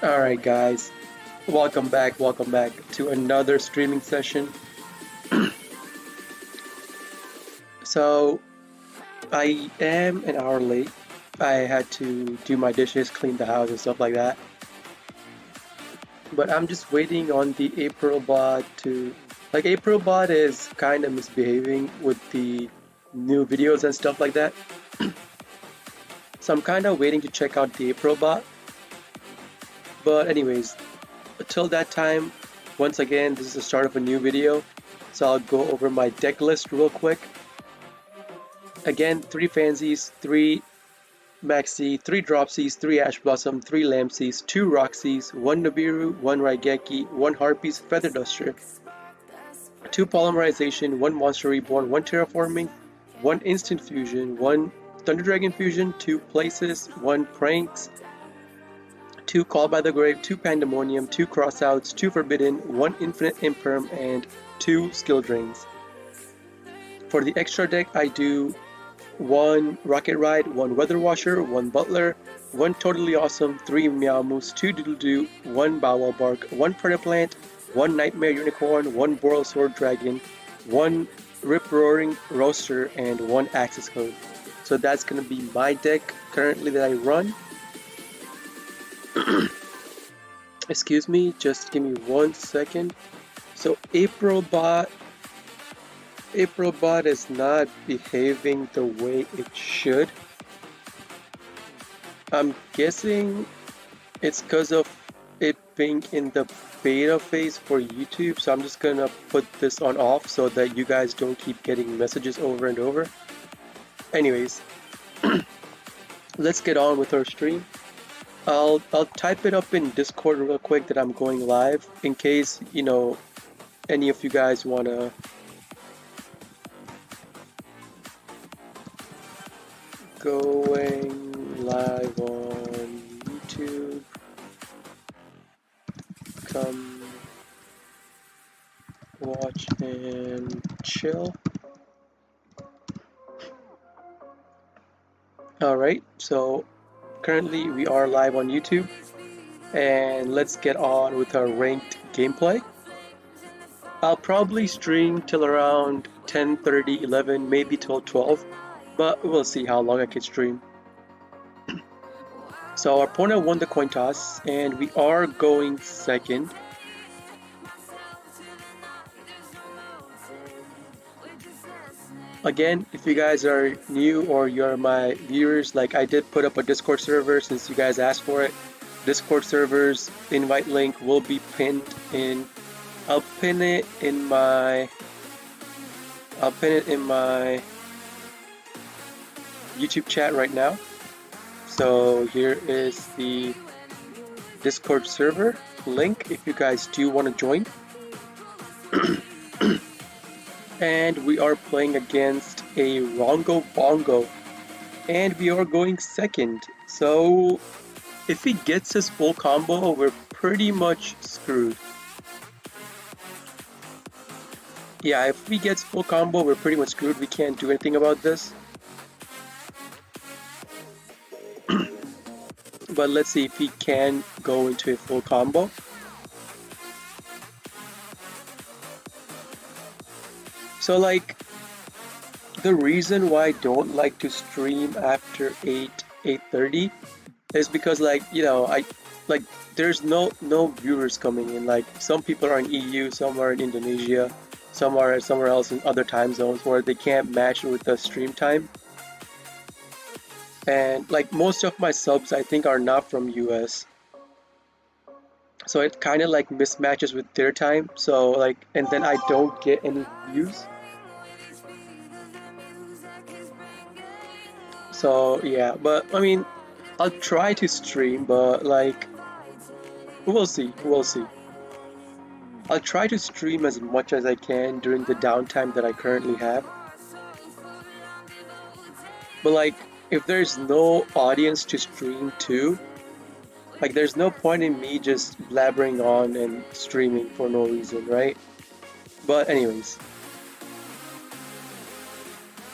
Alright guys, welcome back to another streaming session. So, I am an hour late. I had to do my dishes, clean the house and stuff like that. But I'm just waiting on the April bot to... April bot is kind of misbehaving with the new videos and stuff like that. So I'm kind of waiting to check out the April bot. But anyways, until that time, once again, this is the start of a new video, so I'll go over my deck list real quick. Again, 3 Fansies, 3 Maxi, 3 Dropsies, 3 Ash Blossom, 3 Lampsies, 2 Roxies, 1 Nibiru, 1 Raigeki, 1 Harpies Feather Duster, 2 Polymerization, 1 Monster Reborn, 1 Terraforming, 1 Instant Fusion, 1 Thunder Dragon Fusion, 2 Places, 1 Pranks, 2 Call by the Grave, 2 Pandemonium, 2 Crossouts, 2 Forbidden, 1 Infinite Imperm, and 2 Skill Drains. For the extra deck, I do 1 Rocket Ride, 1 Weather Washer, 1 Butler, 1 Totally Awesome, 3 Meowmoose, 2 Doodle Doo, 1 Bow Wow Bark, 1 Predaplant, 1 Nightmare Unicorn, 1 Boral Sword Dragon, 1 Rip Roaring Roaster, and 1 Access Code. So that's gonna be my deck currently that I run. Excuse me, just give me 1 second. So April bot is not behaving the way it should. I'm guessing it's because of it being in the beta phase for YouTube, so I'm just gonna put this on off so that you guys don't keep getting messages over and over. Anyways, let's get on with our stream. I'll type it up in Discord real quick that I'm going live in case, you know, any of you guys wanna going live on YouTube. Come watch and chill. Alright, so currently we are live on YouTube, and let's get on with our ranked gameplay. I'll probably stream till around 10:30, 11, maybe till 12, but we'll see how long I can stream. So our opponent won the coin toss, and we are going second. Again, if you guys are new or you're my viewers, like I did put up a Discord server since you guys asked for it. Discord server's invite link will be pinned in. I'll pin it in my YouTube chat right now. So here is the Discord server link if you guys do want to join. And we are playing against a Rongo Bongo, and we are going second. So if he gets his full combo, we're pretty much screwed. Yeah, if he gets full combo, we're pretty much screwed. We can't do anything about this. But let's see if he can go into a full combo. So like, the reason why I don't like to stream after 8:30 is because, like, you know, there's no viewers coming in. Like, some people are in EU, some are in Indonesia, some are somewhere else in other time zones where they can't match with the stream time. And like, most of my subs I think are not from US, so it kind of like mismatches with their time. So like, and then I don't get any views. So yeah, but I mean, I'll try to stream, but like, we'll see. I'll try to stream as much as I can during the downtime that I currently have. But like, if there's no audience to stream to, like, there's no point in me just blabbering on and streaming for no reason, right? But anyways.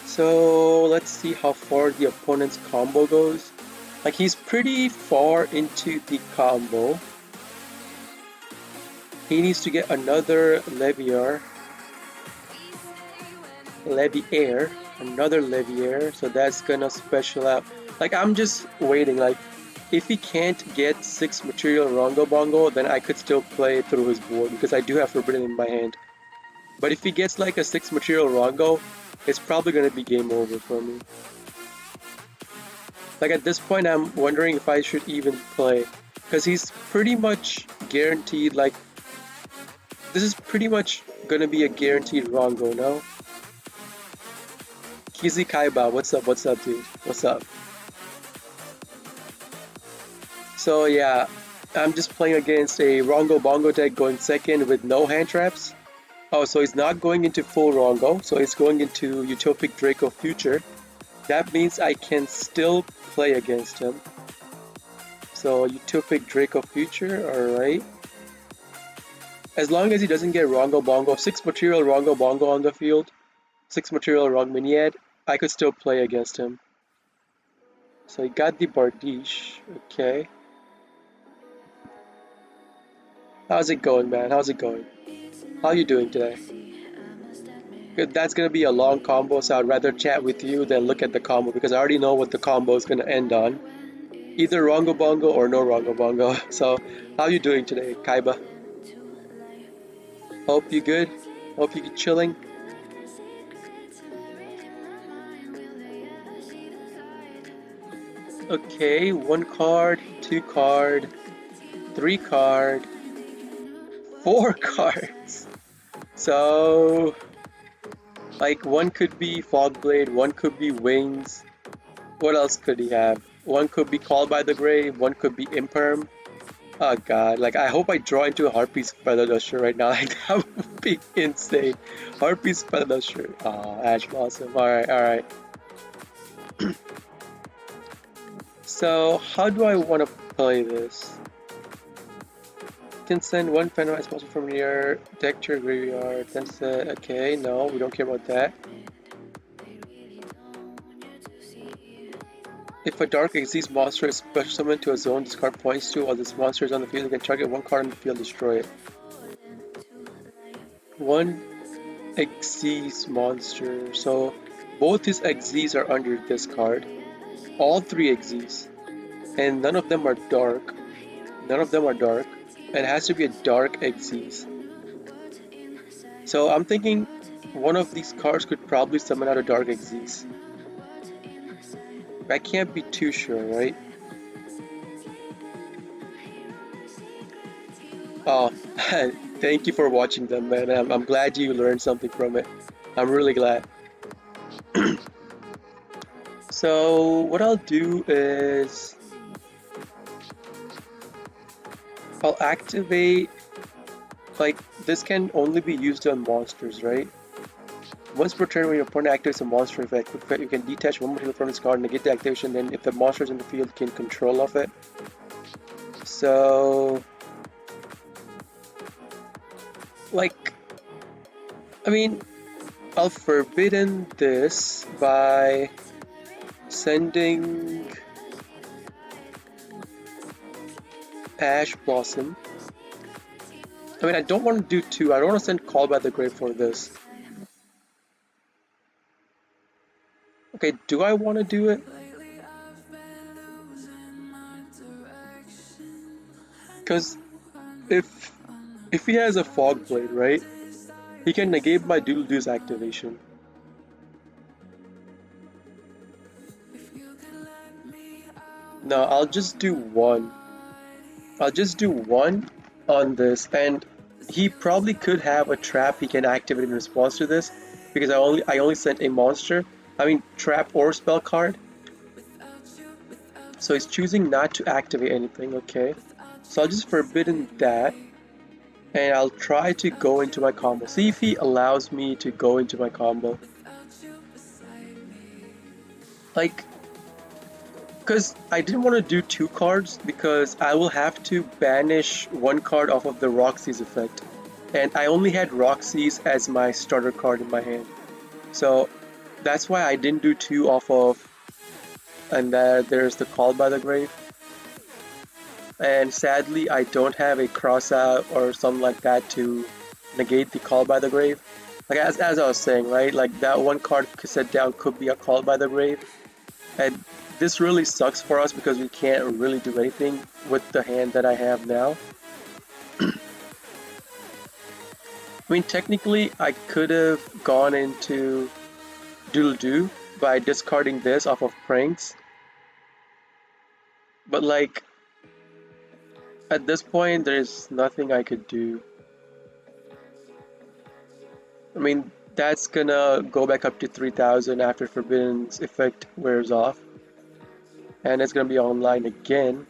So let's see how far the opponent's combo goes. Like, he's pretty far into the combo. He needs to get another Leviair, another Leviair, so that's gonna special out. Like, I'm just waiting, like, if he can't get 6 material Rongo Bongo, then I could still play through his board, because I do have Forbidden in my hand. But if he gets like a 6 material Rongo, it's probably gonna be game over for me. Like, at this point, I'm wondering if I should even play, because he's pretty much guaranteed, like, this is pretty much gonna be a guaranteed Rongo, no? Kizi Kaiba, what's up, dude? What's up? So yeah, I'm just playing against a Rongo Bongo deck going second with no hand traps. Oh, so he's not going into full Rongo, so he's going into Utopic Draco Future. That means I can still play against him. So Utopic Draco Future, alright. As long as he doesn't get Rongo Bongo, 6 material Rongo Bongo on the field, 6 material Rong Miniad, I could still play against him. So he got the Bardiche, okay. How's it going, man? How's it going? How are you doing today? Good, that's gonna be a long combo, so I'd rather chat with you than look at the combo because I already know what the combo is gonna end on. Either Rongo Bongo or no Rongo Bongo. So, how are you doing today, Kaiba? Hope you good? Hope you chilling? Okay, 1 card, 2 card, 3 card, 4 cards. So, like, one could be Fogblade, one could be Wings. What else could he have? One could be Called by the Grave, one could be Imperm. Oh god, like, I hope I draw into a Harpy's Feather Duster right now. Like, that would be insane. Harpy's Feather Duster. Oh, Ash Blossom. Alright. So, how do I want to play this? Can send 1 Phantom Monster from your deck to your graveyard. Then say, okay, no, we don't care about that. If a Dark Xyz monster is special summoned to a zone this card points to, while this monster is on the field, you can target 1 card on the field, destroy it. 1 Xyz monster. So both his Xyz are under this card. All 3 Xyz. And none of them are dark. And it has to be a dark Xyz. So I'm thinking one of these cards could probably summon out a dark Xyz. I can't be too sure, right? Oh, thank you for watching them, man. I'm glad you learned something from it. I'm really glad. So what I'll do is I'll activate, like, this can only be used on monsters, right? Once per turn, when your opponent activates a monster effect, you can detach 1 material from its card, negate the activation, then if the monster is in the field, you can control of it. So, like, I mean, I'll forbidden this by sending Ash Blossom. I mean, I don't want to do 2. I don't want to send Call by the Grave for this. Okay, do I want to do it? Because if he has a Fog Blade, right, he can negate my Doodle Doo's activation. No, I'll just do 1. I'll just do 1 on this, and he probably could have a trap he can activate in response to this, because I only sent a monster. I mean, trap or spell card. So he's choosing not to activate anything, okay. So I'll just forbidden that, and I'll try to go into my combo. See if he allows me to go into my combo. Like, because I didn't want to do 2 cards, because I will have to banish 1 card off of the Roxy's effect. And I only had Roxy's as my starter card in my hand. So that's why I didn't do 2 off of, and there's the Call by the Grave. And sadly, I don't have a cross out or something like that to negate the Call by the Grave. Like as I was saying, right? Like that one card set down could be a Call by the Grave, and this really sucks for us because we can't really do anything with the hand that I have now. I mean, technically, I could have gone into Doodle Doo by discarding this off of Pranks, but like at this point, there's nothing I could do. I mean, that's gonna go back up to 3000 after Forbidden's effect wears off, and it's gonna be online again.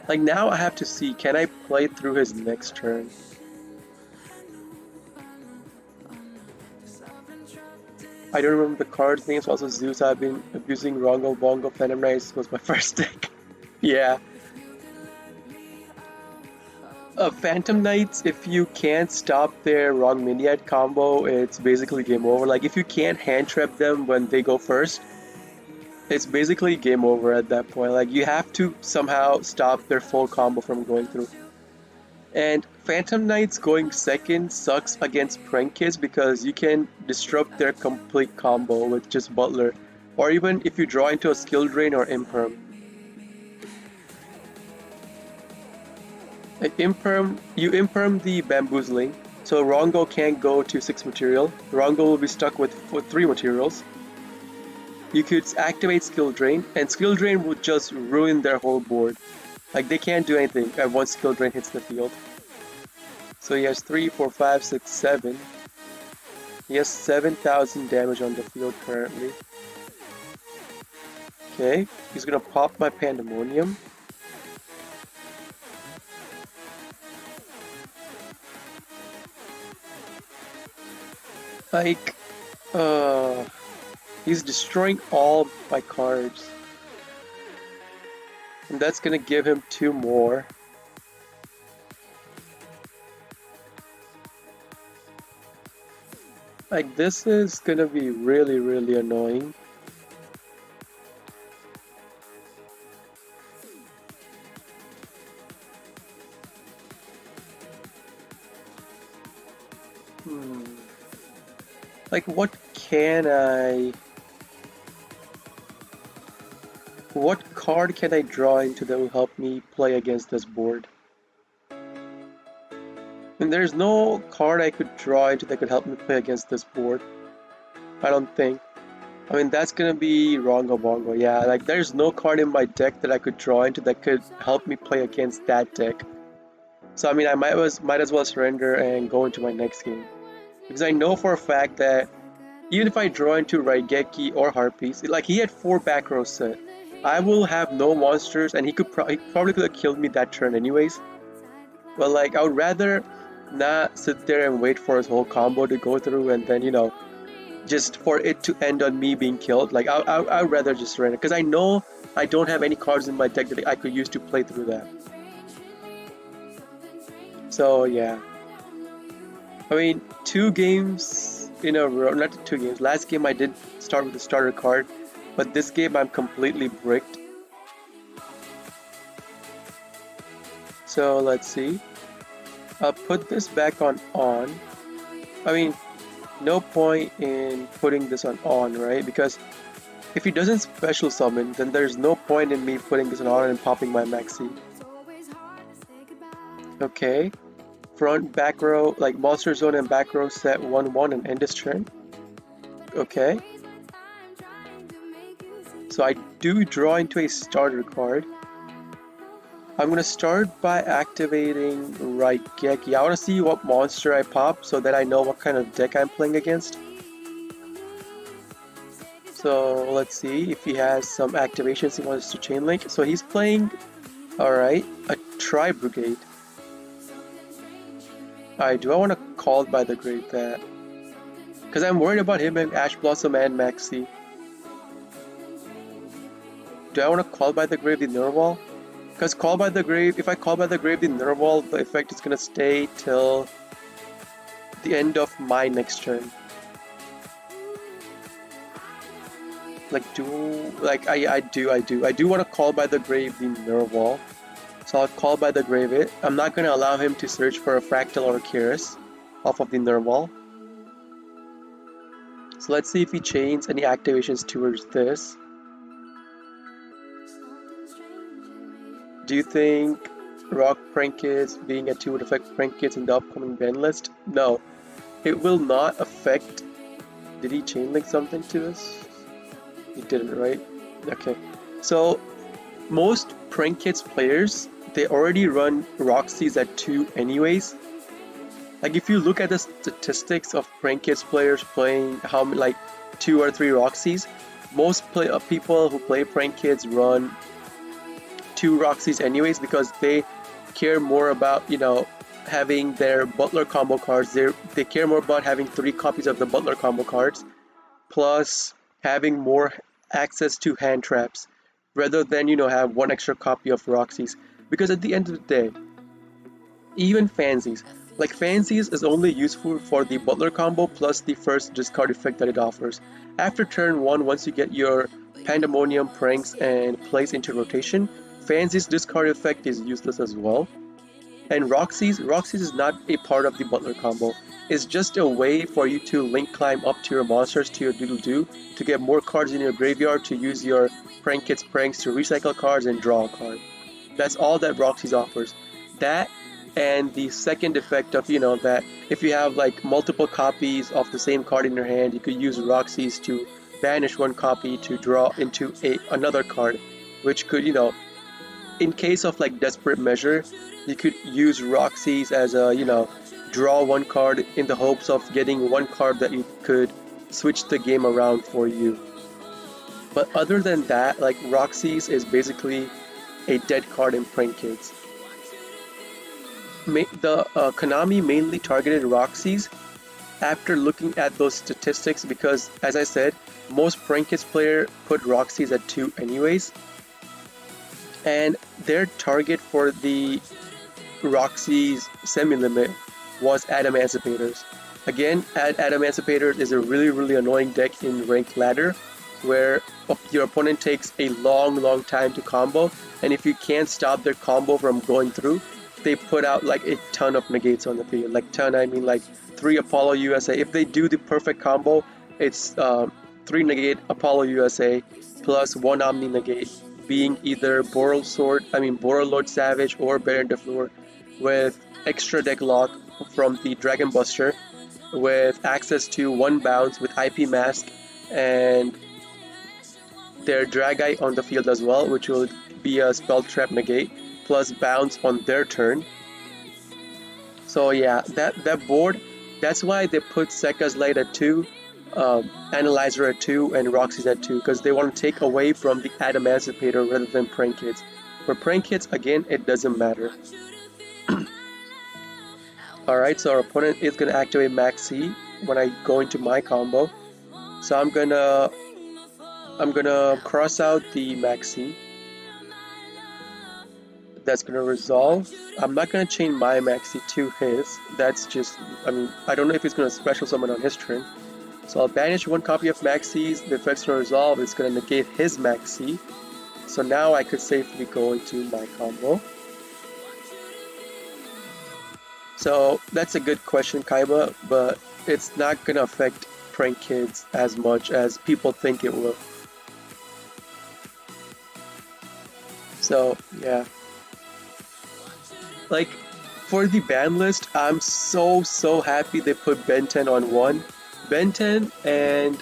Like now, I have to see, can I play through his next turn? I don't remember the card's names. Also, Zeus. I've been abusing Rongo Bongo. Phantom Knights was my first deck. Yeah. Phantom Knights, if you can't stop their wrong Miniad combo, it's basically game over. Like, if you can't hand trap them when they go first, it's basically game over at that point. Like, you have to somehow stop their full combo from going through. And Phantom Knights going second sucks against Prank Kids because you can disrupt their complete combo with just Butler, or even if you draw into a skill drain or Imperm. You imperm the bamboozling, so Rongo can't go to 6 material. Rongo will be stuck with 3 materials. You could activate Skill Drain, and Skill Drain would just ruin their whole board. Like, they can't do anything once Skill Drain hits the field. So he has 3, 4, 5, 6, 7. He has 7000 damage on the field currently. Okay, he's gonna pop my Pandemonium. Like, he's destroying all my cards. And that's gonna give him 2 more. Like, this is gonna be really, really annoying. Like, what card can I draw into that will help me play against this board? And there's no card I could draw into that could help me play against this board. I don't think. I mean, that's gonna be Rongo Bongo. Yeah, like there's no card in my deck that I could draw into that could help me play against that deck. So I mean, I might as well surrender and go into my next game. Because I know for a fact that even if I draw into Raigeki or Harpies, like he had 4 back rows set, I will have no monsters and he probably could have killed me that turn anyways. But like, I would rather not sit there and wait for his whole combo to go through and then, you know, just for it to end on me being killed. Like, I'd rather just surrender because I know I don't have any cards in my deck that I could use to play through that. So yeah. I mean, 2 games in a row, not 2 games. Last game I did start with the starter card, but this game I'm completely bricked. So let's see. I'll put this back on. I mean, no point in putting this on, right? Because if he doesn't special summon, then there's no point in me putting this on and popping my maxi. Okay. Front, back row, like Monster Zone and back row set 1-1 and end his turn. Okay. So I do draw into a starter card. I'm gonna start by activating Raigeki. I wanna see what monster I pop so that I know what kind of deck I'm playing against. So let's see if he has some activations he wants to chain link. So he's playing, alright, a Tri Brigade. Alright, do I want to call by the Grave that? Because I'm worried about him and Ash Blossom and Maxi. Do I want to call by the Grave the Nerwall? Because call by the Grave, if I call by the Grave the Nerwall, the effect is going to stay till the end of my next turn. Like, I do want to call by the Grave the Nerwall. So I'll call by the Gravit. I'm not going to allow him to search for a Fractal or a Kyrus off of the Nermal. So let's see if he chains any activations towards this. Do you think Rock Prank Kids being a 2 would affect Prank Kids in the upcoming ban list? No, it will not affect. Did he chainlink something to this? He didn't, right? Okay. So most Prank Kids players, they already run Roxys at 2 anyways. Like if you look at the statistics of Prank Kids players playing how like 2 or 3 Roxys, most people who play Prank Kids run 2 Roxys anyways because they care more about, you know, having their Butler combo cards. They care more about having 3 copies of the Butler combo cards, plus having more access to hand traps, rather than, you know, have 1 extra copy of Roxys. Because at the end of the day, even Fancies, like Fancies is only useful for the Butler combo plus the first discard effect that it offers. After turn 1, once you get your Pandemonium, Pranks, and Plays into rotation, Fancies discard effect is useless as well. And Roxy's is not a part of the Butler combo. It's just a way for you to link climb up to your monsters, to your doodle-doo, to get more cards in your graveyard, to use your Prank Kids pranks to recycle cards and draw a card. That's all that Roxy's offers. That and the second effect of, you know, that if you have like multiple copies of the same card in your hand, you could use Roxy's to banish 1 copy to draw into another card, which could, you know, in case of like desperate measure, you could use Roxy's as a, you know, draw 1 card in the hopes of getting 1 card that you could switch the game around for you. But other than that, like Roxy's is basically a dead card in Prank Kids. Konami mainly targeted Roxy's after looking at those statistics because, as I said, most Prank Kids players put Roxy's at 2 anyways. And their target for the Roxy's semi-limit was Adamancipators. Again, Adamancipators is a really annoying deck in Ranked Ladder where your opponent takes a long time to combo, and if you can't stop their combo from going through, they put out like a ton of negates on the field. Like ton, I mean like 3 Apollo USA. If they do the perfect combo, it's 3 negate Apollo USA plus 1 Omni negate, being either Boral Lord Savage or Baron DeFleur, with extra deck lock from the Dragon Buster, with access to 1 bounce with IP Mask and their Dragite on the field as well, which will be a Spell Trap negate plus bounce on their turn. So yeah, that board, that's why they put Sekka's Light at 2, Analyzer at 2, and Roxy's at 2, because they want to take away from the Adamancipator rather than Prank Kids. For Prank Kids, again, it doesn't matter. Alright, so our opponent is going to activate Maxi when I go into my combo. So I'm gonna cross out the Maxi. That's gonna resolve. I'm not gonna chain my Maxi to his. That's just, I mean, I don't know if he's gonna special summon on his turn. So I'll banish 1 copy of Maxi's. The effect's gonna resolve. It's gonna negate his Maxi. So now I could safely go into my combo. So that's a good question, Kaiba, but it's not gonna affect Prank Kids as much as people think it will. So yeah. Like, for the ban list, I'm so happy they put Ben 10 on 1. Ben 10 and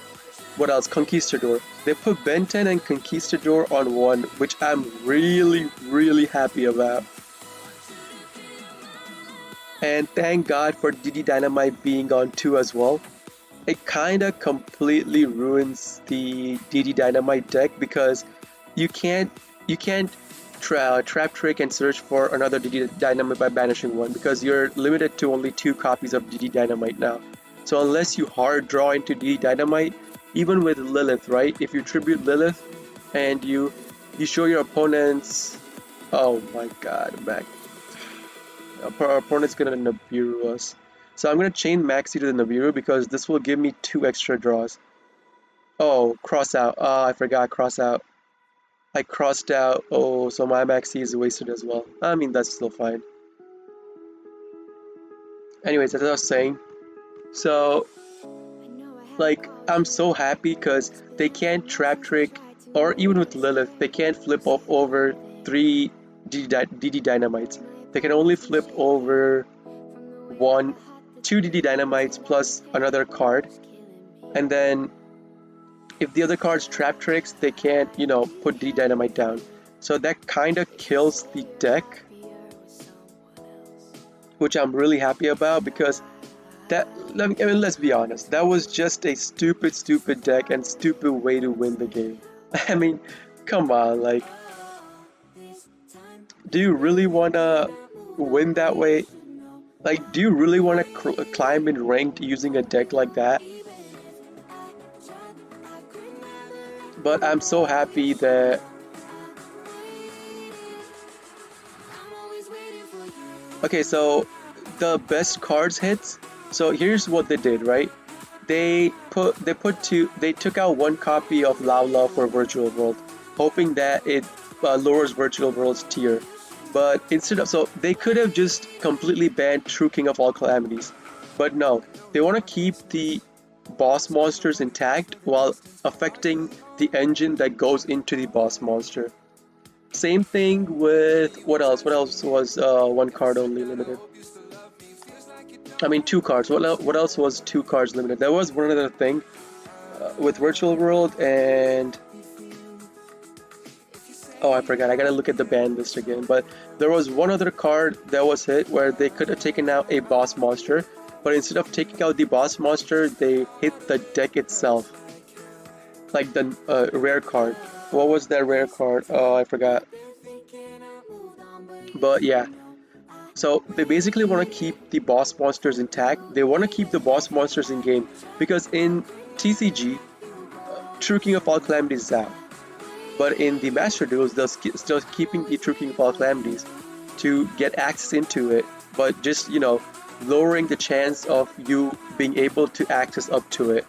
what else? Conquistador. They put Ben 10 and Conquistador on 1, which I'm really happy about. And thank God for DD Dynamite being on 2 as well. It kinda completely ruins the DD Dynamite deck because you can't trap trick and search for another DD Dynamite by banishing 1 because you're limited to only 2 copies of DD Dynamite now. So unless you hard draw into DD Dynamite, even with Lilith, right? If you tribute Lilith and you show your opponents, oh my god, Mac. Our opponent's gonna Nibiru us. So I'm gonna chain Maxi to the Nibiru because this will give me 2 extra draws. Oh, cross out. I forgot cross out. I crossed out. Oh, so my maxi is wasted as well. I mean, that's still fine. Anyways, as I was saying, so like I'm so happy because they can't trap trick, or even with Lilith, they can't flip off over three DD dynamites. They can only flip over one, two DD dynamites plus another card, and then if the other card's trap tricks, they can't, put DD dynamite down. So that kind of kills the deck, which I'm really happy about because let's be honest, that was just a stupid deck and stupid way to win the game. I mean, come on, like, do you really wanna win that way? Like, do you really wanna climb in ranked using a deck like that? But I'm so happy that okay, so the best cards hits. So here's what they did, right? They took out one copy of Lala for Virtual World, hoping that it lowers Virtual World's tier. But instead of, so they could have just completely banned True King of All Calamities, but no, they want to keep the boss monsters intact while affecting the engine that goes into the boss monster. Same thing with what else? What else was one card only limited? I mean, two cards. What else was two cards limited? There was one other thing with Virtual World and oh, I forgot. I gotta look at the ban list again. But there was one other card that was hit where they could have taken out a boss monster, but instead of taking out the boss monster, they hit the deck itself, like the rare card. What was that rare card? Oh, I forgot. But yeah. So they basically want to keep the boss monsters intact. They want to keep the boss monsters in game because in TCG, True King of All Calamities is out. But in the Master Duels, they're still keeping the True King of All Calamities to get access into it, but just, lowering the chance of you being able to access up to it.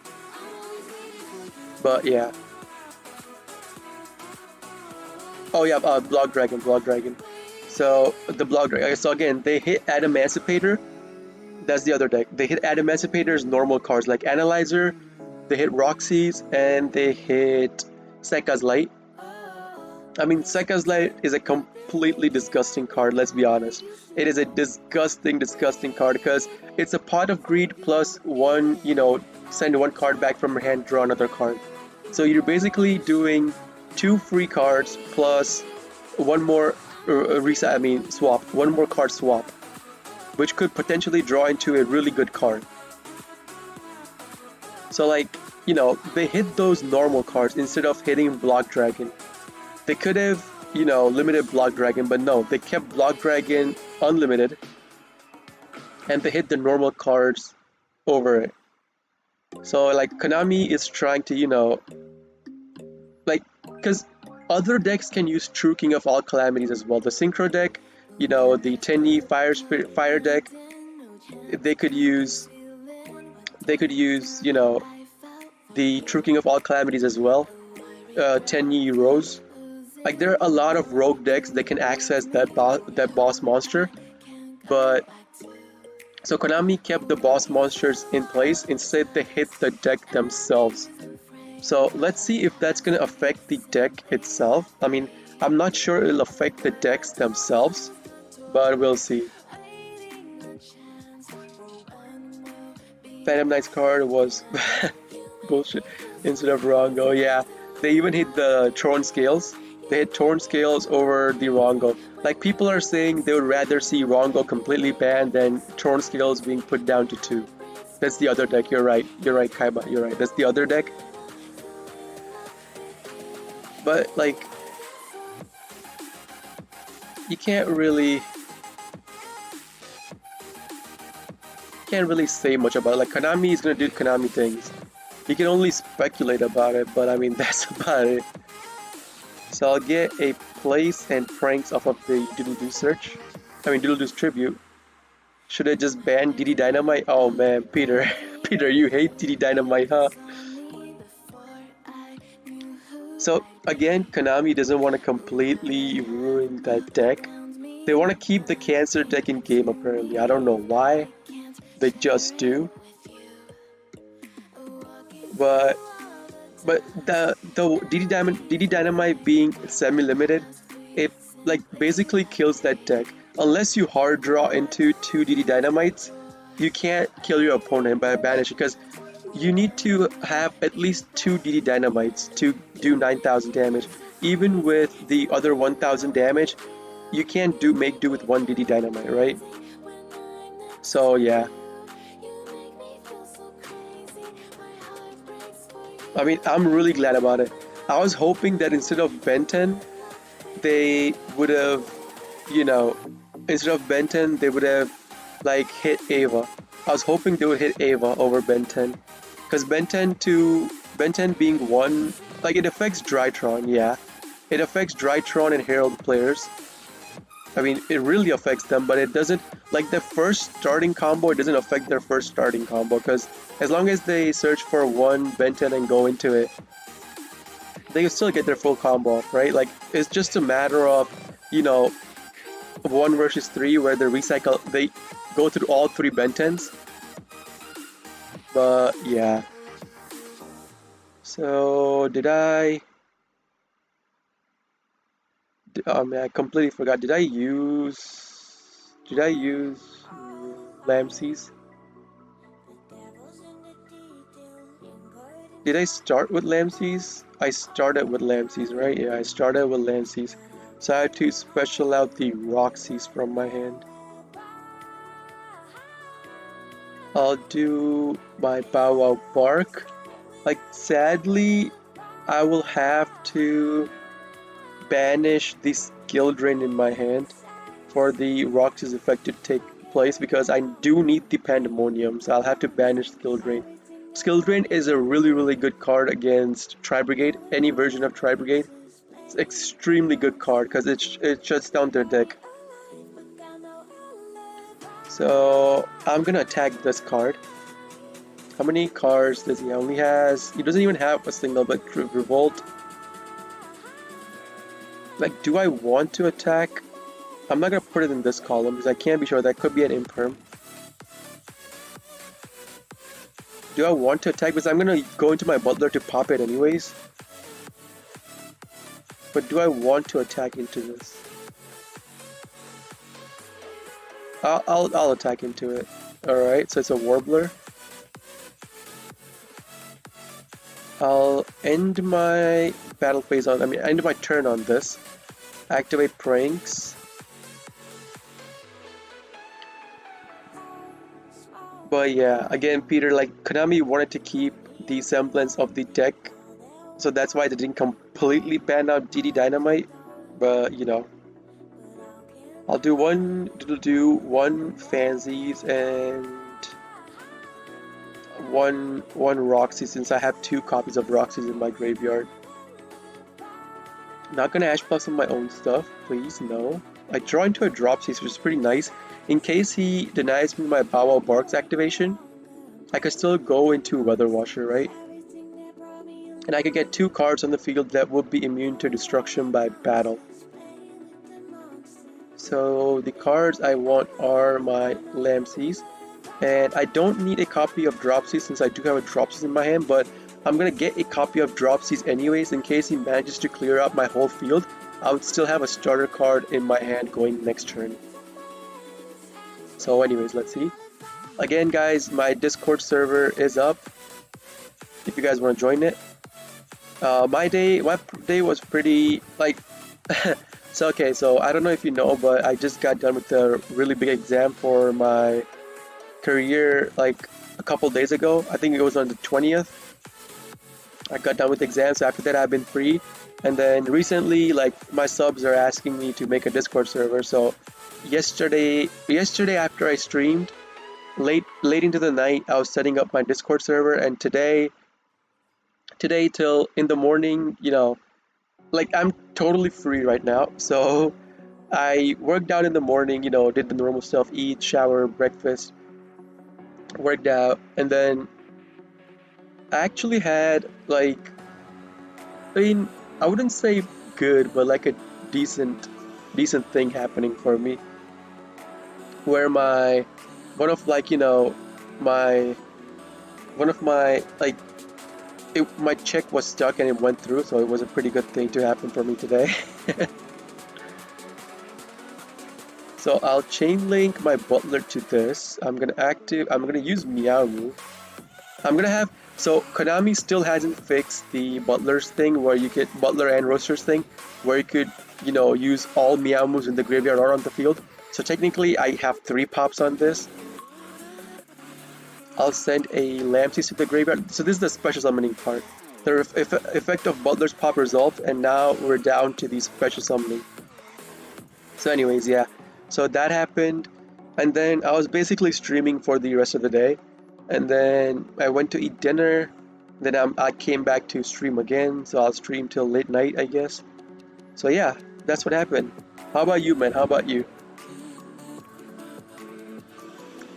But yeah. Oh yeah, Block Dragon. So the Block Dragon. So again, they hit Adamantipator. That's the other deck. They hit Adamantipator's normal cards like Analyzer. They hit Roxy's and they hit Sekka's Light. I mean, Sekka's Light is a completely disgusting card, let's be honest. It is a disgusting card because it's a Pot of Greed plus one, send one card back from your hand, draw another card. So you're basically doing two free cards plus one more swap, one more card swap, which could potentially draw into a really good card. So like, they hit those normal cards instead of hitting Block Dragon. They could have, limited Block Dragon, but no, they kept Block Dragon unlimited and they hit the normal cards over it. So like Konami is trying to, because other decks can use True King of All Calamities as well. The Synchro deck, the Tenyi Fire deck, they could use, the True King of All Calamities as well. Tenyi Rose. Like there are a lot of rogue decks that can access that boss monster, but so Konami kept the boss monsters in place. Instead, they hit the deck themselves. So let's see if that's gonna affect the deck itself. I mean, I'm not sure it'll affect the decks themselves, but we'll see. Phantom Knight's card was bullshit instead of Rongo. Yeah, they even hit the Tron Scales. They hit Torn Scales over the Rongo. Like people are saying they would rather see Rongo completely banned than Torn Scales being put down to 2. That's the other deck. You're right, Kaiba. You're right. That's the other deck. But like, you can't really say much about it. Like Konami is gonna do Konami things. You can only speculate about it, but I mean that's about it. So I'll get a place and pranks off of the Doodle-Doo search. Doodle-Doo's tribute. Should I just ban DD Dynamite? Oh man, Peter, you hate DD Dynamite, huh? So again, Konami doesn't want to completely ruin that deck. They want to keep the cancer deck in game apparently. I don't know why. They just do. But the DD Dynamite being semi-limited, it like basically kills that deck. Unless you hard draw into 2 DD Dynamites, you can't kill your opponent by banish because you need to have at least 2 DD Dynamites to do 9,000 damage. Even with the other 1,000 damage, you can't make do with 1 DD Dynamite, right? So yeah. I mean, I'm really glad about it. I was hoping that instead of Ben 10, they would have, you know, instead of Ben 10, they would have like hit Ava. I was hoping they would hit Ava over Ben 10, because Ben 10 being one, like it affects Drytron, yeah, it affects Drytron and Herald players. I mean, it really affects them, but it doesn't, like the first starting combo, it doesn't affect their first starting combo, because as long as they search for one Ben 10 and go into it, they can still get their full combo off, right? Like, it's just a matter of, you know, 1 versus 3 where they go through all 3 Ben 10s. But, yeah. So, I completely forgot. Did I use Lamses? Did I start with Lamses? I started with Lamses, right? Yeah, I started with Lamses. So I had to special out the Roxys from my hand. I'll do my Bow Wow Bark. Like, sadly, I will have to banish the Skill Drain in my hand for the Roxy's effect to take place because I do need the Pandemonium, so I'll have to banish Skill Drain. Skill Drain is a really good card against Tri-Brigade, any version of Tri-Brigade. It's an extremely good card because it shuts down their deck. So I'm gonna attack this card. How many cards does he have? He doesn't even have a single but Revolt. Like, do I want to attack? I'm not gonna put it in this column because I can't be sure. That could be an imperm. Do I want to attack? Because I'm gonna go into my butler to pop it anyways. But do I want to attack into this? I'll attack into it. Alright, so it's a Warbler. I'll end my battle phase on, end my turn on this. Activate Pranks. But yeah, again, Peter, like, Konami wanted to keep the semblance of the deck, so that's why they didn't completely ban out DD Dynamite, but, you know. I'll do one Fancies and one Roxy since I have 2 copies of Roxys in my graveyard. Not gonna Ash Plus on my own stuff, please, no. I draw into a Dropsy, which is pretty nice. In case he denies me my Bow Wow Barks activation, I could still go into Weather Washer, right? And I could get 2 cards on the field that would be immune to destruction by battle. So the cards I want are my Lamses, and I don't need a copy of Dropsy since I do have a Dropsy in my hand, but I'm gonna get a copy of Dropsy anyways in case he manages to clear out my whole field. I would still have a starter card in my hand going next turn. So anyways, let's see. Again guys, my Discord server is up if you guys want to join it. My day was pretty, like, so okay, so I don't know if you know, but I just got done with a really big exam for my career like a couple days ago. I think it was on the 20th. I got done with exams, so after that I've been free. And then recently, like, my subs are asking me to make a Discord server, so yesterday after I streamed, late into the night, I was setting up my Discord server, and today till in the morning, you know, like, I'm totally free right now, so I worked out in the morning, you know, did the normal stuff, eat, shower, breakfast, worked out, and then I actually had, like, I mean, I wouldn't say good, but like a decent decent thing happening for me, where my one of like my one of my like my check was stuck and it went through, so it was a pretty good thing to happen for me today. So I'll chain link my butler to this. I'm gonna use Meow move. I'm gonna have, so Konami still hasn't fixed the butlers thing where you get butler and roasters thing, where you could, use all Meow moves in the graveyard or on the field. So technically I have 3 pops on this. I'll send a Lampsies to the graveyard. So this is the special summoning part. The effect of Butler's pop resolved, and now we're down to the special summoning. So anyways, yeah. So that happened, and then I was basically streaming for the rest of the day. And then I went to eat dinner. Then I came back to stream again, so I'll stream till late night, I guess. So yeah, that's what happened. How about you, man? How about you?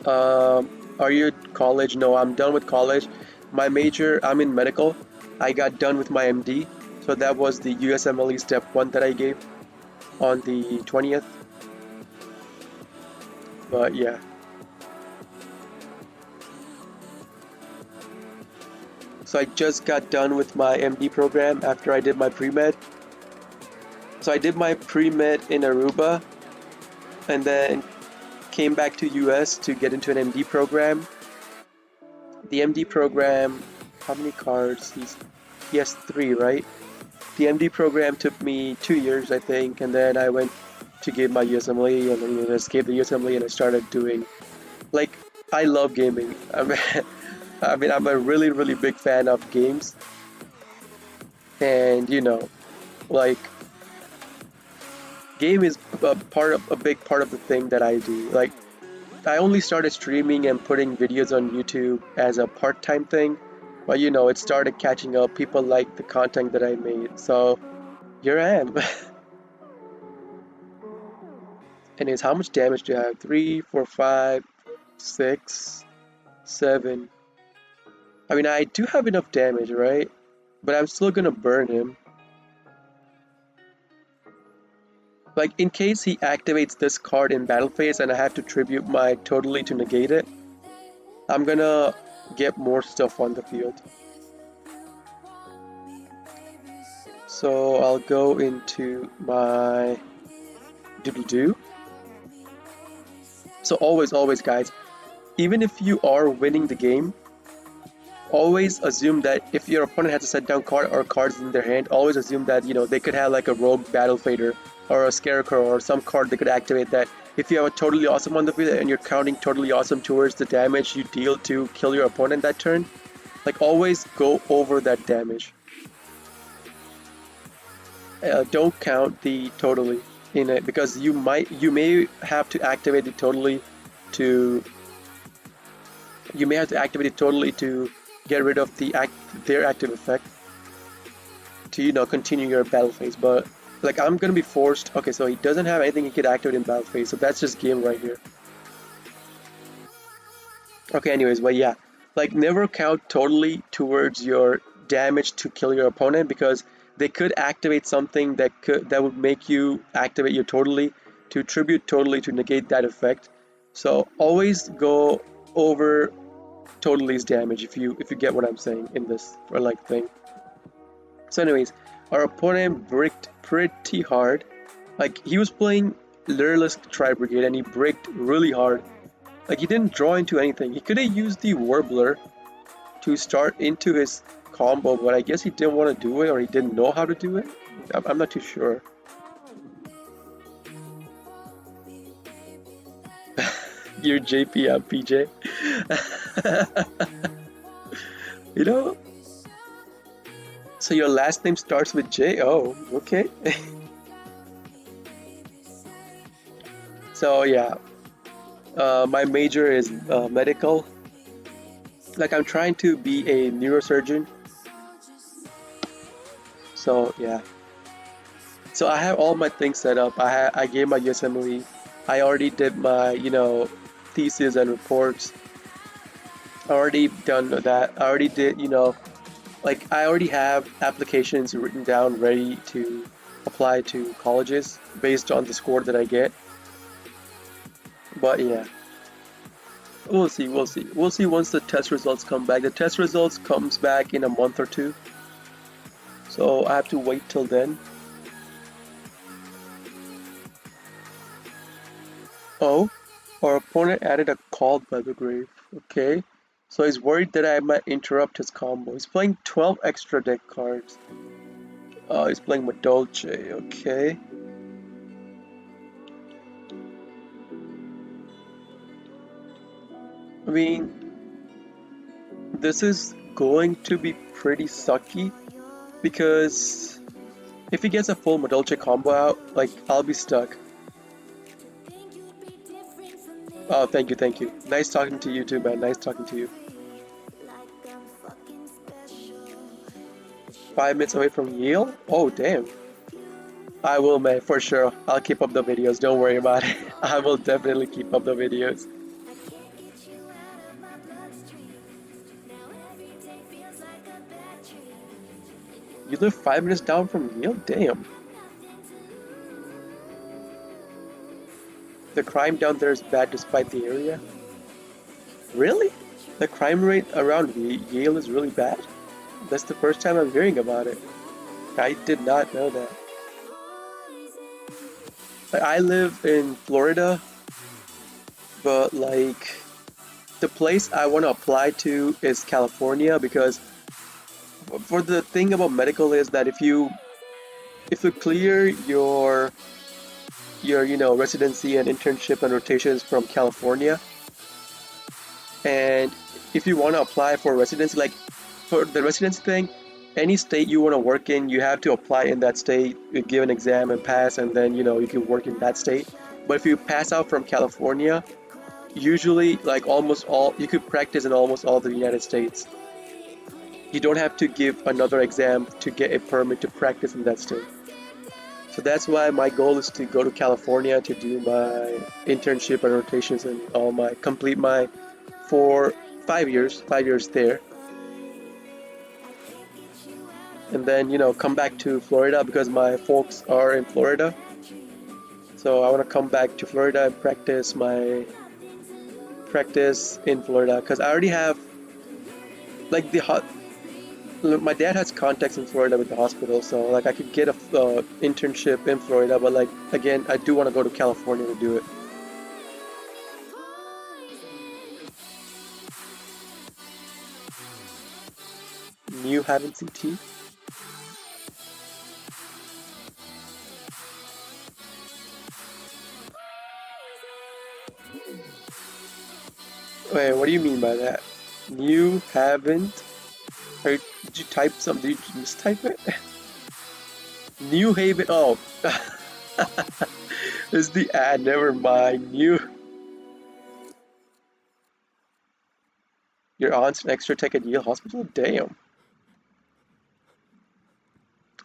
Are you at college? No, I'm done with college. My major, I'm in medical. I got done with my MD. So that was the USMLE step 1 that I gave on the 20th. But yeah. So I just got done with my MD program after I did my pre-med. So I did my pre-med in Aruba and then came back to US to get into an MD program. The MD program, how many cards? He has 3, right? The MD program took me 2 years, I think, and then I went to give my USMLE and then escaped the USMLE and I started doing, like, I love gaming. I mean, I'm a really, really big fan of games. And, like, game is a big part of the thing that I do. Like, I only started streaming and putting videos on YouTube as a part-time thing, but it started catching up. People liked the content that I made, so here I am. Anyways, how much damage do I have? 3, 4, 5, 6, 7. I mean, I do have enough damage, right? But I'm still gonna burn him. Like, in case he activates this card in battle phase and I have to tribute my totally to negate it, I'm gonna get more stuff on the field. So I'll go into my doodle-doo. So always, guys, even if you are winning the game, always assume that if your opponent has a set down card or cards in their hand, always assume that, they could have like a rogue battle fader or a scarecrow or some card they could activate that if you have a totally awesome on the field and you're counting totally awesome towards the damage you deal to kill your opponent that turn, like, always go over that damage. Don't count the totally in it because you may have to activate it totally to get rid of their active effect to continue your battle phase. But like, I'm gonna be forced. Okay, so he doesn't have anything he could activate in battle phase, so that's just game right here. Okay, anyways, but yeah, like, never count totally towards your damage to kill your opponent because they could activate something that would make you activate your totally to tribute totally to negate that effect. So always go over totally's damage if you get what I'm saying in this thing. So anyways, our opponent bricked pretty hard. Like, he was playing Lureless Tri-Brigade and he bricked really hard. Like, he didn't draw into anything. He could have used the Warbler to start into his combo, but I guess he didn't want to do it or he didn't know how to do it. I'm not too sure. You're JP, I'm PJ. So your last name starts with J? Oh, okay. So yeah, my major is medical. Like, I'm trying to be a neurosurgeon. So yeah. So I have all my things set up. I gave my USMLE. I already did my thesis and reports. I already done that. I already did Like I already have applications written down ready to apply to colleges based on the score that I get. But yeah, we'll see once the test results come back. The test results comes back in a month or two, so I have to wait till then. Oh, our opponent added a called by the grave. Okay, so he's worried that I might interrupt his combo. He's playing 12 extra deck cards. He's playing with Dolce. Okay. I mean, this is going to be pretty sucky because if he gets a full Madolche combo out, like, I'll be stuck. Oh, thank you, thank you. Nice talking to you too, man. Nice talking to you. 5 minutes away from Yale? Oh, damn. I will, man, for sure. I'll keep up the videos. Don't worry about it. I will definitely keep up the videos. You live 5 minutes down from Yale? Damn. The crime down there is bad despite the area. Really? The crime rate around Yale is really bad? That's the first time I'm hearing about it. I did not know that. Like, I live in Florida, but like the place I want to apply to is California because for the thing about medical is that if you clear your residency and internship and rotations from California, and if you want to apply for residency, like for the residency thing, any state you want to work in, you have to apply in that state, you give an exam and pass, and then you can work in that state. But if you pass out from California, usually like almost all you could practice in almost all the United States. You don't have to give another exam to get a permit to practice in that state. So that's why my goal is to go to California to do my internship and rotations and all my complete my for 5 years there, and then come back to Florida because my folks are in Florida. So I want to come back to Florida and practice in Florida because I already have like my dad has contacts in Florida with the hospital, so like I could get a internship in Florida, but like again, I do want to go to California to do it. New haven't CT? Wait, what do you mean by that? New haven't? Did you type something? Did you mistype it? New Haven. Oh, it's the ad. Never mind. Your aunt's an extra tech at Yale Hospital. Damn.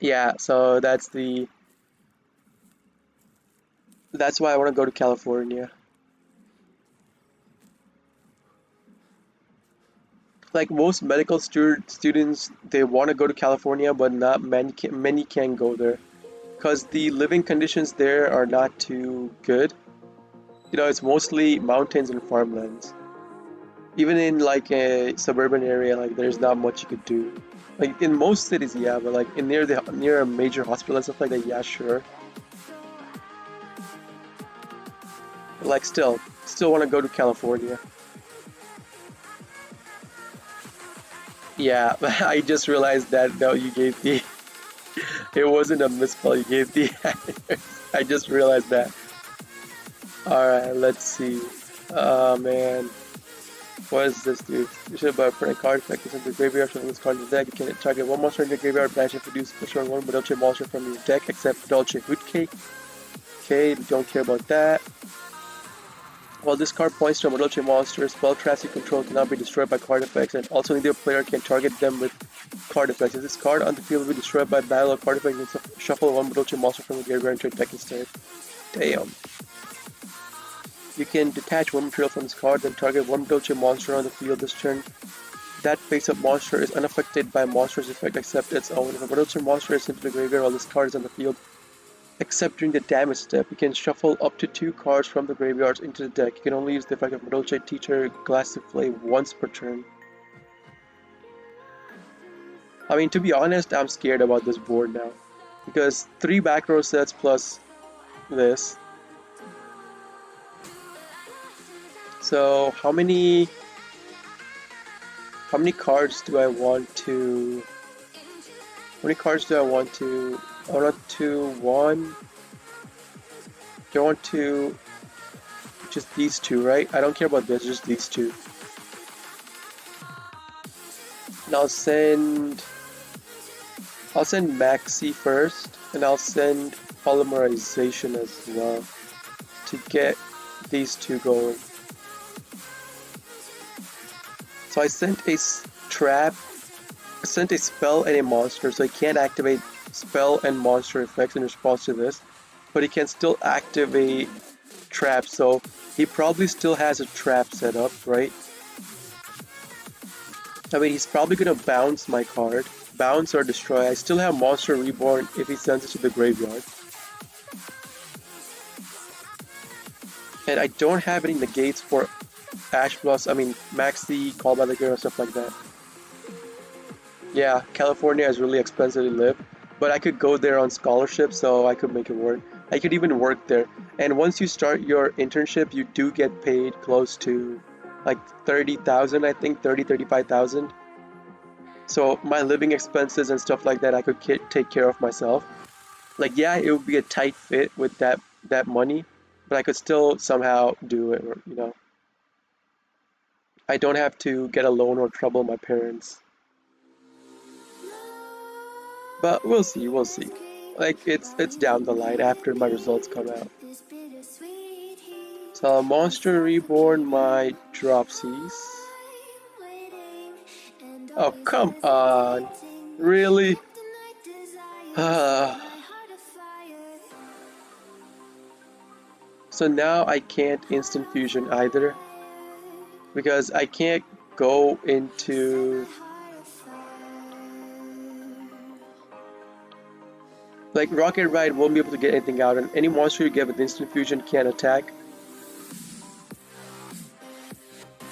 Yeah. So that's why I want to go to California. Like most medical students, they want to go to California, but not many can go there because the living conditions there are not too good. It's mostly mountains and farmlands. Even in like a suburban area, like there's not much you could do. Like in most cities, yeah, but like in near a major hospital and stuff like that, yeah, sure. But like still want to go to California. Yeah, I just realized that no, you gave the. It wasn't a misspell. You gave the. I just realized that. All right, let's see. Oh man. What is this, dude? You should buy a permanent card effect into the graveyard from this card in the deck. You can target one monster in your graveyard, banish and produce special one Dolce monster from your deck, except Dolce Fruitcake. Okay, don't care about that. While this card points to a Dolce monster, spell traps you control cannot be destroyed by card effects, and also neither player can target them with card effects. If this card on the field will be destroyed by battle or card effects, you can shuffle one Dolce monster from your graveyard into your deck instead. Damn. You can detach one material from this card, then target one Dolce monster on the field this turn. That face-up monster is unaffected by monster's effect except its own. If a middle turn monster is sent to the graveyard while this card is on the field, except during the damage step, you can shuffle up to 2 cards from the graveyards into the deck. You can only use the effect of Middle Shade Teacher Glass of Flame once per turn. I mean, to be honest, I'm scared about this board now. Because 3 back row sets plus this. So, how many cards do I want to... How many cards do I want to... I want to... 1... Do I want to... Just these 2, right? I don't care about this, just these 2. And I'll send Maxi first, and I'll send Polymerization as well to get these 2 going. So I sent a trap, I sent a spell and a monster, so he can't activate spell and monster effects in response to this, but he can still activate trap, so he probably still has a trap set up, right? I mean, he's probably gonna bounce my card, bounce or destroy. I still have Monster Reborn if he sends it to the graveyard. And I don't have any negates for Maxi, Call by the Girl, stuff like that. Yeah, California is really expensive to live, but I could go there on scholarship, so I could make it work. I could even work there. And once you start your internship, you do get paid close to like 30,000, I think, 35,000. So my living expenses and stuff like that, I could take care of myself. Like, yeah, it would be a tight fit with that money, but I could still somehow do it, you know. I don't have to get a loan or trouble my parents. But we'll see, we'll see. Like, it's down the line after my results come out. So Monster Reborn my Dropsies. Oh, come on. Really? So now I can't instant fusion either, because I can't go into... Like, Rocket Ride won't be able to get anything out, and any monster you get with instant fusion can't attack.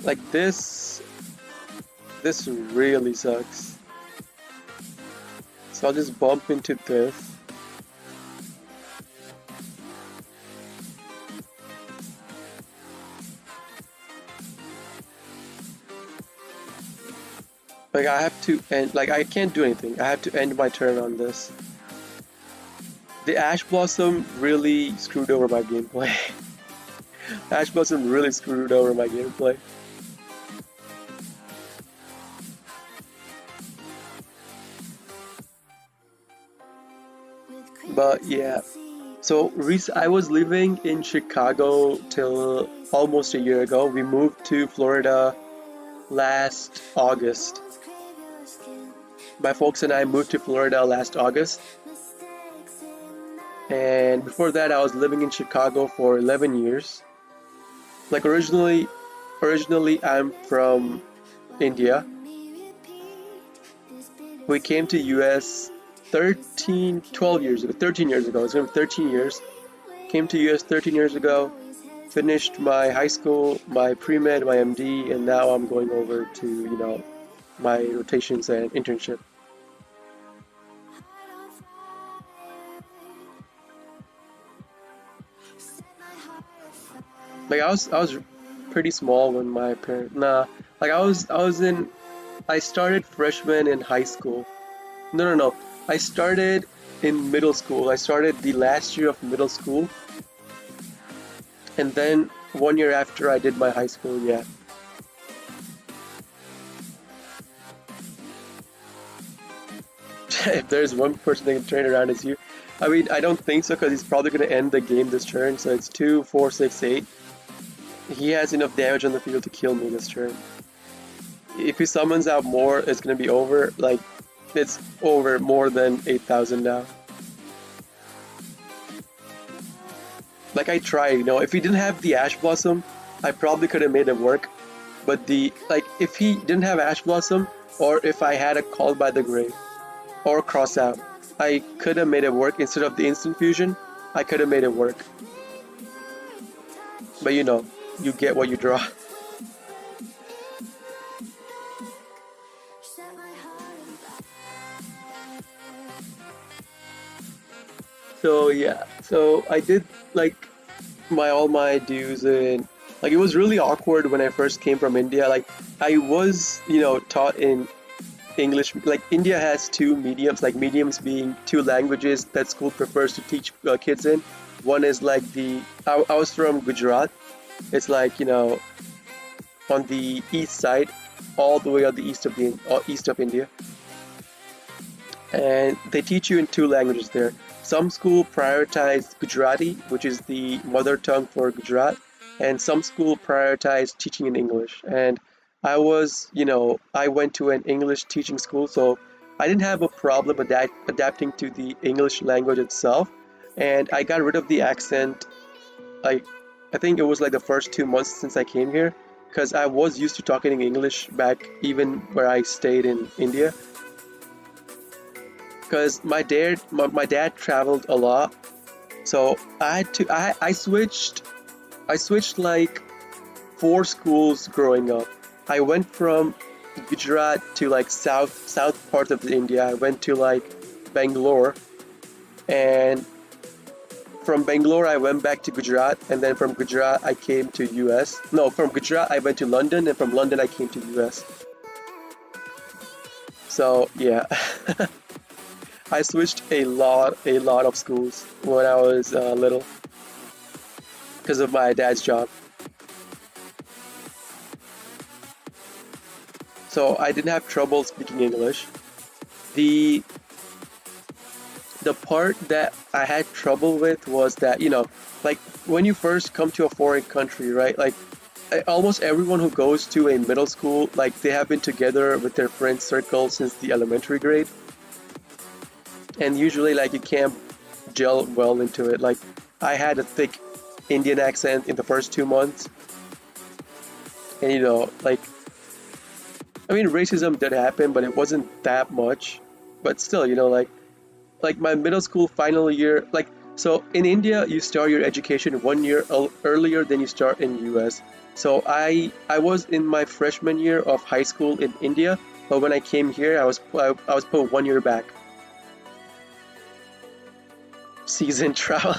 Like, this really sucks. So I'll just bump into this. Like, I have to end, like, I can't do anything. I have to end my turn on this. The Ash Blossom really screwed over my gameplay. Ash Blossom really screwed over my gameplay. But yeah, so I was living in Chicago till almost a year ago. We moved to Florida last August. My folks and I moved to Florida last August. And before that, I was living in Chicago for 11 years. Like, originally I'm from India. We came to US 13 years ago. It's been 13 years. Came to US 13 years ago. Finished my high school, my pre-med, my MD, and now I'm going over to, you know, my rotations and internship. Like, I was pretty small when my parents... Nah, like, I started freshman in high school. No. I started in middle school. I started the last year of middle school. And then 1 year after I did my high school, yeah. If there's one person that can turn around, it's you. I mean, I don't think so, because he's probably going to end the game this turn. So it's 2, 4, 6, 8. He has enough damage on the field to kill me this turn. If he summons out more, it's going to be over. Like, it's over more than 8,000 now. Like, I tried, you know, if he didn't have the Ash Blossom, I probably could have made it work. But the like if he didn't have Ash Blossom, or if I had a Call by the Grave or Cross Out, I could have made it work instead of the instant fusion. I could have made it work. But you know, you get what you draw. So yeah, so I did like my all my dues, and like it was really awkward when I first came from India. Like I was, taught in English. Like India has two mediums, like mediums being two languages that school prefers to teach kids in. One is like I was from Gujarat. It's like, on the east side, all the way on the east of India, and they teach you in two languages there. Some school prioritize Gujarati, which is the mother tongue for Gujarat, and some school prioritize teaching in English. And I went to an English teaching school, so I didn't have a problem adapting to the English language itself, and I got rid of the accent. Like, I think it was like the first 2 months since I came here, because I was used to talking in English back even where I stayed in India. Because my dad traveled a lot, so I switched like four schools growing up. I went from Gujarat to like south part of India. I went to like Bangalore, and from Bangalore I went back to Gujarat, and then from Gujarat I came to US. No, from Gujarat I went to London, and from London I came to US. So yeah. I switched a lot of schools when I was little because of my dad's job. So I didn't have trouble speaking English. The the part that I had trouble with was that, like when you first come to a foreign country, right? Like almost everyone who goes to a middle school, like they have been together with their friend circle since the elementary grade. And usually like you can't gel well into it. Like I had a thick Indian accent in the first 2 months, and like I mean racism did happen, but it wasn't that much. But still, like my middle school final year, like so in India you start your education 1 year earlier than you start in US. So I was in my freshman year of high school in India, but when I came here I was put 1 year back. Season travel.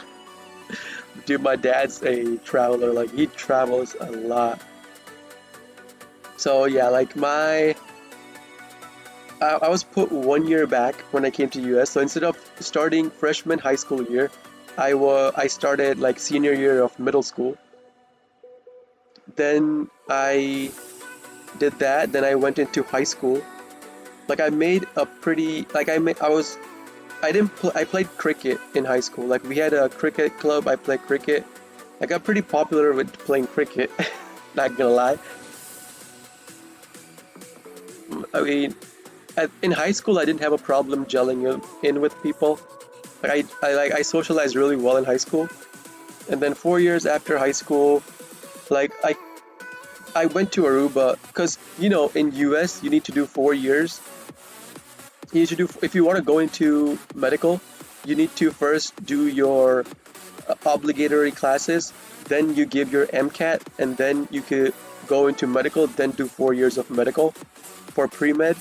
Dude, my dad's a traveler. Like he travels a lot. So yeah, like I was put 1 year back when I came to US. So instead of starting freshman high school year, I started like senior year of middle school. Then I did that. Then I went into high school. Like I made a pretty like I was I didn't pl- I played cricket in high school. Like we had a cricket club. I played cricket. I got pretty popular with playing cricket. Not gonna lie. I mean, in high school I didn't have a problem gelling in with people. Like I socialized really well in high school. And then 4 years after high school, like I went to Aruba because in US you need to do 4 years. You need to do if you want to go into medical, you need to first do your obligatory classes, then you give your MCAT, and then you could go into medical, then do 4 years of medical for pre-med.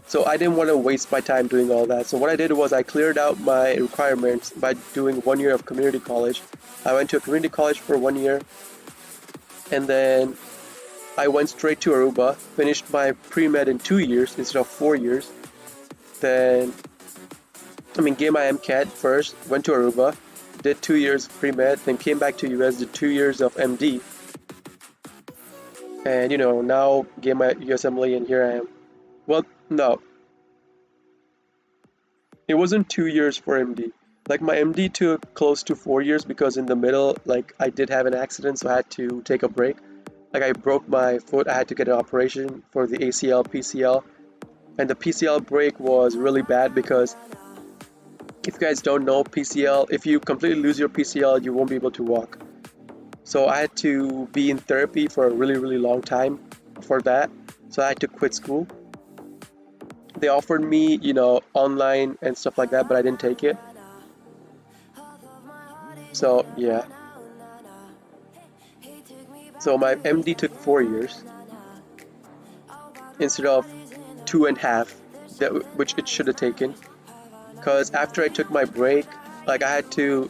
So I didn't want to waste my time doing all that. So what I did was I cleared out my requirements by doing 1 year of community college. I went to a community college for 1 year, and then I went straight to Aruba, finished my pre-med in 2 years instead of 4 years. Then, gave my MCAT first, went to Aruba, did 2 years pre-med, then came back to US, did 2 years of MD, and now gave my USMLE, and here I am. Well, no, it wasn't 2 years for MD. Like my MD took close to 4 years because in the middle, like I did have an accident, so I had to take a break. Like I broke my foot, I had to get an operation for the ACL, PCL. And the PCL break was really bad because if you guys don't know PCL, if you completely lose your PCL, you won't be able to walk. So I had to be in therapy for a really, really long time. for that, so I had to quit school. They offered me, online and stuff like that, but I didn't take it. So yeah. So my MD took 4 years instead of 2.5, which it should have taken. Because after I took my break, like I had to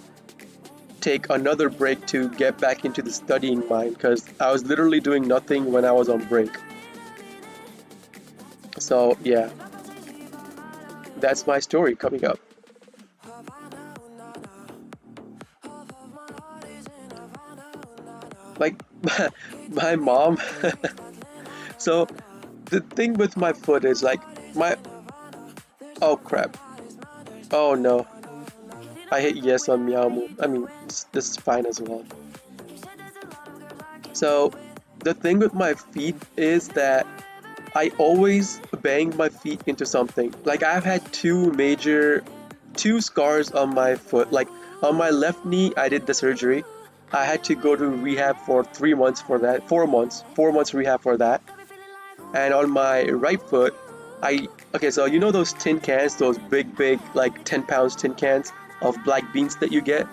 take another break to get back into the studying mind because I was literally doing nothing when I was on break. So yeah, that's my story coming up. Like my mom. So the thing with my foot is like my oh crap. Oh no. I hit yes on Meowmoo. I mean, this is fine as well. So the thing with my feet is that I always bang my feet into something. Like I've had two scars on my foot. Like on my left knee, I did the surgery. I had to go to rehab for 3 months for that. 4 months. 4 months rehab for that. And on my right foot, okay, so you know those tin cans, those big, like 10 pounds tin cans of black beans that you get?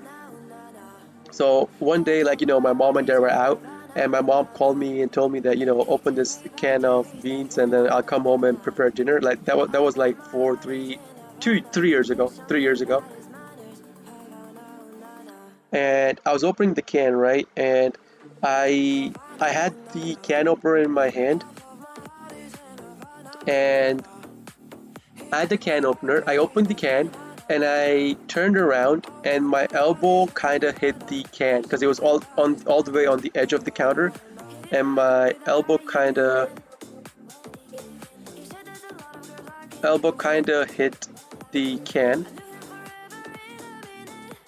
So one day, like, my mom and dad were out, and my mom called me and told me that, open this can of beans and then I'll come home and prepare dinner. Like that was like 3 years ago, 3 years ago. And I was opening the can, right? And I had the can opener in my hand, and I had the can opener. I opened the can and I turned around and my elbow kind of hit the can because it was all the way on the edge of the counter, and my elbow kind of hit the can,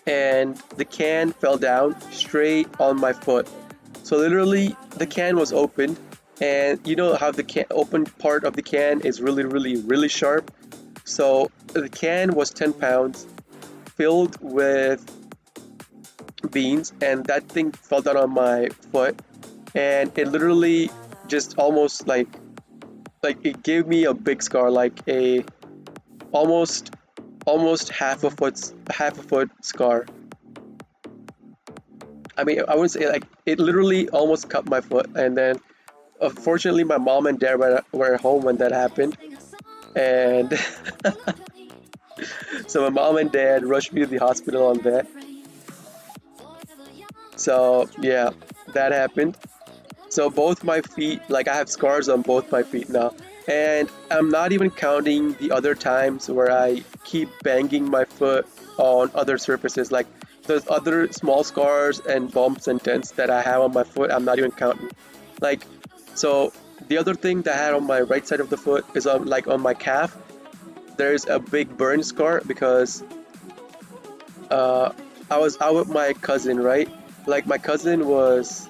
and the can fell down straight on my foot. So literally the can was opened, and you know how the can open part of the can is really sharp. So the can was 10 pounds filled with beans, and that thing fell down on my foot, and it literally just almost like it gave me a big scar, like a almost almost half a foot scar. I mean, I would say like it literally almost cut my foot, and then unfortunately my mom and dad were home when that happened, and so my mom and dad rushed me to the hospital on that. So yeah, that happened. So both my feet, like I have scars on both my feet now. And I'm not even counting the other times where I keep banging my foot on other surfaces. Like those other small scars and bumps and dents that I have on my foot, I'm not even counting. Like, so the other thing that I had on my right side of the foot is on my calf. There's a big burn scar because uh, I was out with my cousin, right? Like my cousin was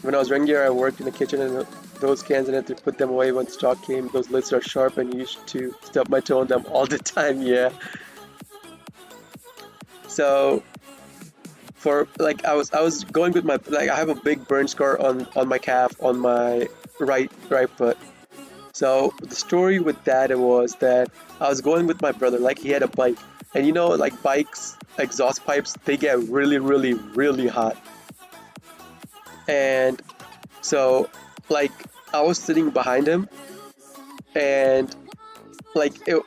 when I was younger, I worked in the kitchen, and those cans I had to put them away when stock came. Those lids are sharp and used to stub my toe on them all the time. Yeah. So for like I was going with my like I have a big burn scar on my calf on my right foot. So the story with that was that I was going with my brother. Like he had a bike, and like bikes exhaust pipes, they get really hot. And so like I was sitting behind him, and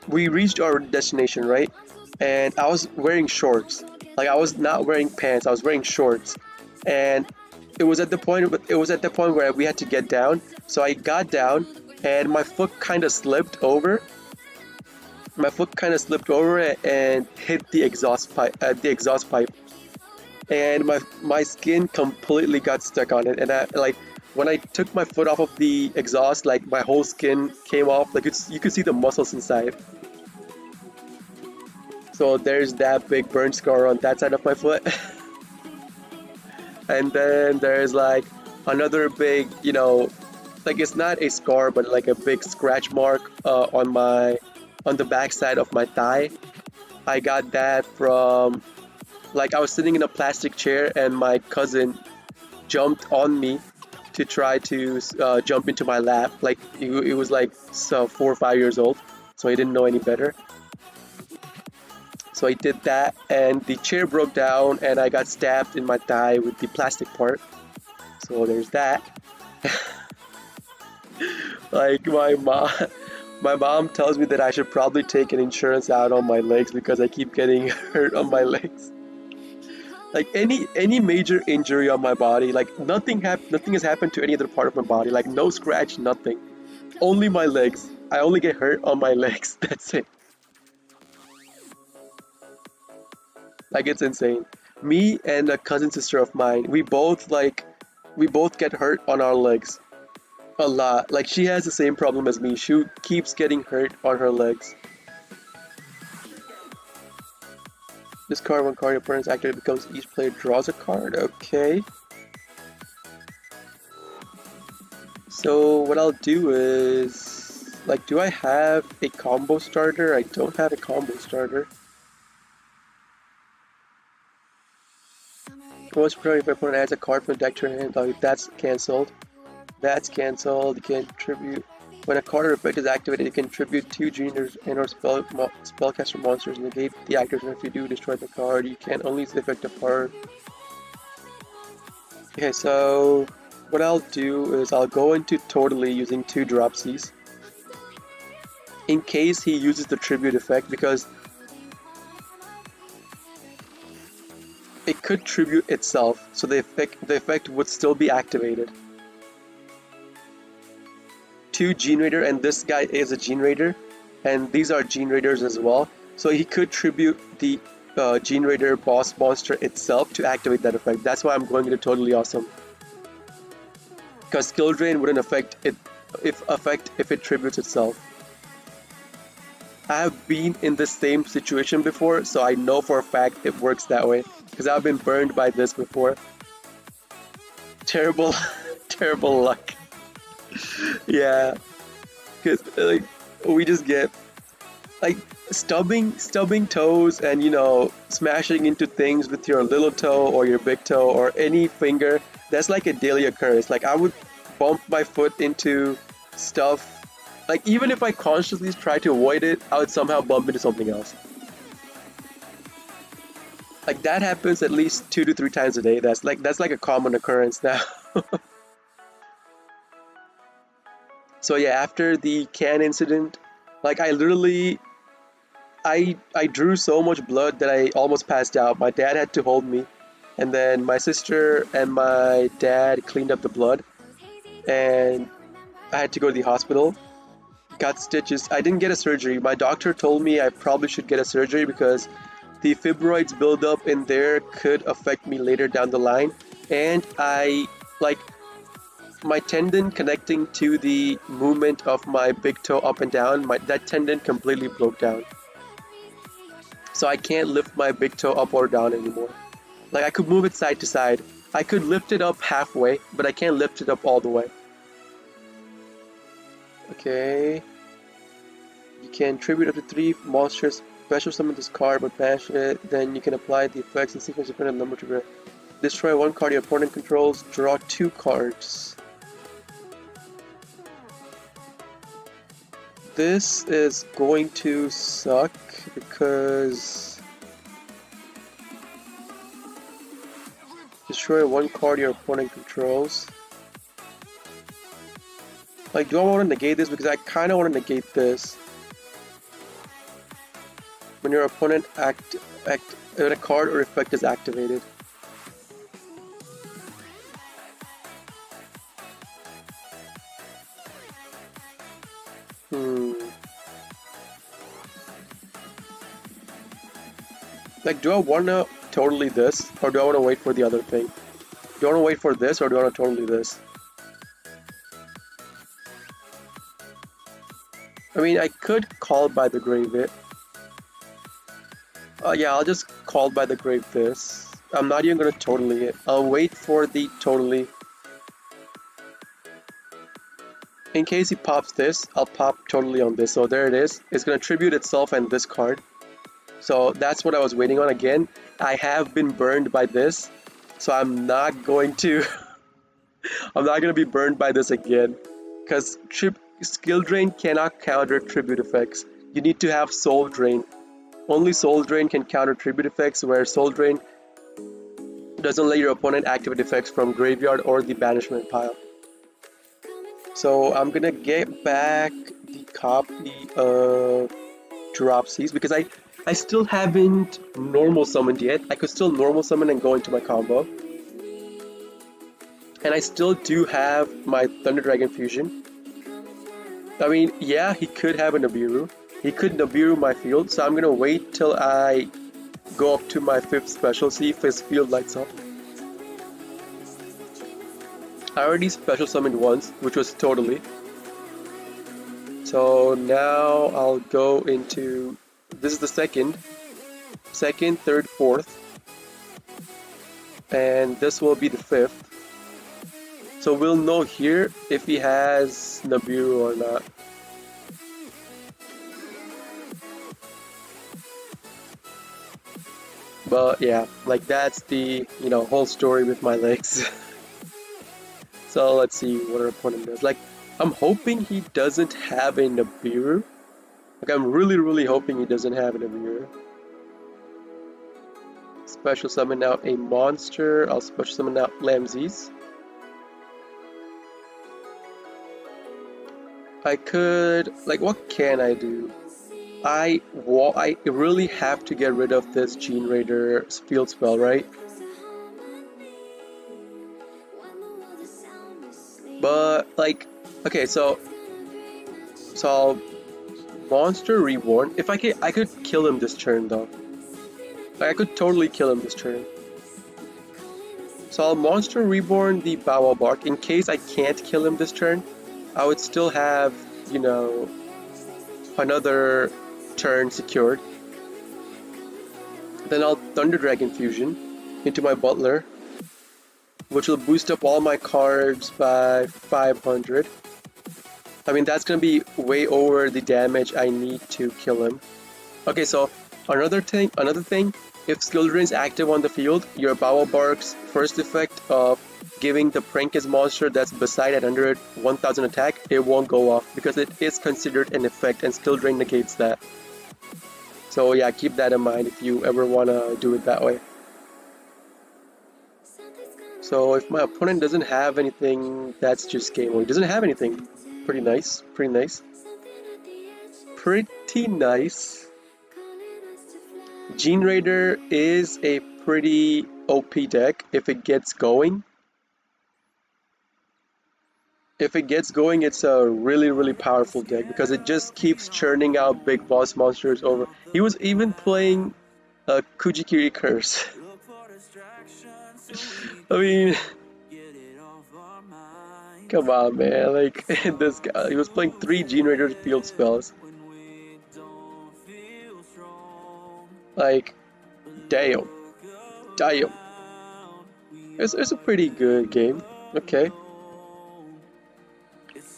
we reached our destination, right? And I was wearing shorts. Like I was not wearing pants, I was wearing shorts. And it was at the point where we had to get down. So I got down, and my foot kind of slipped over and hit the exhaust pipe, and my skin completely got stuck on it. And I like when I took my foot off of the exhaust, like my whole skin came off. Like you could see the muscles inside. So there's that big burn scar on that side of my foot. And then there's like another big, like it's not a scar, but like a big scratch mark on the back side of my thigh. I got that from like I was sitting in a plastic chair, and my cousin jumped on me to try to jump into my lap. Like it was like 4 or 5 years old, so he didn't know any better. So I did that, and the chair broke down, and I got stabbed in my thigh with the plastic part. So there's that. Like my mom tells me that I should probably take an insurance out on my legs because I keep getting hurt on my legs. Like any major injury on my body, like nothing has happened to any other part of my body, like no scratch, nothing. Only my legs. I only get hurt on my legs. That's it. Like it's insane. Me and a cousin sister of mine, we both get hurt on our legs a lot. Like she has the same problem as me. She keeps getting hurt on her legs. Discard one card your opponent's activated becomes each player draws a card. Okay. So what I'll do is, like, do I have a combo starter? I don't have a combo starter. Most priority if opponent adds a card from the deck to your hand, like, that's cancelled. That's cancelled. You can contribute. When a card or effect is activated, you can contribute 2 juniors and or spellcaster monsters. Negate the activation. If you do, destroy the card. You can only use the effective card. Okay, so what I'll do is I'll go into Totally using 2 dropsies. In case he uses the tribute effect, because it could tribute itself, so the effect would still be activated. 2 Gene Raider, and this guy is a Gene Raider, and these are Gene Raiders as well. So he could tribute the Gene Raider boss monster itself to activate that effect. That's why I'm going into Totally Awesome. Because Skill Drain wouldn't affect it if it tributes itself. I have been in the same situation before, so I know for a fact it works that way. Because I've been burned by this before. Terrible, terrible luck. Yeah, because like we just get like stubbing toes and smashing into things with your little toe or your big toe or any finger. That's like a daily occurrence. Like I would bump my foot into stuff. Like even if I consciously try to avoid it, I would somehow bump into something else. Like that happens at least 2 to 3 times a day. That's like a common occurrence now. So yeah, after the can incident, like I literally, I drew so much blood that I almost passed out. My dad had to hold me, and then my sister and my dad cleaned up the blood, and I had to go to the hospital. Got stitches. I didn't get a surgery. My doctor told me I probably should get a surgery because the fibroids buildup in there could affect me later down the line, and my tendon connecting to the movement of my big toe up and down, that tendon completely broke down. So I can't lift my big toe up or down anymore. Like I could move it side to side. I could lift it up halfway, but I can't lift it up all the way. Okay. You can tribute up to 3 monsters, special summon this card, but banish it. Then you can apply the effects and sequence dependent number to destroy 1 card your opponent controls, draw 2 cards. This is going to suck because destroy 1 card your opponent controls. Like, do I want to negate this? Because I kind of want to negate this. When your opponent when a card or effect is activated. Like, do I want to totally this, or do I want to wait for the other thing? Do I want to wait for this, or do I want to totally this? I mean, I could call by the grave it. Yeah, I'll just call by the grave this. I'm not even going to totally it. I'll wait for the totally. In case he pops this, I'll pop totally on this. So there it is. It's going to tribute itself and this card. So that's what I was waiting on. Again, I have been burned by this, so I'm not going to I'm not gonna be burned by this again. Because skill drain cannot counter tribute effects. You need to have soul drain. Only soul drain can counter tribute effects, where soul drain doesn't let your opponent activate effects from graveyard or the banishment pile. So I'm gonna get back the copy of Dropsies because I still haven't normal summoned yet. I could still normal summon and go into my combo. And I still do have my Thunder Dragon Fusion. I mean, yeah, he could have a Nibiru. He could Nibiru my field, so I'm gonna wait till I go up to my 5th special, see if his field lights up. I already special summoned once, which was totally. So now I'll go into, this is the second, third, fourth, and this will be the 5th. So we'll know here if he has Nibiru or not. But yeah, like that's the, whole story with my legs. So let's see what our opponent does. Like, I'm hoping he doesn't have a Nibiru. Like, I'm really hoping he doesn't have a Nibiru. Special summon out a monster. I'll special summon out Lamzes. I could, like, what can I do? I really have to get rid of this Gene Raider field spell, right? But like, okay, so I'll Monster Reborn. If I could kill him this turn though. Like, I could totally kill him this turn. So I'll Monster Reborn the Bow Bark in case I can't kill him this turn. I would still have, another turn secured. Then I'll Thunder Dragon Fusion into my Butler, which will boost up all my cards by 500. I mean, that's gonna be way over the damage I need to kill him. Okay, so another thing, if Skill Drain is active on the field, your Bow Bark's first effect of giving the Prankist monster that's beside at under 1000 attack, it won't go off because it is considered an effect and Skill Drain negates that. So yeah, keep that in mind if you ever wanna do it that way. So if my opponent doesn't have anything, that's just game over. He doesn't have anything. Pretty nice. Pretty nice. Pretty nice. Gene Raider is a pretty OP deck if it gets going. If it gets going, it's a really powerful deck because it just keeps churning out big boss monsters over. He was even playing a Kujikiri Curse. I mean, come on, man. Like, this guy, he was playing 3 Gene Raider field spells. Like, damn. It's a pretty good game. Okay.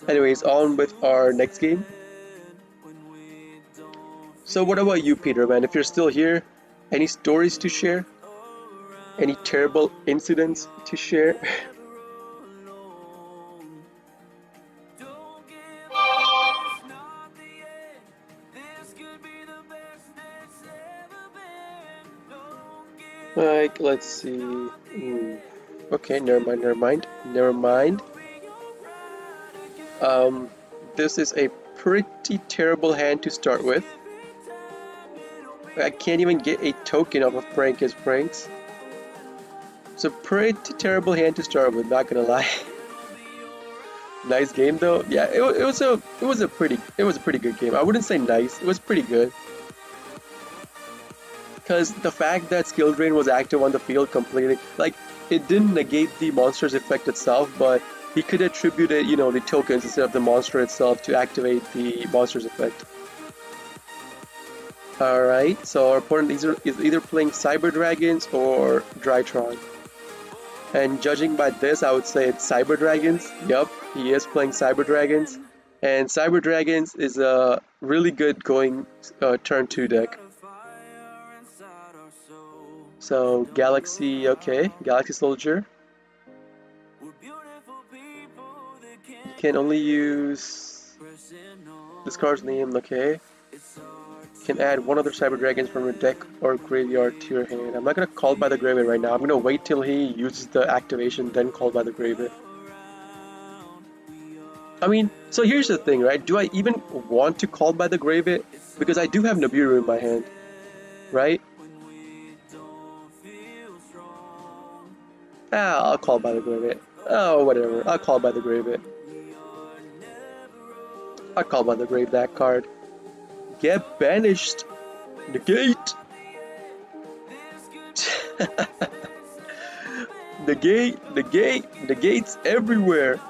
Anyways, on with our next game. So what about you, Peter, man? If you're still here, any stories to share? Any terrible incidents to share? Like, let's see. Okay, never mind. This is a pretty terrible hand to start with. I can't even get a token off of Prankist Pranks. It's a pretty terrible hand to start with, not gonna lie. Nice game though. Yeah, it was a pretty good game. I wouldn't say nice. It was pretty good. Because the fact that Skill Drain was active on the field completely, like, it didn't negate the monster's effect itself, but he could attribute it, the tokens instead of the monster itself to activate the monster's effect. Alright, so our opponent is either playing Cyber Dragons or Drytron. And judging by this, I would say it's Cyber Dragons. Yup, he is playing Cyber Dragons. And Cyber Dragons is a really good going turn 2 deck. So Galaxy, okay, Galaxy Soldier. Can only use this card's name, okay. Can add one other Cyber Dragons from your deck or graveyard to your hand. I'm not gonna call by the graveyard right now. I'm gonna wait till he uses the activation, then call by the graveyard. I mean, so here's the thing, right? Do I even want to call by the graveyard? Because I do have Nibiru in my hand, right? Ah, I'll call by the graveyard. Oh, whatever. I'll call by the graveyard. I'll call by the grave that card. Get banished. Negate. Negates everywhere.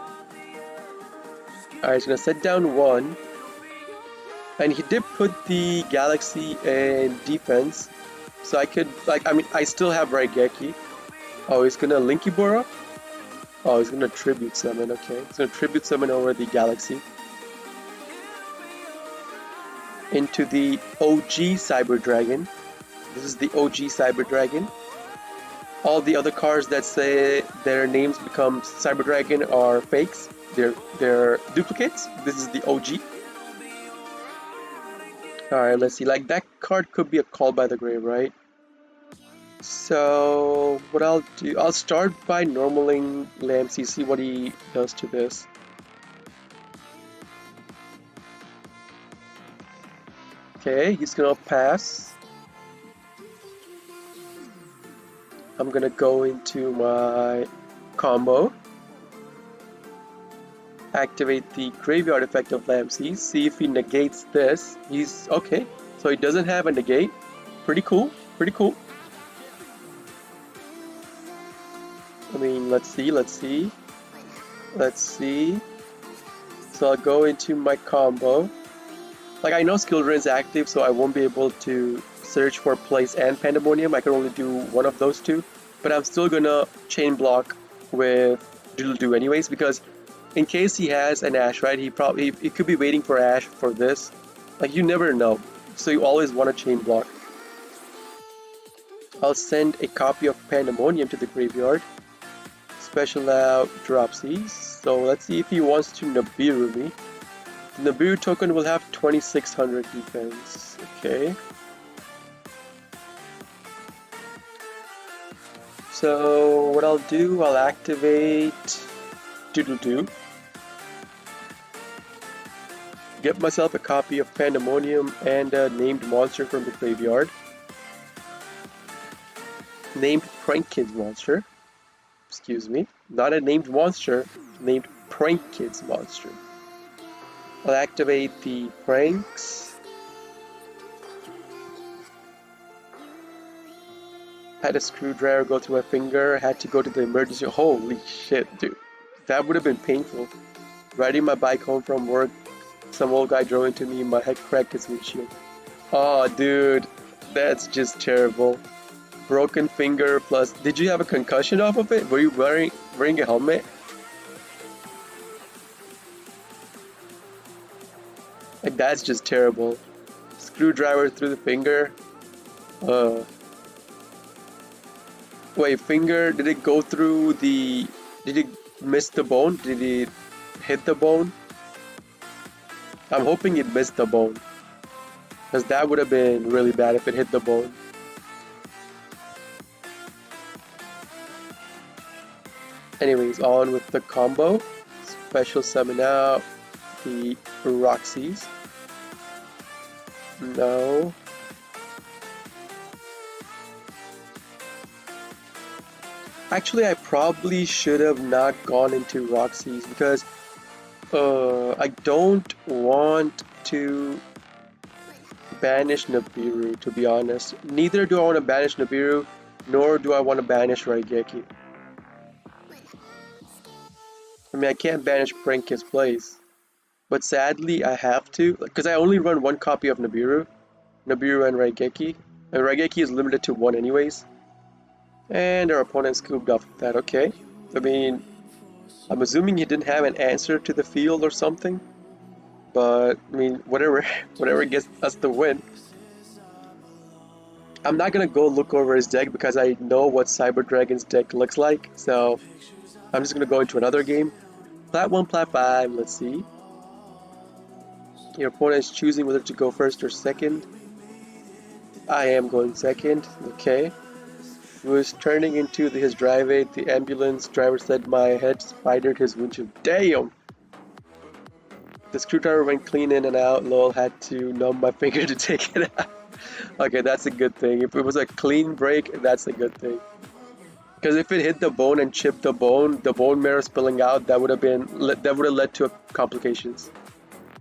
Alright, he's gonna set down one. And he did put the Galaxy in defense. So I could, like, I mean, I still have Raigeki. Oh, he's gonna Linkybora? Oh, he's gonna Tribute Summon, okay. He's gonna Tribute Summon over the Galaxy. Into the OG Cyber Dragon. This is the OG Cyber Dragon. All the other cards that say their names become Cyber Dragon are fakes. They're duplicates. This is the OG. Alright, let's see. Like, that card could be a call by the grave, right? So, what I'll do, I'll start by normaling Lampsey, see what he does to this. Okay, he's gonna pass. I'm gonna go into my combo. Activate the graveyard effect of Lampsey, see if he negates this. He's okay, so he doesn't have a negate. Pretty cool, pretty cool. I mean, let's see. So I'll go into my combo. Like, I know Skill Drain's active, so I won't be able to search for Place and Pandemonium. I can only do one of those two. But I'm still gonna chain block with Doodle-Doo anyways, because in case he has an Ash, right, he could be waiting for Ash for this. Like, you never know. So you always want to chain block. I'll send a copy of Pandemonium to the graveyard. Special out Dropsies. So let's see if he wants to Nibiru me. The Nibiru token will have 2600 defense. Okay. So what I'll do, I'll activate Doodle-Doo. Get myself a copy of Pandemonium and a named monster from the graveyard. Named Prank Kids monster. Excuse me. Not a named monster, named Prank Kids monster. I'll activate the pranks. Had a screwdriver go through my finger, had to go to the emergency. Holy shit, dude. That would have been painful. Riding my bike home from work, some old guy drove into me, my head cracked his windshield. Oh, dude. That's just terrible. Broken finger plus... Did you have a concussion off of it? Were you wearing a helmet? Like, that's just terrible. Screwdriver through the finger. Wait, finger, did it go through the... Did it miss the bone? Did it hit the bone? I'm hoping it missed the bone. Because that would have been really bad if it hit the bone. Anyways, on with the combo. Special summon out the Roxy's. No. Actually, I probably should have not gone into Roxy's because I don't want to banish Nibiru, to be honest. Neither do I want to banish Nibiru, nor do I want to banish Raigeki. I mean, I can't banish Prank's place, but sadly I have to, because I only run one copy of Nibiru and Raigeki, and Raigeki is limited to one anyways, and our opponent scooped off that. Okay, I mean, I'm assuming he didn't have an answer to the field or something, but I mean, whatever gets us the win. I'm not gonna go look over his deck because I know what Cyber Dragon's deck looks like, so I'm just gonna go into another game. Plat 1, Plat 5, let's see. Your opponent is choosing whether to go first or second. I am going second, okay. He was turning into his drive aid. The ambulance driver said my head spidered his windshield. Damn! The screwdriver went clean in and out. Lol, had to numb my finger to take it out. Okay, that's a good thing. If it was a clean break, that's a good thing. Because if it hit the bone and chipped the bone marrow spilling out, that would have led to complications.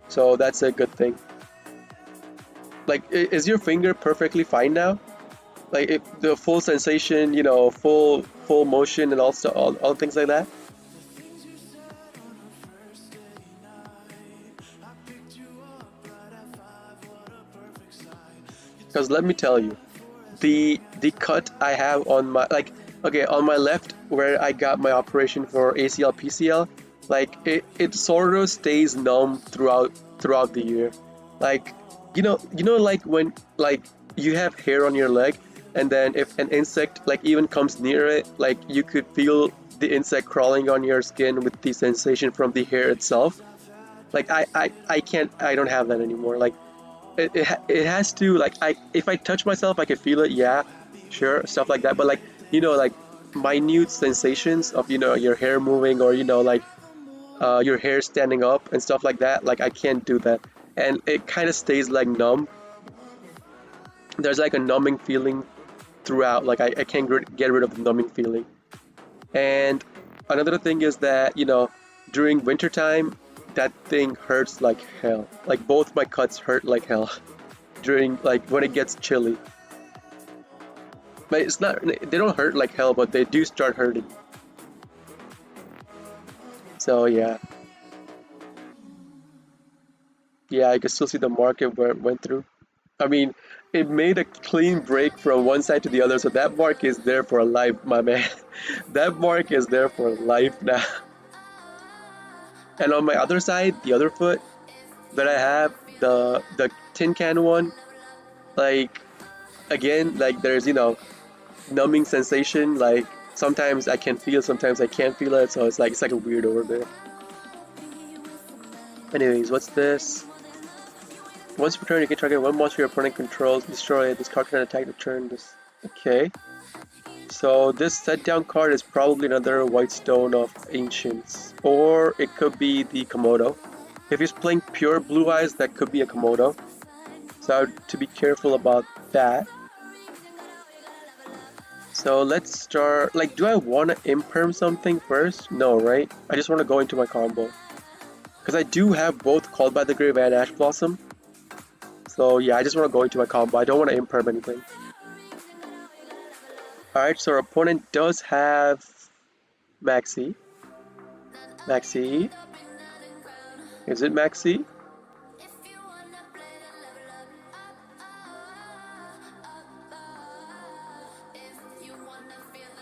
So that's a good thing. Like, is your finger perfectly fine now? Like, if the full sensation, you know, full motion, and also all things like that. Because let me tell you, the cut I have on my, like, okay, on my left where I got my operation for ACL PCL, like it sort of stays numb throughout the year. Like, like when, like, you have hair on your leg, and then if an insect like even comes near it, like you could feel the insect crawling on your skin with the sensation from the hair itself. Like I don't have that anymore. Like it has to, like, if I touch myself I can feel it, yeah, sure, stuff like that, but like, like minute sensations of, your hair moving, or like your hair standing up and stuff like that, like I can't do that, and it kind of stays like numb. There's like a numbing feeling throughout, like I can't get rid of the numbing feeling. And another thing is that, during wintertime, that thing hurts like hell. Like both my cuts hurt like hell during, like, when it gets chilly. But it's not, they don't hurt like hell, but they do start hurting. So yeah. Yeah, I can still see the mark it went through. I mean, it made a clean break from one side to the other, so that mark is there for life, my man. That mark is there for life now. And on my other side, the other foot that I have, the tin can one, like, again, like there's, numbing sensation. Like sometimes I can feel, sometimes I can't feel it, so it's like a weird over there. Anyways, what's this? Once per turn, you can target one monster your opponent controls, destroy it. This card can attack the turn. This, okay. So this set down card is probably another White Stone of Ancients, or it could be the Komodo. If he's playing pure Blue Eyes, that could be a Komodo. So I have to be careful about that. So let's start. Like, do I want to imperm something first? No, right? I just want to go into my combo. Because I do have both Called by the Grave and Ash Blossom. So yeah, I just want to go into my combo. I don't want to imperm anything. Alright, so our opponent does have Maxi. Maxi. Is it Maxi?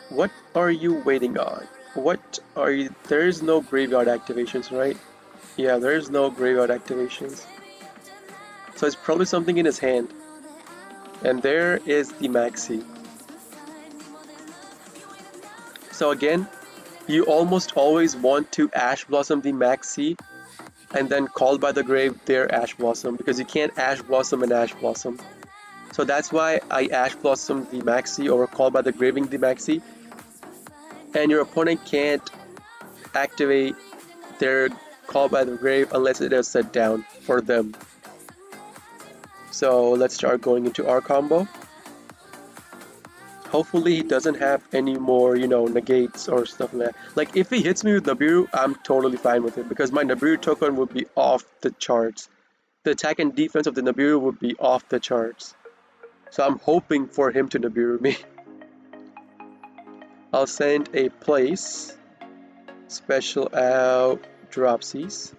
What are you waiting on? What are you... There is no graveyard activations, right? Yeah, there is no graveyard activations. So it's probably something in his hand. And there is the Maxi. So again, you almost always want to Ash Blossom the Maxi and then Call by the Grave their Ash Blossom, because you can't Ash Blossom and Ash Blossom. So that's why I Ash Blossom the Maxi over Call by the Graving the Maxi. And your opponent can't activate their Call by the Grave unless it is set down for them. So let's start going into our combo. Hopefully he doesn't have any more, negates or stuff like that. Like, if he hits me with Nibiru, I'm totally fine with it, because my Nibiru token would be off the charts. The attack and defense of the Nibiru would be off the charts. So I'm hoping for him to Nibiru me. I'll send a place. Special out Dropsies.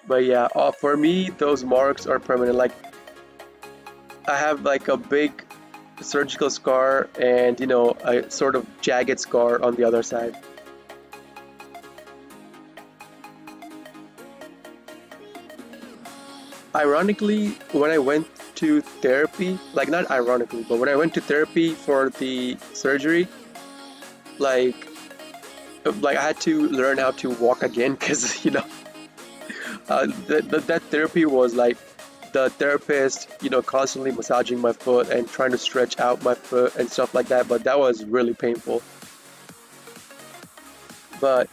But yeah, for me, those marks are permanent. Like, I have like a big surgical scar and, a sort of jagged scar on the other side. Ironically, when I went to therapy, like, not ironically, but when I went to therapy for the surgery, like, like I had to learn how to walk again because that therapy was like the therapist constantly massaging my foot and trying to stretch out my foot and stuff like that, but that was really painful. But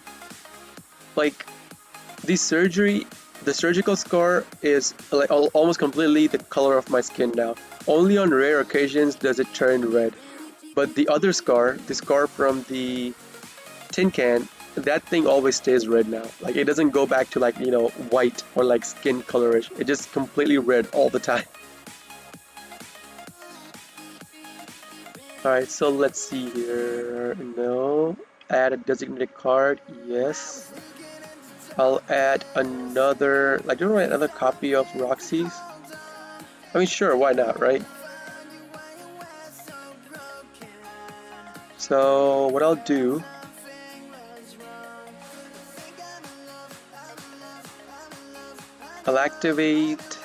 like the surgical scar is like almost completely the color of my skin now. Only on rare occasions does it turn red. But the other scar, the scar from the tin can, that thing always stays red now. Like it doesn't go back to like, white or like skin colorish. It just completely red all the time. Alright, so let's see here. No. Add a designated card. Yes. I'll add another, like, do you want another copy of Roxy's? I mean, sure, why not, right? So, what I'll do, I'll activate,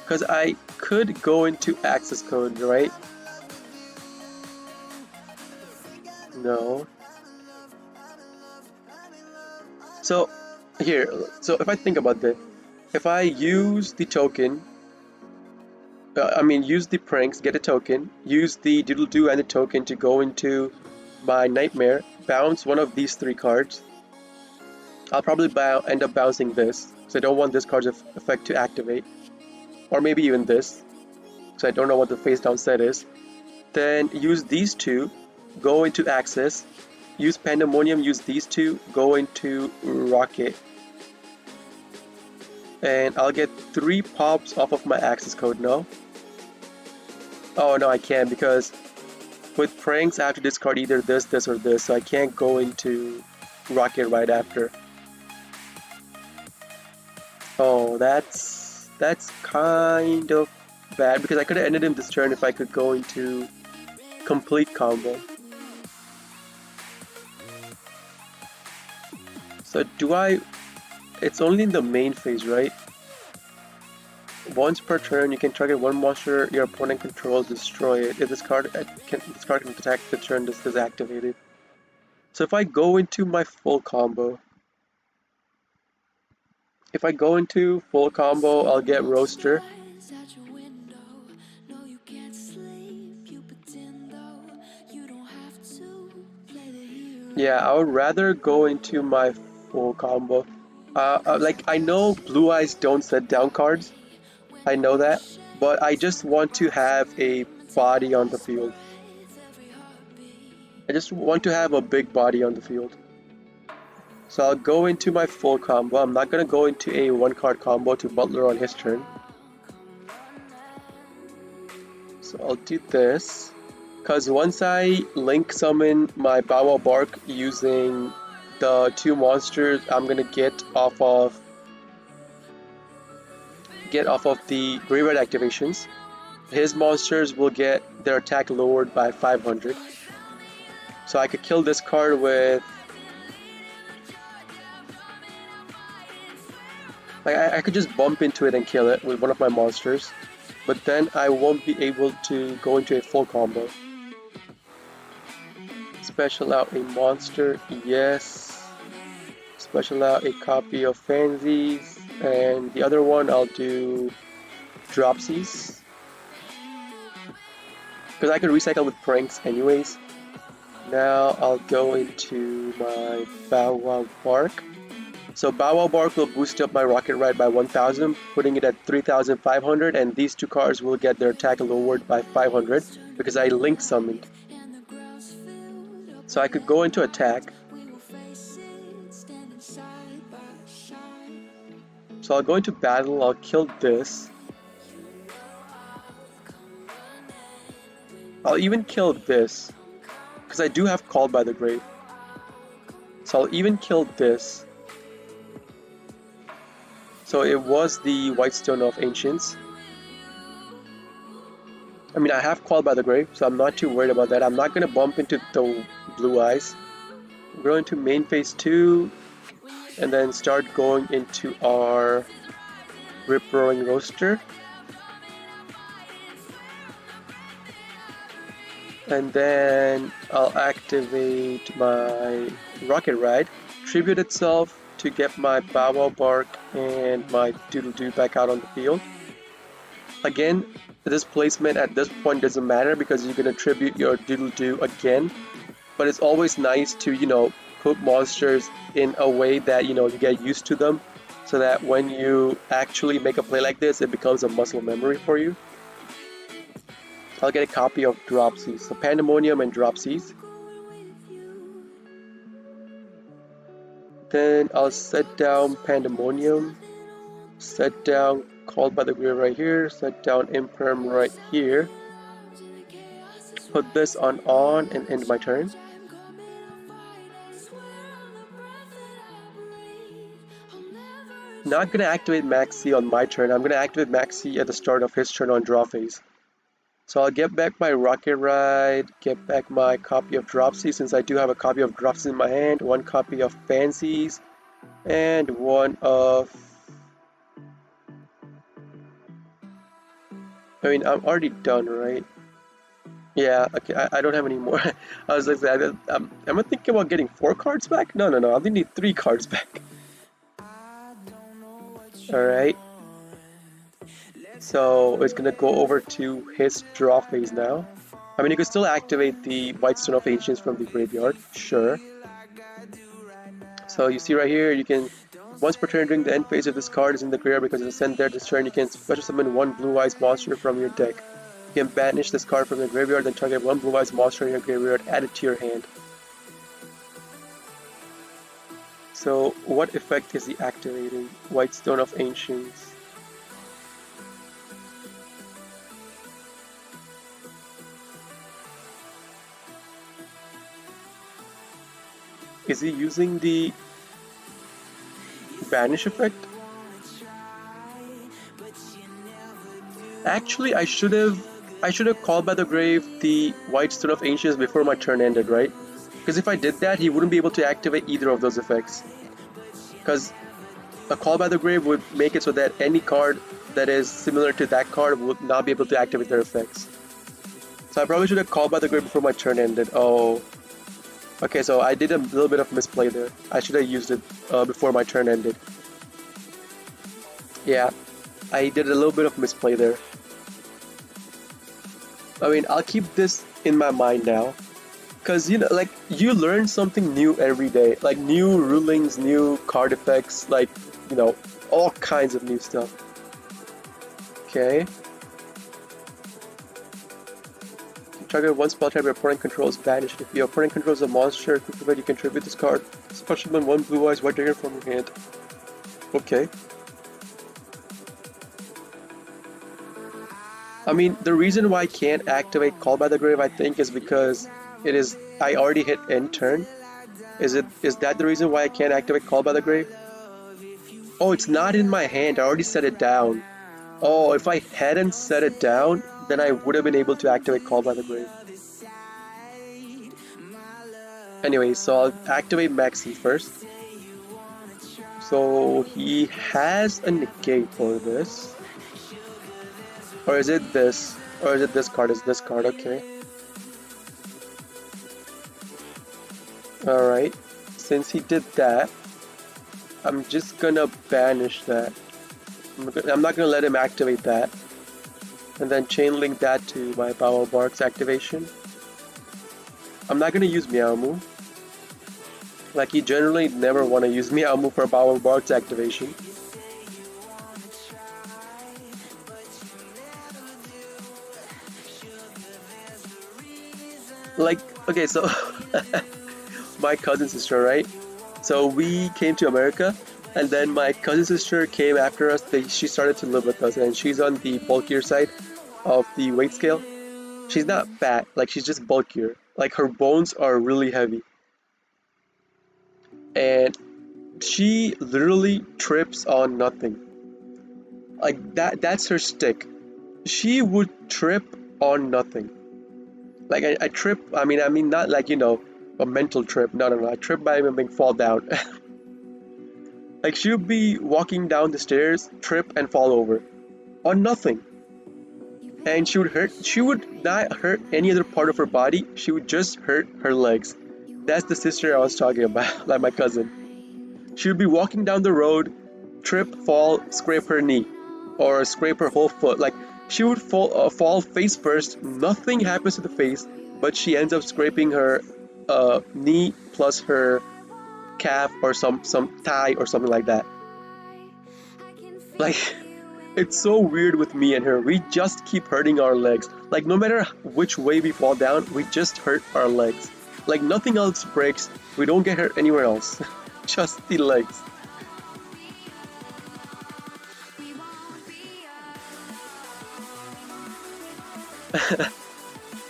because I could go into access code, right? No. So, here, so if I think about this, if I use the token, use the pranks, get a token, use the doodle do and the token to go into my nightmare, bounce one of these 3 cards. I'll probably end up bouncing this, because I don't want this card's effect to activate. Or maybe even this, so I don't know what the face down set is. Then use these 2, go into access, use Pandemonium, use these 2, go into Rocket. And I'll get 3 pops off of my access code, no? Oh no, I can't, because with pranks I have to discard either this, this, or this, so I can't go into Rocket right after. Oh, that's kind of bad, because I could have ended him this turn if I could go into complete combo. So it's only in the main phase, right? Once per turn, you can target one monster your opponent controls, destroy it. If this card can attack the turn this is activated. So if I go into my full combo, I'll get Roaster. Yeah, I would rather go into my full combo. Like, I know Blue Eyes don't set down cards, I know that, but I just want to have a body on the field. I just want to have a big body on the field. So I'll go into my full combo. I'm not going to go into a 1-card combo to Butler on his turn. So I'll do this, because once I link summon my Bow Wow Bark using the 2 monsters I'm going to get off of the graveyard activations, his monsters will get their attack lowered by 500. So I could kill this card with... like, I could just bump into it and kill it with one of my monsters, but then I won't be able to go into a full combo. Special out a monster, yes. Special out a copy of Fansies, and the other one I'll do Dropsies, because I could recycle with pranks anyways. Now I'll go into my Bow Wow Bark. So Bow Wow Bark will boost up my Rocket Ride by 1000, putting it at 3500, and these 2 cards will get their attack lowered by 500 because I link summoned. So I could go into attack. So I'll go into battle, I'll kill this. I'll even kill this, because I do have Called by the Grave. So I'll even kill this. So it was the Whitestone of Ancients. I mean, I have Called by the Grave, so I'm not too worried about that. I'm not going to bump into the Blue Eyes. We're going to main phase 2, and then start going into our Rip-Roaring Roaster. And then I'll activate my Rocket Ride, tribute itself to get my Bow Wow Bark and my Doodle Doo back out on the field. Again, this placement at this point doesn't matter because you're going to tribute your Doodle Doo again, but it's always nice to, put monsters in a way that, you get used to them, so that when you actually make a play like this, it becomes a muscle memory for you. I'll get a copy of Dropsies, so Pandemonium and Dropsies. Then I'll set down Pandemonium, set down Called by the Grave right here, set down Imperm right here. Put this on and end my turn. Not gonna activate Maxi on my turn, I'm gonna activate Maxi at the start of his turn on draw phase. So I'll get back my Rocket Ride, get back my copy of Dropsy since I do have a copy of Dropsy in my hand, one copy of Fancies, and one of... I mean, I'm already done, right? Yeah, okay, I don't have any more. I was like, am I thinking about getting 4 cards back? No, I only need 3 cards back. Alright. So it's gonna go over to his draw phase now. I mean, you can still activate the White Stone of Ancients from the graveyard, sure. So you see right here, you can, once per turn during the end phase of this card is in the graveyard because it's sent there this turn, you can special summon 1 Blue Eyes monster from your deck. You can banish this card from the graveyard, then target 1 Blue Eyes monster in your graveyard, add it to your hand. So what effect is he activating? White Stone of Ancients. Is he using the banish effect? Actually, I should have called by the grave the White Stone of Ancients before my turn ended, right? Because if I did that, he wouldn't be able to activate either of those effects. Because a call by the grave would make it so that any card that is similar to that card would not be able to activate their effects. So I probably should have called by the grave before my turn ended. Oh. Okay, so I did a little bit of misplay there. I should have used it before my turn ended. Yeah, I did a little bit of misplay there. I mean, I'll keep this in my mind now. Because, like, you learn something new every day. Like, new rulings, new card effects, like, all kinds of new stuff. Okay. Target 1 spell type your opponent controls banished. If your opponent controls a monster, you can tribute this card. Special summon 1 Blue Eyes White Dragon from your hand. Okay. I mean, the reason why I can't activate Call by the Grave, I think, is because I already hit end turn. Is that the reason why I can't activate Call by the Grave? Oh, it's not in my hand. I already set it down. Oh, if I hadn't set it down, then I would have been able to activate Call by the Grave. Anyway, so I'll activate Maxi first. So he has a negate for this. Or is it this? Or is it this card? It's this card, okay. Alright, since he did that, I'm just gonna banish that. I'm not gonna let him activate that. And then chain link that to my Bow Wow Bark's activation. I'm not gonna use Meowmoo. Like, you generally never want to use Meowmoo for Bow Wow Bark's activation. Like, okay, so my cousin sister, right? So we came to America, and then my cousin sister came after us. She started to live with us, and she's on the bulkier side of the weight scale. She's not fat, like, she's just bulkier. Like, her bones are really heavy. And she literally trips on nothing. Like, that's her stick. She would trip on nothing. Like, I trip, I mean not like, a mental trip. No, I trip by having fall down. Like, she would be walking down the stairs, trip and fall over. On nothing. and she would not hurt any other part of her body, she would just hurt her legs. That's the sister I was talking about, like my cousin. She would be walking down the road, trip, fall, scrape her knee, or scrape her whole foot. Like she would fall face first. Nothing happens to the face, but she ends up scraping her knee plus her calf or some thigh or something like that. Like it's so weird with me and her. We just keep hurting our legs. Like no matter which way we fall down, we just hurt our legs. Like nothing else breaks. We don't get hurt anywhere else. Just the legs.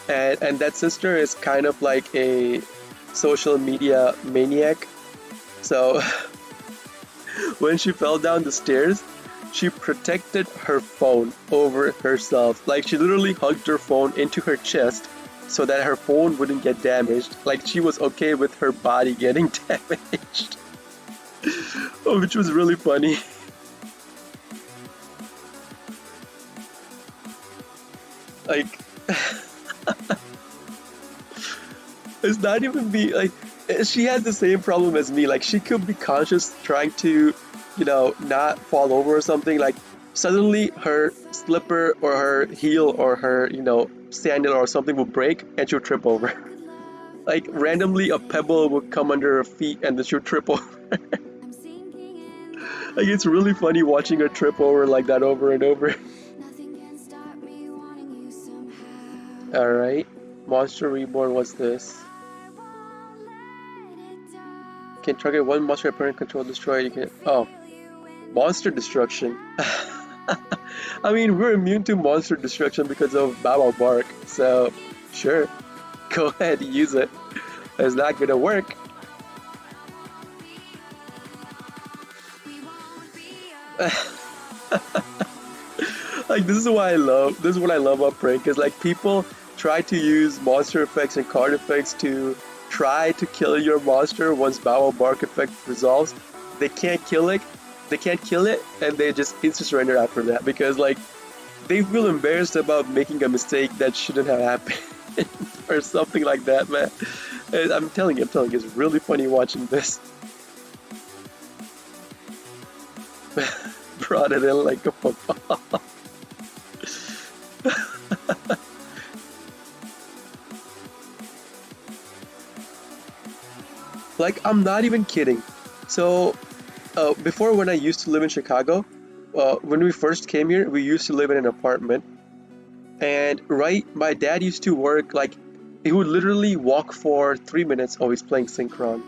And that sister is kind of like a social media maniac. So when she fell down the stairs, she protected her phone over herself. Like she literally hugged her phone into her chest so that her phone wouldn't get damaged. Like she was okay with her body getting damaged. Which was really funny. Like it's not even be like she has the same problem as me. Like she could be conscious trying to, not fall over or something. Like suddenly her slipper or her heel or her, sandal or something will break and she'll trip over. Like randomly a pebble would come under her feet and then she'll trip over. Like it's really funny watching her trip over like that over and over. Alright. Monster Reborn, what's this? Can target one monster apparent control destroy. You can. Oh, monster destruction. I mean, we're immune to monster destruction because of Baba Bark, so sure, go ahead, use it. It's not gonna work. Like this is why I love. This is what I love about prank. Is like people try to use monster effects and card effects to try to kill your monster once Bow Bark effect resolves. They can't kill it. They can't kill it, and they just instant surrender after that because like they feel embarrassed about making a mistake that shouldn't have happened or something like that, man. And I'm telling you, it's really funny watching this. Brought it in like a football. Like I'm not even kidding. So before when I used to live in Chicago, when we first came here, we used to live in an apartment. And right, my dad used to work like he would literally walk for 3 minutes. Oh, he's playing Synchron.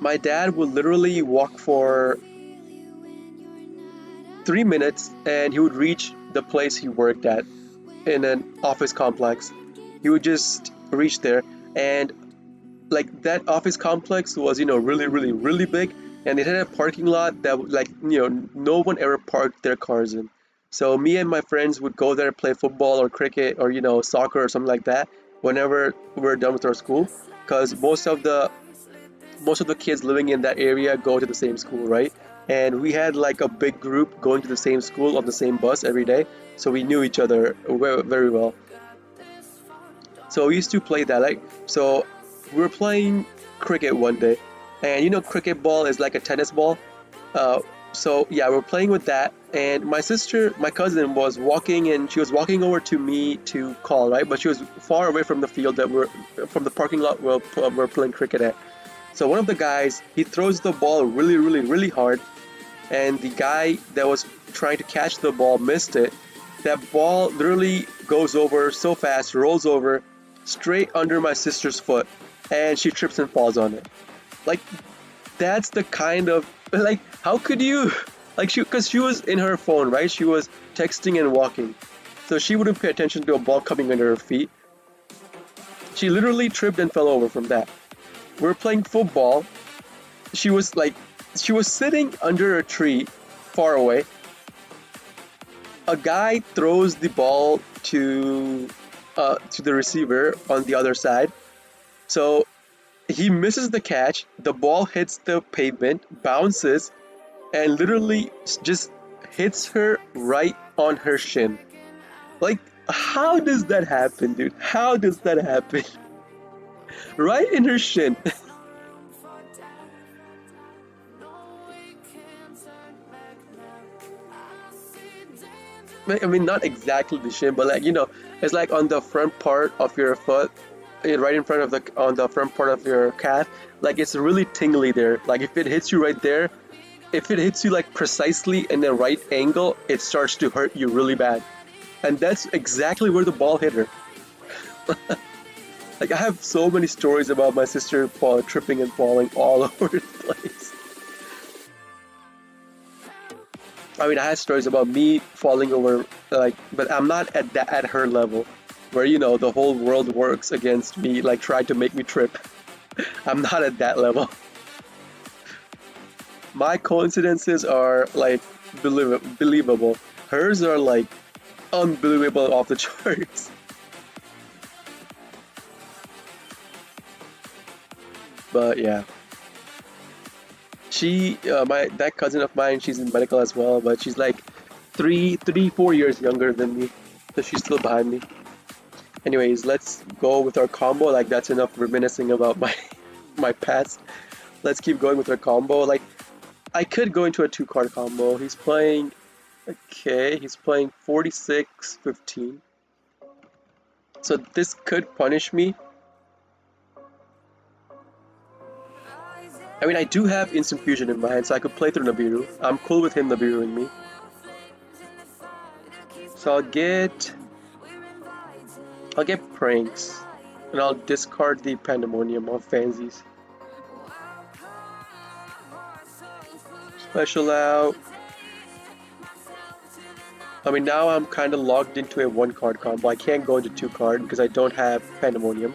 My dad would literally walk for 3 minutes and he would reach the place he worked at in an office complex. He would just reach there and like that office complex was really really big and it had a parking lot that like no one ever parked their cars in. So me and my friends would go there play football or cricket or soccer or something like that whenever we're done with our school because most of the kids living in that area go to the same school, right? And we had like a big group going to the same school on the same bus every day, so we knew each other very well. So we used to play that. Like, so we were playing cricket one day, and cricket ball is like a tennis ball. Uh, so yeah, we were playing with that, and my cousin, was walking, and she was walking over to me to call, right? But she was far away from the field from the parking lot we're playing cricket at. So one of the guys, he throws the ball really, really, really hard, and the guy that was trying to catch the ball missed it. That ball literally goes over so fast, rolls over straight under my sister's foot, and she trips and falls on it. Like, that's the kind of like, how could you like because she was in her phone, right? She was texting and walking, so she wouldn't pay attention to a ball coming under her feet. She literally tripped and fell over from that. We're playing football. She was sitting under a tree far away. A guy throws the ball to the receiver on the other side. So he misses the catch. The ball hits the pavement, bounces, and literally just hits her right on her shin. Like, how does that happen, dude? How does that happen? Right in her shin. I mean, not exactly the shin, but like, it's like on the front part of your foot, right in front of on the front part of your calf. Like, it's really tingly there. Like, if it hits you right there, if it hits you like precisely in the right angle, it starts to hurt you really bad. And that's exactly where the ball hit her. Like, I have so many stories about my sister tripping and falling all over the place. I mean, I had stories about me falling over, like, but I'm not at her level, where the whole world works against me, like trying to make me trip. I'm not at that level. My coincidences are like believable. Hers are like unbelievable off the charts. But yeah, that cousin of mine, she's in medical as well, but she's like 4 years younger than me, so she's still behind me. Anyways, let's go with our combo. Like, that's enough reminiscing about my my past. Let's keep going with our combo. Like, I could go into a 2-card combo. He's playing 46-15. So this could punish me. I mean, I do have Instant Fusion in my hand, so I could play through Nibiru. I'm cool with him Nibiruing me. So I'll get Pranks, and I'll discard the Pandemonium of Fansies. Special out. I mean, now I'm kind of logged into a 1-card combo. I can't go into 2-card because I don't have Pandemonium.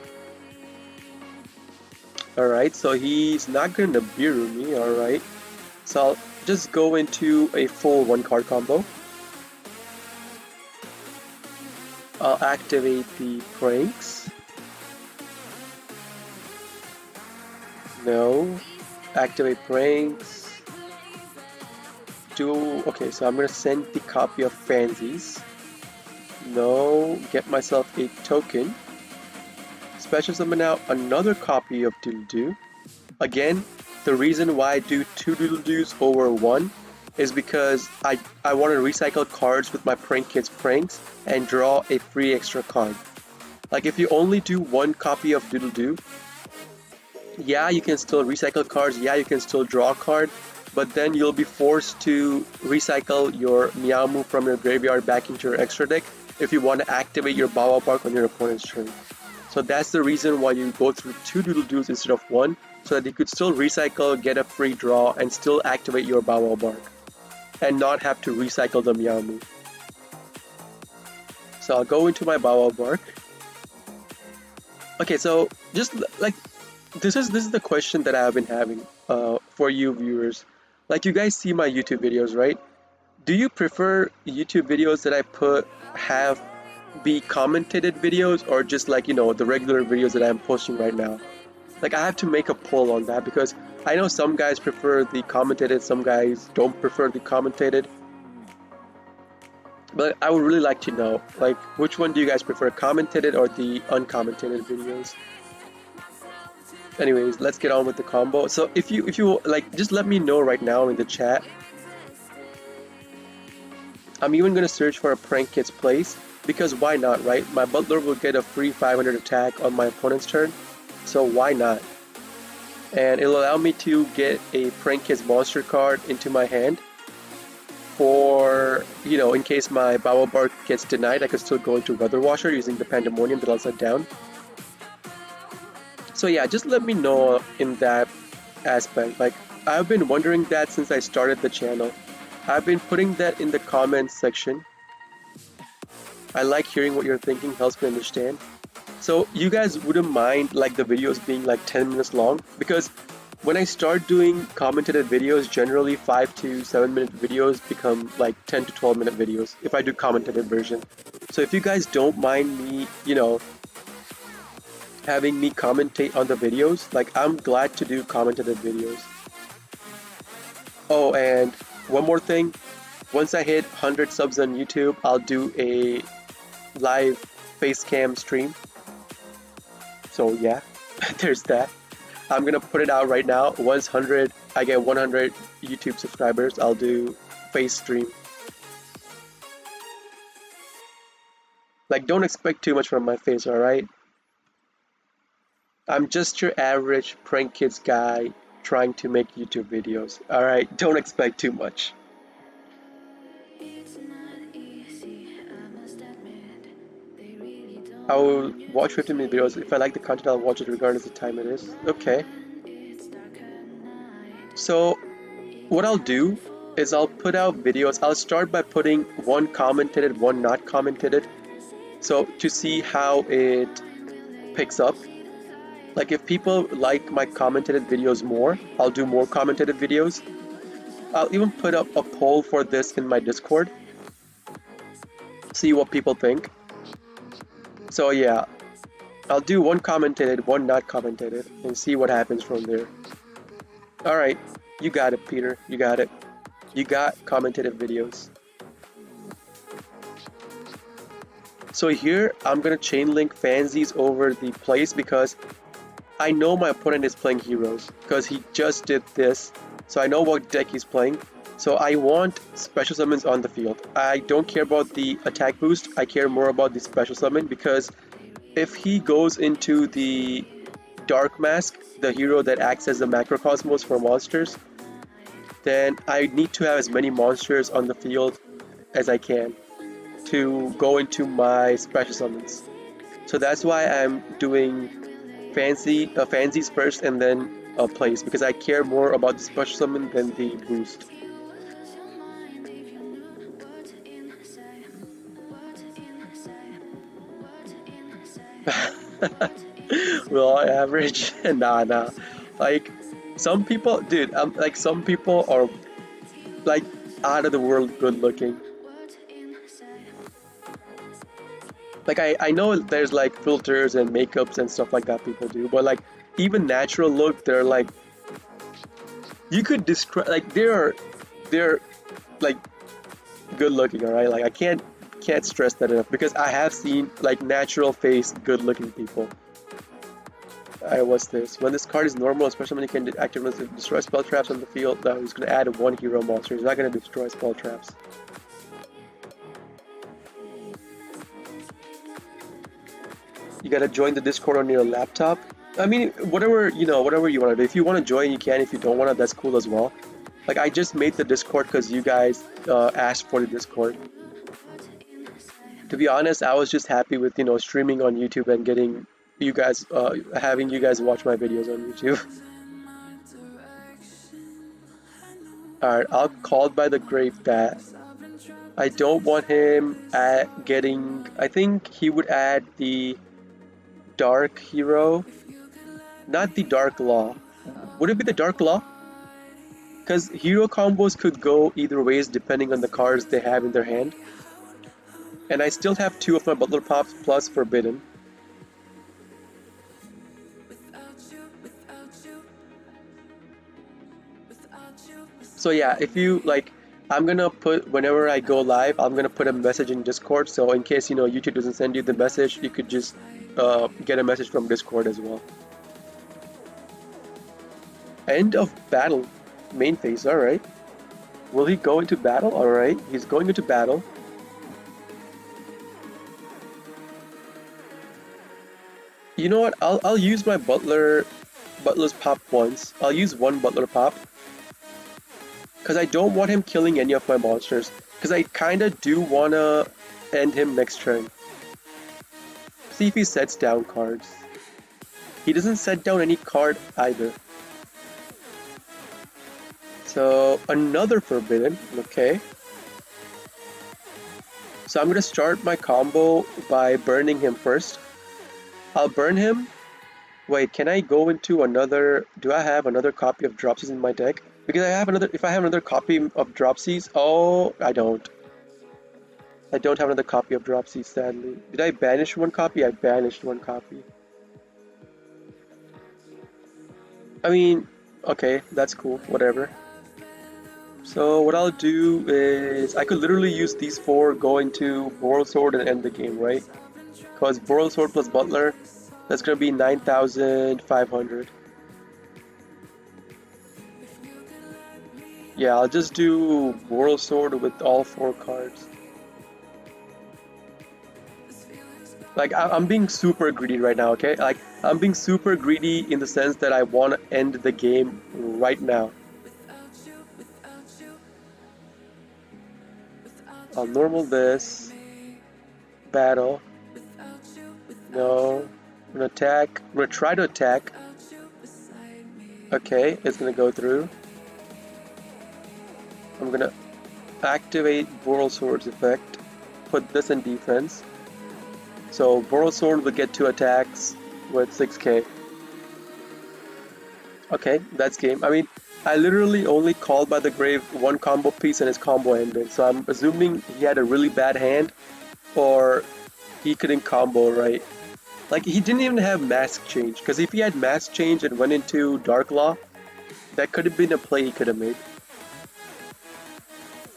Alright, so he's not going to Nibiru me, alright. So I'll just go into a full 1-card combo. I'll activate the Pranks. No. Activate Pranks. Okay, so I'm gonna send the copy of Fansies. No. Get myself a token. Special summon out another copy of Doodle-Doo. Again, the reason why I do 2 Doodle-Doos over 1 is because I want to recycle cards with my Prank Kids Pranks and draw a free extra card. Like, if you only do 1 copy of Doodle-Doo, yeah, you can still recycle cards, yeah, you can still draw a card, but then you'll be forced to recycle your Meowmoo from your graveyard back into your extra deck if you want to activate your Bawa Bark on your opponent's turn. So that's the reason why you go through 2 Doodle-Doos instead of 1, so that you could still recycle, get a free draw, and still activate your Bawa Bark, and not have to recycle the Meowmoo. So I'll go into my Bawa Bark. Okay, so just like, this is the question that I've been having for you viewers. Like, you guys see my YouTube videos, right? Do you prefer YouTube videos that I be commentated videos, or just like, the regular videos that I'm posting right now? Like, I have to make a poll on that, because I know some guys prefer the commentated, some guys don't prefer the commentated. But I would really like to know, like, which one do you guys prefer, commentated or the uncommented videos? Anyways, let's get on with the combo. So if you like, just let me know right now in the chat. I'm even gonna search for a Prank Kids place, because why not, right? My Butler will get a free 500 attack on my opponent's turn, so why not? And it'll allow me to get a Prank Kids monster card into my hand for, in case my Bawa Bark gets denied, I could still go into Weather Washer using the Pandemonium that I'll set down. So yeah, just let me know in that aspect. Like, I've been wondering that since I started the channel. I've been putting that in the comments section. I like hearing what you're thinking, helps me understand. So you guys wouldn't mind like the videos being like 10 minutes long, because when I start doing commentated videos, generally 5 to 7 minute videos become like 10 to 12 minute videos if I do commentated version. So if you guys don't mind me, having me commentate on the videos, like, I'm glad to do commentated videos. Oh, and one more thing, once I hit 100 subs on YouTube, I'll do a live face cam stream. So yeah, there's that. I'm gonna put it out right now. Once 100, I get 100 YouTube subscribers, I'll do face stream. Like, don't expect too much from my face, alright? I'm just your average prank kids guy trying to make YouTube videos. Alright, don't expect too much. I will watch 15-minute videos. If I like the content, I'll watch it regardless of the time it is. Okay. So, what I'll do is I'll put out videos. I'll start by putting one commented, one not commented. So, to see how it picks up. Like, if people like my commented videos more, I'll do more commented videos. I'll even put up a poll for this in my Discord. See what people think. So yeah, I'll do one commented, one not commented, and see what happens from there. Alright, you got it, Peter. You got it. You got commented videos. So here, I'm gonna chain link fansies over the place because I know my opponent is playing heroes because he just did this. So I know what deck he's playing. So I want special summons on the field. I don't care about the attack boost. I care more about the special summon because if he goes into the Dark Mask, the hero that acts as the macrocosmos for monsters, then I need to have as many monsters on the field as I can to go into my special summons. So that's why I'm doing fancies first and then plays because I care more about the special summon than the boost. Well, average? Nah. Like, some people, dude, like, some people are, like, out of the world good looking. Like, I know there's, like, filters and makeups and stuff like that people do, but, like, even natural look, they're, like, you could describe, like, they're, like, good looking, alright? Like, I can't stress that enough because I have seen, like, natural face good looking people. Alright, what's this? When this card is normal, especially when you can actively destroy spell traps on the field, no, he's gonna add one hero monster. He's not gonna destroy spell traps. You gotta join the Discord on your laptop. I mean, whatever you want to do. If you want to join, you can. If you don't want to, that's cool as well. Like, I just made the Discord because you guys asked for the Discord. To be honest, I was just happy with streaming on YouTube and getting you guys having you guys watch my videos on YouTube. Alright, I'll call by the grave that I don't want him getting. I think he would add the Dark Hero, not the Dark Law. Would it be the Dark Law? Because hero combos could go either ways depending on the cards they have in their hand. And I still have 2 of my Butler Pops plus Forbidden. So yeah, if you like, I'm gonna put, whenever I go live, I'm gonna put a message in Discord, so in case YouTube doesn't send you the message, you could just get a message from Discord as well. End of battle. Main phase, alright. Will he go into battle? Alright, he's going into battle. You know what? I'll use my Butler's Pop once. I'll use one Butler Pop. Because I don't want him killing any of my monsters. Because I kinda do wanna end him next turn. See if he sets down cards. He doesn't set down any card either. So, another Forbidden, okay. So I'm gonna start my combo by burning him first. I'll burn him. Wait, can I go into another... Do I have another copy of Dropsies in my deck? Because if I have another copy of Dropsies... Oh, I don't. I don't have another copy of Dropsies, sadly. Did I banish one copy? I banished one copy. I mean, okay, that's cool, whatever. So what I'll do is I could literally use these four, go into Boral Sword and end the game, right? Because Boral Sword plus Butler, that's gonna be 9,500. Yeah, I'll just do Boral Sword with all four cards. Like I'm being super greedy right now, okay? Like I'm being super greedy in the sense that I want to end the game right now. I'll normal this. Battle. No. I'm gonna attack. I'm gonna try to attack. Okay, it's gonna go through. I'm gonna activate Boral Sword's effect. Put this in defense. So Boral Sword will get 2 attacks with 6k. Okay, that's game. I mean, I literally only called by the grave one combo piece and his combo ended. So I'm assuming he had a really bad hand or he couldn't combo right. Like he didn't even have mask change, because if he had mask change and went into Dark Law, that could have been a play he could have made.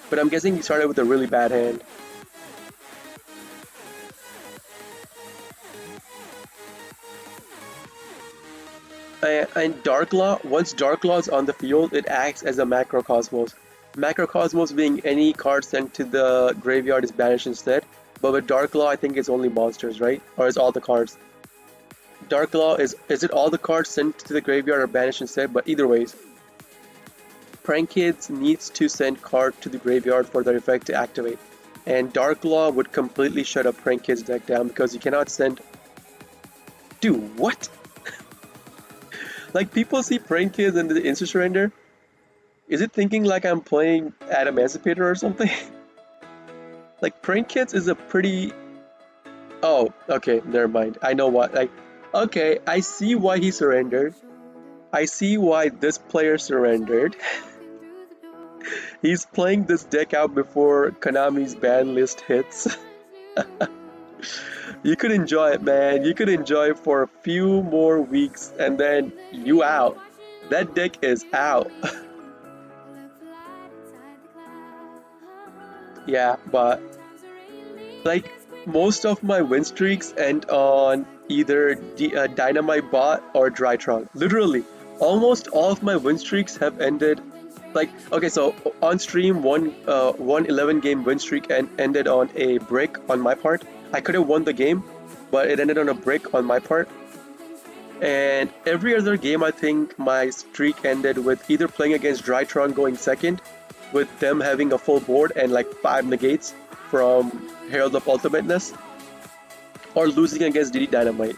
But I'm guessing he started with a really bad hand. And Dark Law, once Dark Law is on the field, it acts as a Macrocosmos. Macrocosmos being any card sent to the graveyard is banished instead. But with Dark Law, I think it's only monsters, right? Or is all the cards? Dark Law is it all the cards sent to the graveyard or banished instead? But either ways, Prank Kids needs to send card to the graveyard for their effect to activate. And Dark Law would completely shut up Prank Kids deck down because you cannot send... Dude, what? Like, people see Prank Kids and the instant surrender. Is it thinking like I'm playing at Emancipator or something? Like, Prank Kids is a pretty... Oh, okay, never mind. I know what. Like, okay, I see why he surrendered. I see why this player surrendered. He's playing this deck out before Konami's ban list hits. You could enjoy it, man. You could enjoy it for a few more weeks and then you out. That deck is out. Yeah, but like most of my win streaks end on either Dynamite Bot or Drytron. Literally, almost all of my win streaks have ended. Like, okay, so on stream, one 11 game win streak ended on a brick on my part. I could have won the game, but it ended on a brick on my part. And every other game, I think my streak ended with either playing against Drytron going second, with them having a full board and like 5 negates from Herald of Ultimateness, or losing against DD Dynamite.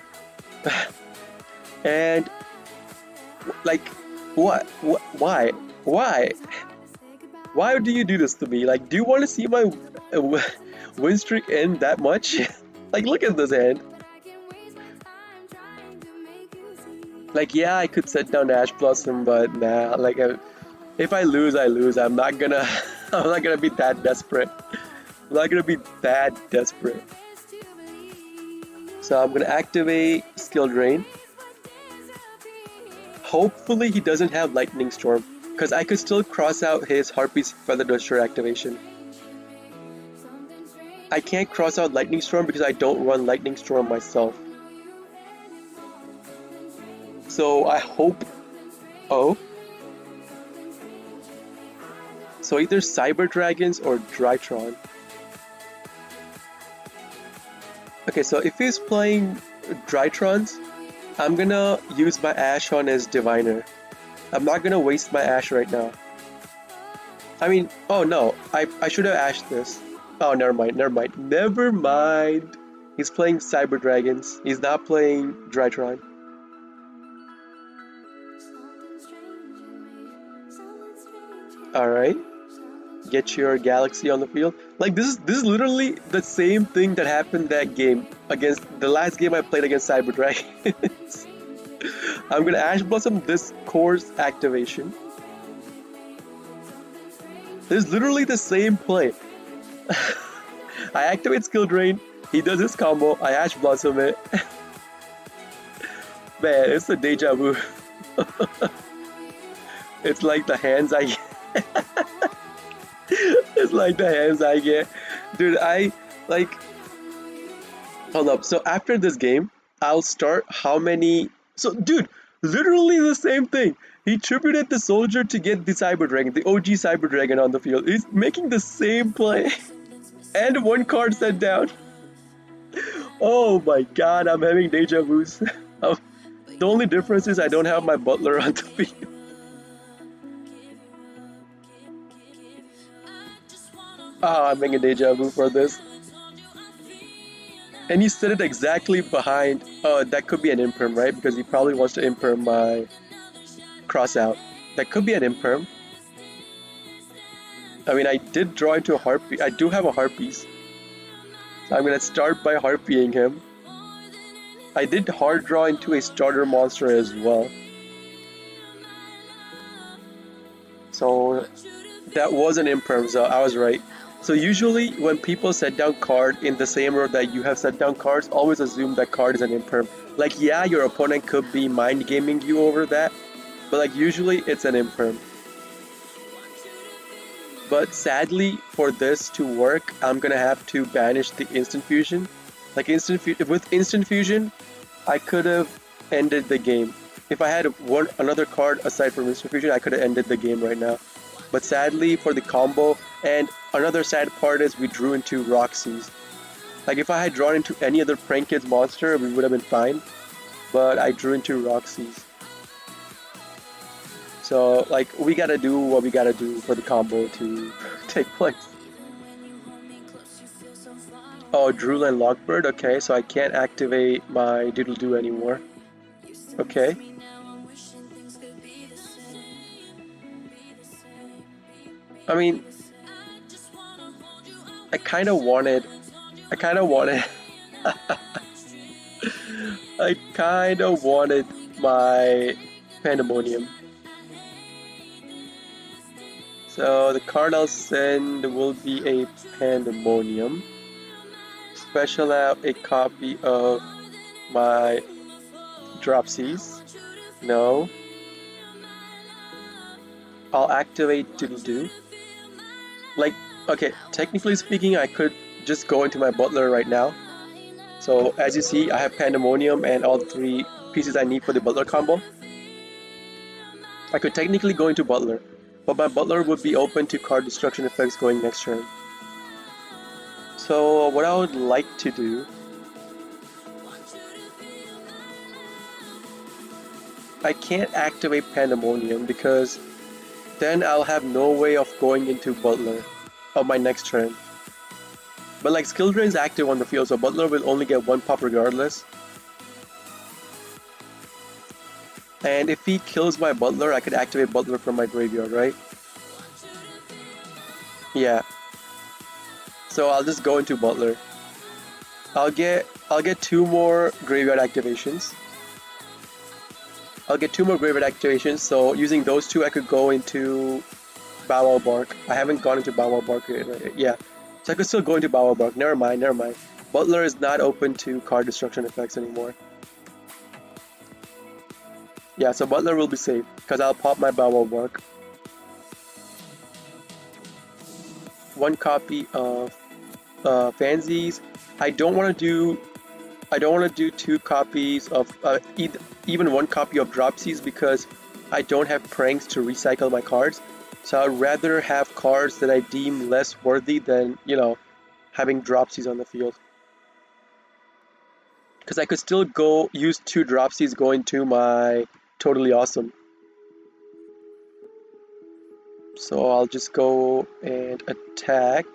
And like, what? Why? Why do you do this to me? Like, do you want to see my win streak end that much? Like, look at this hand. Like, yeah, I could set down Ash Blossom, but nah. Like, if I lose, I lose. I'm not gonna. I'm not gonna be that desperate. I'm not gonna be that desperate. So I'm gonna activate Skill Drain. Hopefully he doesn't have Lightning Storm, because I could still cross out his Harpy's Feather Duster activation. I can't cross out Lightning Storm because I don't run Lightning Storm myself. So I hope... Oh. So either Cyber Dragons or Drytron. Okay, so if he's playing Drytrons, I'm gonna use my Ash on his Diviner. I'm not gonna waste my Ash right now. I mean, oh no, I should have Ashed this. Oh, never mind. He's playing Cyber Dragons. He's not playing Drytron. Alright. Get your Galaxy on the field. Like, this is literally the same thing that happened that game against the last game I played against Cyber Dragons. I'm gonna Ash Blossom this course activation. This is literally the same play. I activate Skill Drain, he does his combo, I Ash Blossom it. Man, it's a deja vu. It's like the hands I like the hands I get. Dude, I like hold up. So after this game, I'll start how many so dude, literally the same thing. He tributed the soldier to get the Cyber Dragon, the OG Cyber Dragon on the field. He's making the same play. And one card set down. Oh my god, I'm having deja vus. The only difference is I don't have my butler on the field. Ah, I'm making deja vu for this. And he set it exactly behind. Oh, that could be an imperm, right? Because he probably wants to imperm my cross out. That could be an imperm. I mean, I did draw into a harpy. I do have a harpies. So I'm gonna start by harpying him. I did hard draw into a starter monster as well. So that was an imperm, so I was right. So usually when people set down card in the same row that you have set down cards, always assume that card is an imperm. Like, yeah, your opponent could be mind gaming you over that, but like usually it's an imperm. But sadly, for this to work, I'm gonna have to banish the instant fusion. Like with instant fusion, I could have ended the game. If I had another card aside from instant fusion, I could have ended the game right now. But sadly, for the combo, and another sad part is we drew into Roxy's. Like if I had drawn into any other Prank Kids monster, we would have been fine. But I drew into Roxy's. So like we gotta do what we gotta do for the combo to take place. Oh, Drool and Lockbird. Okay, so I can't activate my Doodle Doo anymore. Okay. I mean, I kind of wanted I kind of wanted my Pandemonium. So the card I'll send will be a Pandemonium. Special out a copy of my Dropsies. No. I'll activate Doodle Doo. Like, okay, technically speaking, I could just go into my butler right now. So as you see, I have Pandemonium and all the 3 pieces I need for the butler combo. I could technically go into butler, but my butler would be open to card destruction effects going next turn. So what I would like to do, I can't activate Pandemonium because then I'll have no way of going into butler on my next turn. But like skill drain is active on the field, so butler will only get 1 pop regardless. And if he kills my butler, I could activate butler from my graveyard, right? Yeah. So I'll just go into butler. I'll get 2 more graveyard activations. So using those 2 I could go into Bow Wow Bark. I haven't gone into Bow Wow Bark yet, right? Yeah. So I could still go into Bow Wow Bark. Never mind. Butler is not open to card destruction effects anymore. Yeah, so Butler will be safe because I'll pop my Bow Wow Bark. 1 copy of Fansies. I don't want to do 2 copies of even 1 copy of Dropsies because I don't have pranks to recycle my cards. So I'd rather have cards that I deem less worthy than, you know, having Dropsies on the field. Because I could still go use 2 Dropsies going to my Totally Awesome. So I'll just go and attack.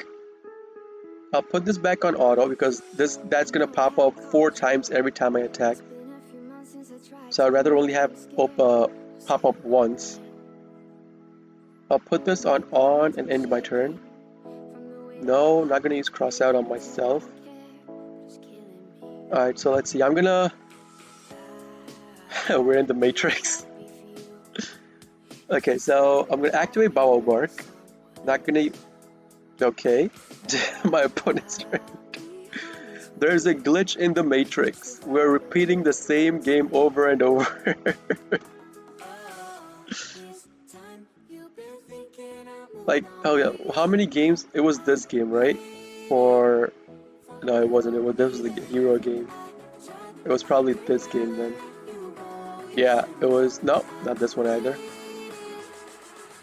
I'll put this back on auto because that's gonna pop up 4 times every time I attack. So I'd rather only have pop up once. I'll put this on and end my turn. No, I'm not gonna use cross out on myself. Alright, so let's see. I'm gonna we're in the Matrix. Okay, so I'm gonna activate Bow Wow Bark. Not gonna okay. My opponent's turn. There's a glitch in the Matrix. We're repeating the same game over and over. Like, oh yeah, how many games? It was this game, right? For no, it wasn't. This was the hero game. It was probably this game then. Yeah, it was no, not this one either.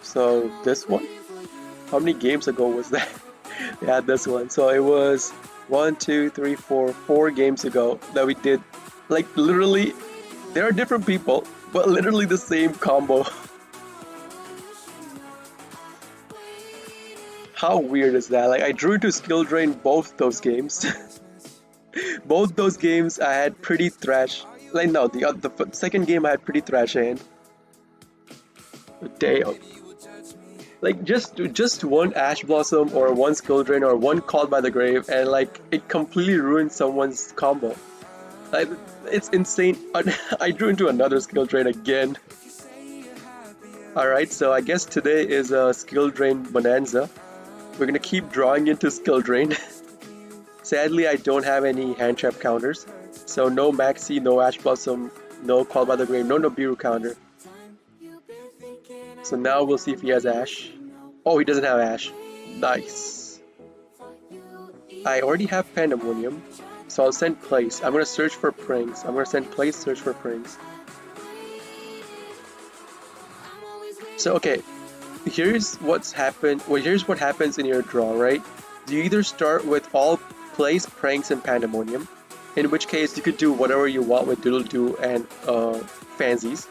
So this one? How many games ago was that? Yeah, this one. So it was one, two, three, four games ago that we did. Like literally, there are different people, but literally the same combo. How weird is that? Like I drew to skill drain both those games. Both those games I had pretty thrash. Like no, the second game I had pretty thrash hand. Damn. Like just one Ash Blossom or one Skill Drain or one Called by the Grave and like it completely ruined someone's combo. Like it's insane. I drew into another Skill Drain again. Alright, so I guess today is a Skill Drain bonanza. We're gonna keep drawing into Skill Drain. Sadly, I don't have any hand trap counters. So no Maxi, no Ash Blossom, no Call by the Grave, no Nibiru counter. So now we'll see if he has Ash. Oh, he doesn't have Ash. Nice. I already have Pandemonium. So I'll send Place. I'm gonna search for Pranks. I'm gonna send Place, search for Pranks. So okay, here's what's happened. Well, here's what happens in your draw, right? You either start with all Place, Pranks, and Pandemonium, in which case you could do whatever you want with Doodle Doo and Fansies.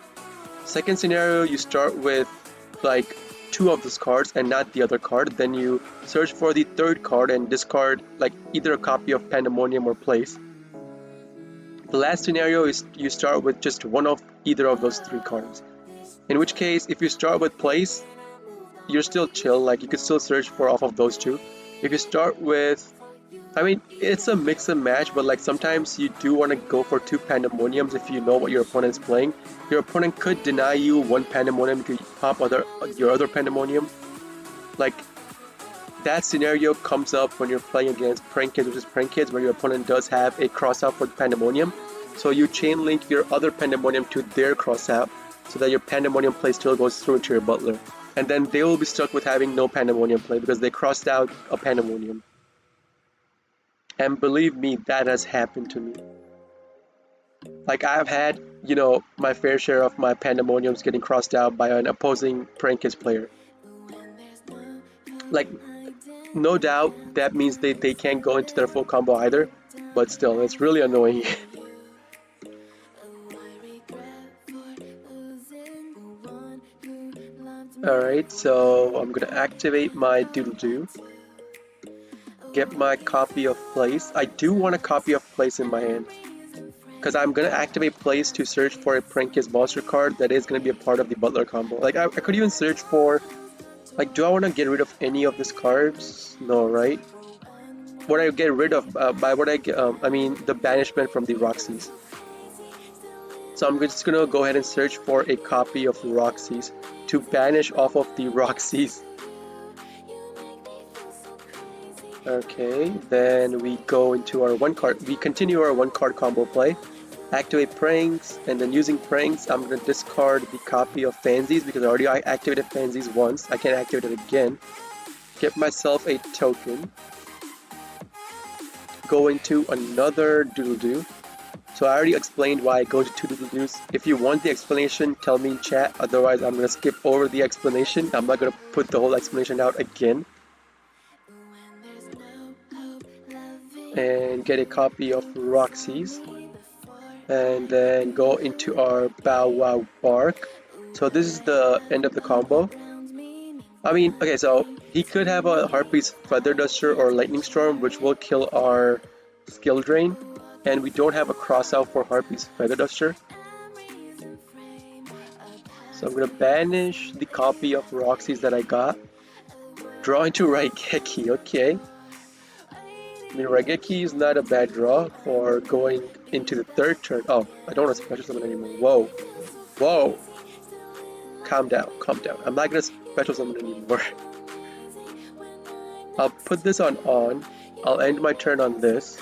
Second scenario, you start with like two of those cards and not the other card. Then you search for the third card and discard like either a copy of Pandemonium or Place. The last scenario is you start with just one of either of those three cards. In which case, if you start with Place, you're still chill, like you could still search for off of those two. If you start with, I mean, it's a mix and match, but like sometimes you do want to go for two Pandemoniums if you know what your opponent's playing. Your opponent could deny you one Pandemonium, you could pop your other Pandemonium. Like, that scenario comes up when you're playing against Prank Kids versus Prank Kids, where your opponent does have a crossout for Pandemonium. So you chain link your other Pandemonium to their crossout, so that your Pandemonium play still goes through to your Butler. And then they will be stuck with having no Pandemonium play because they crossed out a Pandemonium. And believe me, that has happened to me. Like I've had, you know, my fair share of my Pandemoniums getting crossed out by an opposing Prank Kids player. Like, no doubt that means they can't go into their full combo either, but still, it's really annoying. Alright, so I'm gonna activate my Doodle Doo. Get my copy of Place. I do want a copy of Place in my hand, because I'm gonna activate Place to search for a Prank Kids monster card that is gonna be a part of the Butler combo. Like I could even search for, like, do I want to get rid of any of these cards? No, right? What I get rid of, by what I mean the banishment from the Roxy's. So I'm just gonna go ahead and search for a copy of Roxy's to banish off of the Roxy's. Okay, then we go into our we continue our one card combo play. Activate Pranks, and then using Pranks, I'm going to discard the copy of Fansies because I already activated Fansies once. I can't activate it again. Get myself a token. Go into another Doodle Doo. So I already explained why I go to two Doodle Doos. If you want the explanation, tell me in chat. Otherwise, I'm going to skip over the explanation. I'm not going to put the whole explanation out again. And get a copy of Roxy's. And then go into our Bow Wow Bark. So this is the end of the combo. I mean, okay, so he could have a Harpy's Feather Duster or Lightning Storm, which will kill our Skill Drain. And we don't have a crossout for Harpy's Feather Duster. So I'm gonna banish the copy of Roxy's that I got. Draw into Raigeki, okay. I mean, Raigeki is not a bad draw for going into the third turn. Oh, I don't want to special summon anymore. Whoa. Whoa. Calm down, calm down. I'm not going to special summon anymore. I'll put this on. I'll end my turn on this.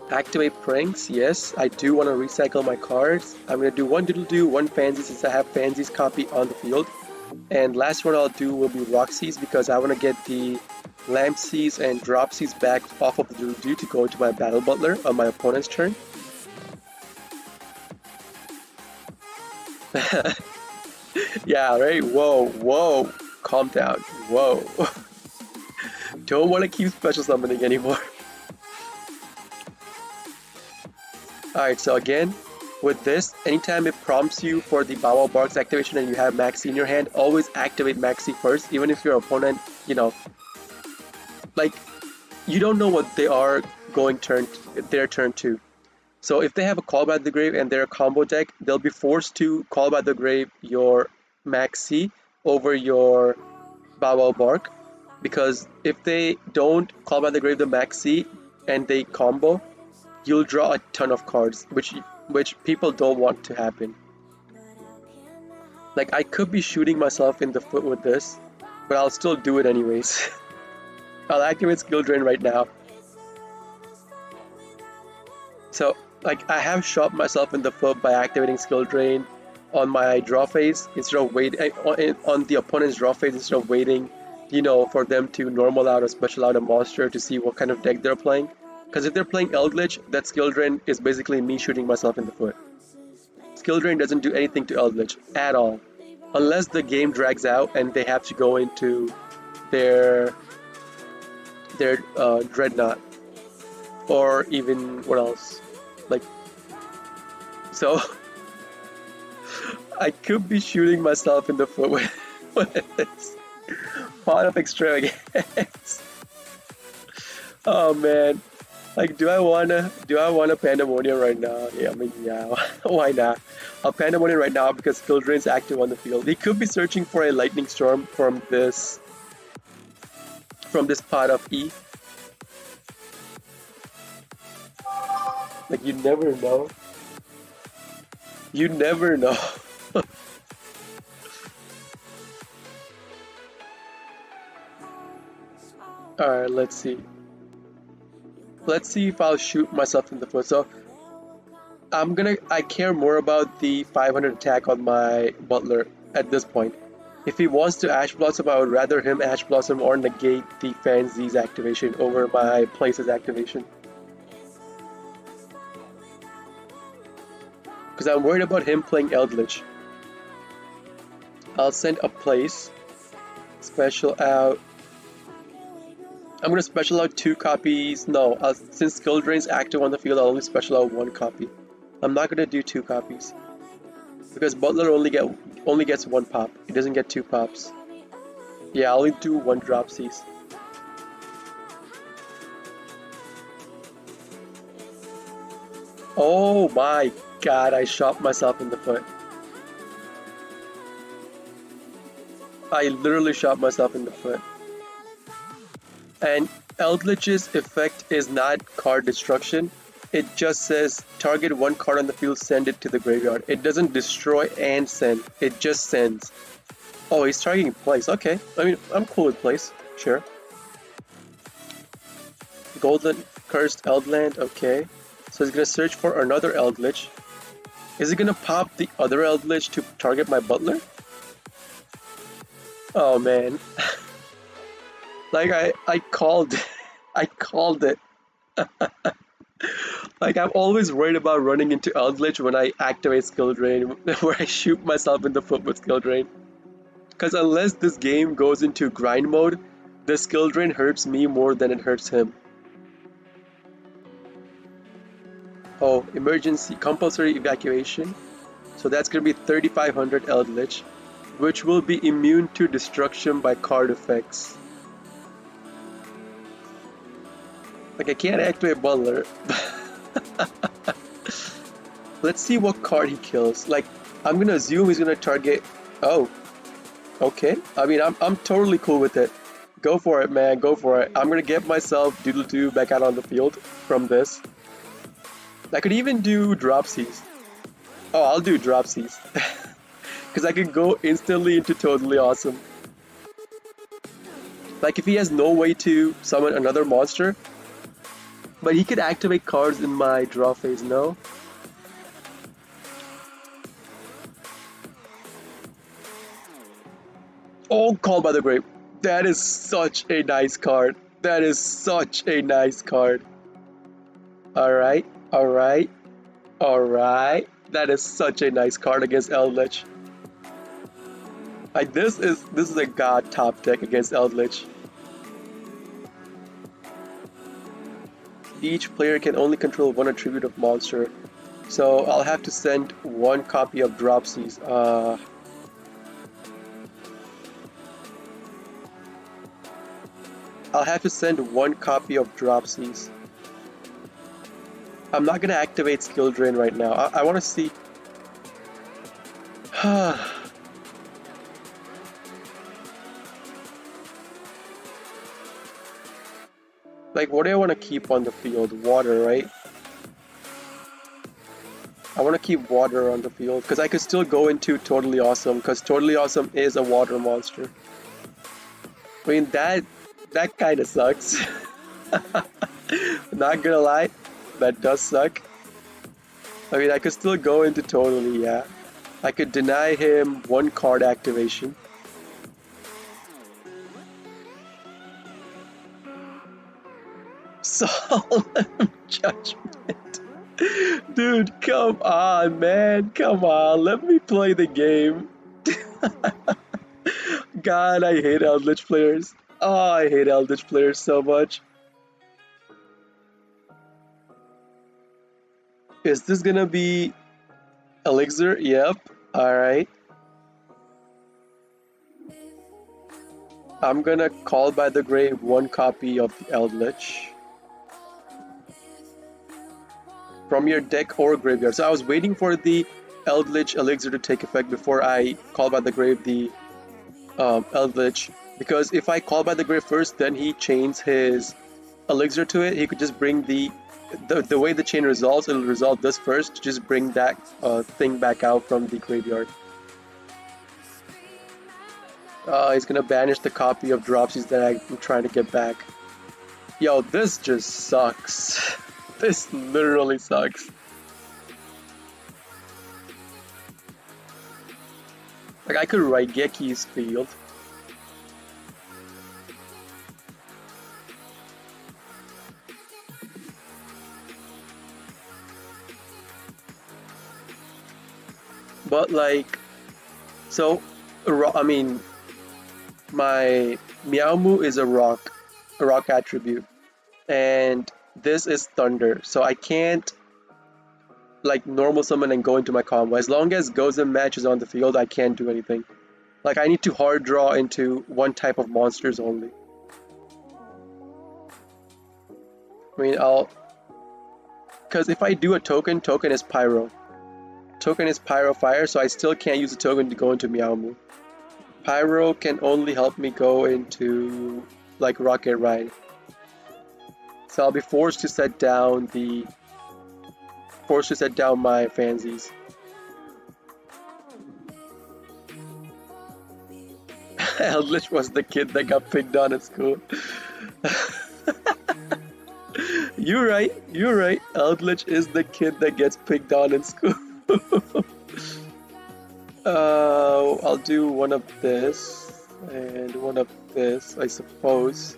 Activate Pranks. Yes, I do want to recycle my cards. I'm going to do one Doodle Doo, one Pansy since I have Pansy's copy on the field. And last one I'll do will be Roxy's because I want to get the Lampsies and Dropsies back off of the Doodle-Doo to go into my Battle Butler on my opponent's turn. Yeah, right? Whoa, whoa. Calm down. Whoa. Don't want to keep special summoning anymore. Alright, so again, with this, anytime it prompts you for the Bow Wow Barks activation and you have Maxi in your hand, always activate Maxi first, even if your opponent, you know, like, you don't know what they are going their turn to. So if they have a Call by the Grave and they're a combo deck, they'll be forced to Call by the Grave your Maxi over your Bow Wow Bark, because if they don't Call by the Grave the Maxi and they combo, you'll draw a ton of cards, which people don't want to happen. Like, I could be shooting myself in the foot with this, but I'll still do it anyways. I'll activate Skill Drain right now. So, like, I have shot myself in the foot by activating Skill Drain on my draw phase instead of waiting on the opponent's draw phase instead of waiting, you know, for them to normal out or special out a monster to see what kind of deck they're playing. Because if they're playing Eldritch, that Skill Drain is basically me shooting myself in the foot. Skill Drain doesn't do anything to Eldritch at all. Unless the game drags out and they have to go into their Dreadnought. Or even, what else? Like, so, I could be shooting myself in the foot with this. Pot of Extravagance. Oh man. Like, do I wanna Pandemonium right now? Yeah, I mean, yeah, why not? I'll Pandemonium right now because Skill Drain's active on the field. He could be searching for a Lightning Storm from this pot of E. Like, you never know. You never know. Alright, let's see. Let's see if I'll shoot myself in the foot. So I care more about the 500 attack on my Butler at this point. If he wants to Ash Blossom, I would rather him Ash Blossom or negate the Fan Z's activation over my Place's activation. Because I'm worried about him playing Eldritch. I'll send a Place. Special out. I'm going to special out 2 copies. No, since Skill Drain's active on the field, I'll only special out 1 copy. I'm not going to do 2 copies. Because Butler only gets 1 pop. He doesn't get 2 pops. Yeah, I'll only do 1 Dropsies. Oh my god, I shot myself in the foot. I literally shot myself in the foot. And Eldritch's effect is not card destruction. It just says target 1 card on the field, send it to the graveyard. It doesn't destroy and send. It just sends. Oh, he's targeting Place. Okay. I mean, I'm cool with Place. Sure. Golden Cursed Eldland. Okay. So he's gonna search for another Eldritch. Is he gonna pop the other Eldritch to target my Butler? Oh man. Like I called it. Like, I'm always worried about running into Eldritch when I activate Skill Drain, where I shoot myself in the foot with Skill Drain. Because unless this game goes into grind mode, the Skill Drain hurts me more than it hurts him. Oh, emergency compulsory evacuation. So that's gonna be 3500 Eldritch, which will be immune to destruction by card effects. Like, I can't activate Butler. Let's see what card he kills. Like, I'm gonna assume he's gonna target. Oh, okay. I mean, I'm totally cool with it. Go for it, man. Go for it. I'm gonna get myself Doodle-Doo back out on the field from this. I could even do Dropsies. Oh, I'll do Dropsies. Because I can go instantly into Totally Awesome. Like, if he has no way to summon another monster, but he could activate cards in my draw phase, no? Oh, Call by the Grave. That is such a nice card. That is such a nice card. Alright, alright, alright. That is such a nice card against Eldritch. Like this is a god top deck against Eldritch. Each player can only control one attribute of monster. So I'll have to send one copy of Dropsies. I'll have to send one copy of Dropsies. I'm not gonna activate Skill Drain right now. I wanna see. Like, what do I want to keep on the field? Water, right? I want to keep water on the field because I could still go into Totally Awesome because Totally Awesome is a water monster. I mean, that kind of sucks. Not gonna lie, that does suck. I mean, I could still go into Totally, yeah. I could deny him one card activation. Solemn Judgment. Dude, come on, man. Come on, let me play the game. God, I hate Eldritch players. Oh, I hate Eldritch players so much. Is this gonna be Elixir? Yep. Alright. I'm gonna Call by the Grave one copy of the Eldritch from your deck or graveyard. So I was waiting for the Eldritch Elixir to take effect before I Call by the Grave the Eldritch, because if I Call by the Grave first, then he chains his Elixir to it. He could just bring the way the chain resolves, it'll resolve this first, just bring that thing back out from the graveyard. He's gonna banish the copy of Dropsies that I'm trying to get back. Yo, this just sucks. This literally sucks. Like, I could write Geki's field. But like, so, I mean, my Meowmoo is a rock attribute, and this is thunder, so I can't like normal summon and go into my combo. As long as Gozem Match is on the field, I can't do anything. Like, I need to hard draw into one type of monsters only. I mean, because if I do a token is Pyro. Token is Pyro Fire, so I still can't use a token to go into Meowmoo. Pyro can only help me go into like Rocket Ride. So I'll be forced to set down my fansies. Eldritch was the kid that got picked on at school. You're right. Eldritch is the kid that gets picked on in school. I'll do one of this and one of this, I suppose.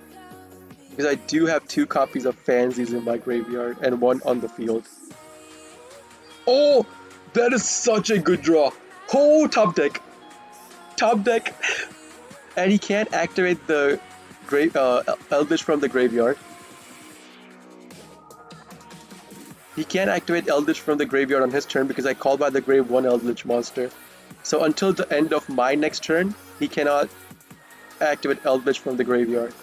Because I do have 2 copies of Fansies in my graveyard and 1 on the field. Oh! That is such a good draw! Oh, top deck! Top deck! And he can't activate the Eldritch from the graveyard. He can't activate Eldritch from the graveyard on his turn because I Call by the Grave 1 Eldritch monster. So until the end of my next turn, he cannot activate Eldritch from the graveyard.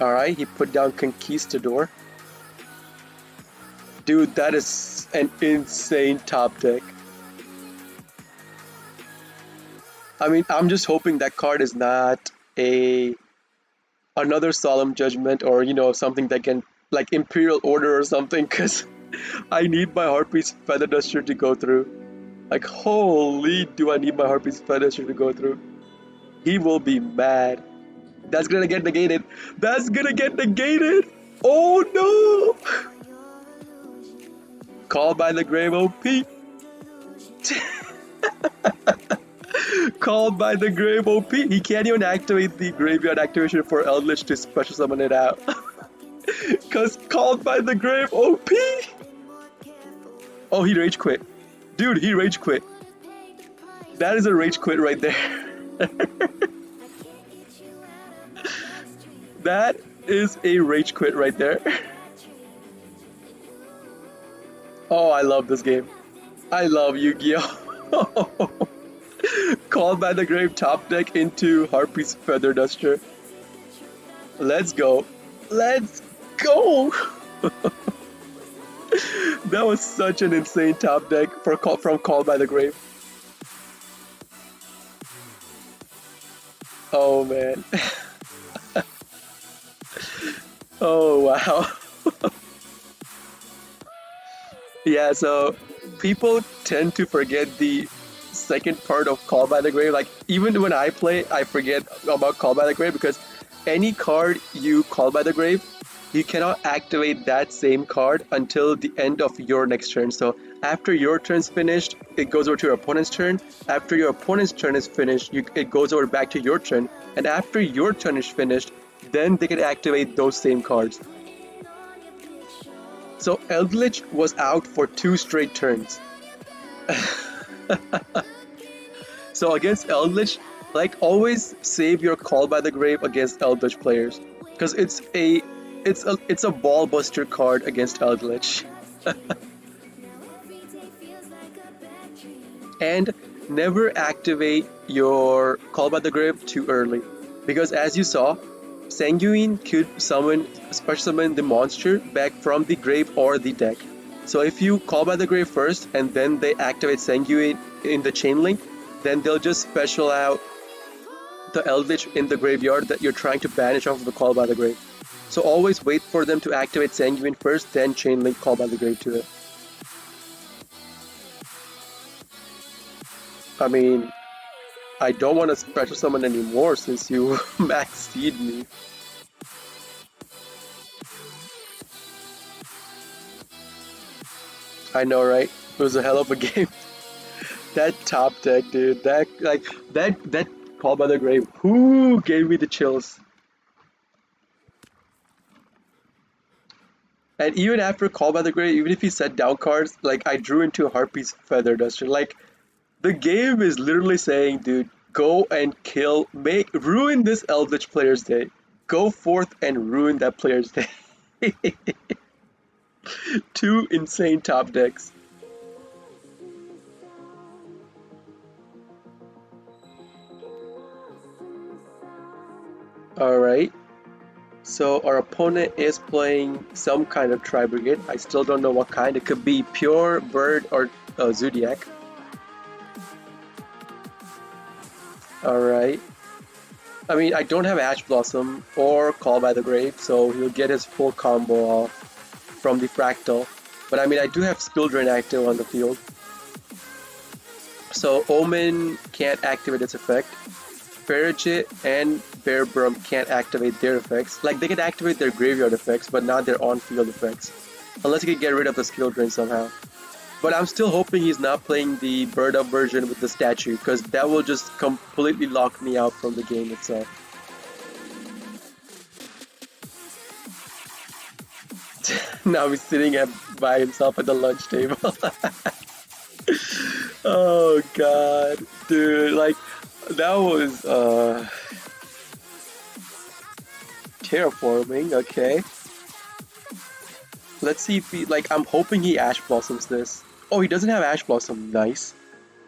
Alright, he put down Conquistador. Dude, that is an insane top deck. I mean, I'm just hoping that card is not another Solemn Judgment, or, you know, something that can, like Imperial Order or something, because I need my Harpy's Feather Duster to go through. Like, holy, do I need my Harpy's Feather Duster to go through. He will be mad. That's gonna get negated. That's gonna get negated. Oh no! Call by the Grave OP. Called by the Grave OP. He can't even activate the graveyard activation for Eldritch to special summon it out. Cause called by the Grave OP. Oh, he rage quit. Dude, he rage quit. That is a rage quit right there. That is a rage quit right there. Oh, I love this game. I love Yu-Gi-Oh! Called by the Grave top deck into Harpy's Feather Duster. Let's go. Let's go! That was such an insane top deck from Called by the Grave. Oh man. Oh wow. Yeah, so people tend to forget the second part of Call by the Grave. Like, even when I play, I forget about Call by the Grave because any card you Call by the Grave, you cannot activate that same card until the end of your next turn. So after your turn's finished, it goes over to your opponent's turn. After your opponent's turn is finished, it goes over back to your turn. And after your turn is finished, then they can activate those same cards. So Eldritch was out for 2 straight turns. So against Eldritch, like, always save your Call by the Grave against Eldritch players, because it's a ball buster card against Eldritch. And never activate your Call by the Grave too early, because as you saw, Sanguine could special summon the monster back from the grave or the deck. So if you Call by the Grave first and then they activate Sanguine in the chain link, then they'll just special out the Eldritch in the graveyard that you're trying to banish off of the Call by the Grave. So always wait for them to activate Sanguine first, then chain link Call by the Grave to it. I mean, I don't want to special summon anymore since you max-seed me. I know, right? It was a hell of a game. That top deck, dude. That Call by the Grave. Who gave me the chills? And even after Call by the Grave, even if he set down cards, like, I drew into Harpy's Feather Duster. Like, the game is literally saying, dude, go and kill, ruin this Eldritch player's day. Go forth and ruin that player's day. 2 insane top decks. Alright. So our opponent is playing some kind of Tri-Brigade. I still don't know what kind. It could be Pure, Bird, or Zodiac. Alright. I mean, I don't have Ash Blossom or Call by the Grave, so he'll get his full combo off from the Fractal. But I mean, I do have Skill Drain active on the field. So Omen can't activate its effect. Farigit and Bear Brum can't activate their effects. Like, they can activate their graveyard effects, but not their on-field effects. Unless you can get rid of the Skill Drain somehow. But I'm still hoping he's not playing the Bird Up version with the statue, because that will just completely lock me out from the game itself. Now he's sitting by himself at the lunch table. Oh god, dude, like, that was terraforming. Okay, let's see if he, like, I'm hoping he Ash Blossoms this. Oh, he doesn't have Ash Blossom. Nice.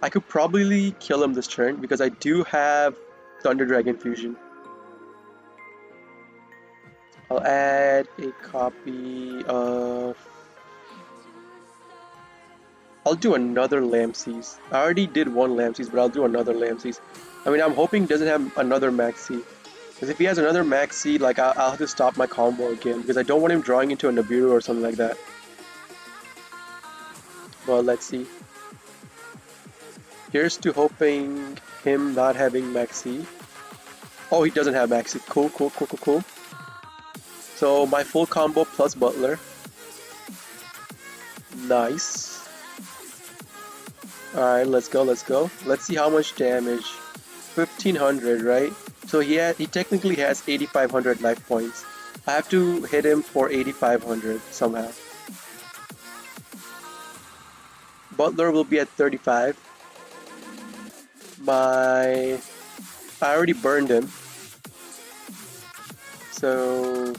I could probably kill him this turn because I do have Thunder Dragon Fusion. I'll add a copy of... I'll do another Lampseas. I already did one Lampseas, but I'll do another Lampseas. I mean, I'm hoping he doesn't have another Maxi. Because if he has another Maxi, like, I'll have to stop my combo again. Because I don't want him drawing into a Nibiru or something like that. Well, let's see. Here's to hoping him not having Maxi. Oh, he doesn't have Maxi. Cool, cool, cool, cool, cool. So my full combo plus Butler. Nice. Alright, let's go, let's go. Let's see how much damage 1500, right? So he technically has 8500 life points. I have to hit him for 8500 somehow. Butler will be at 35. I already burned him. So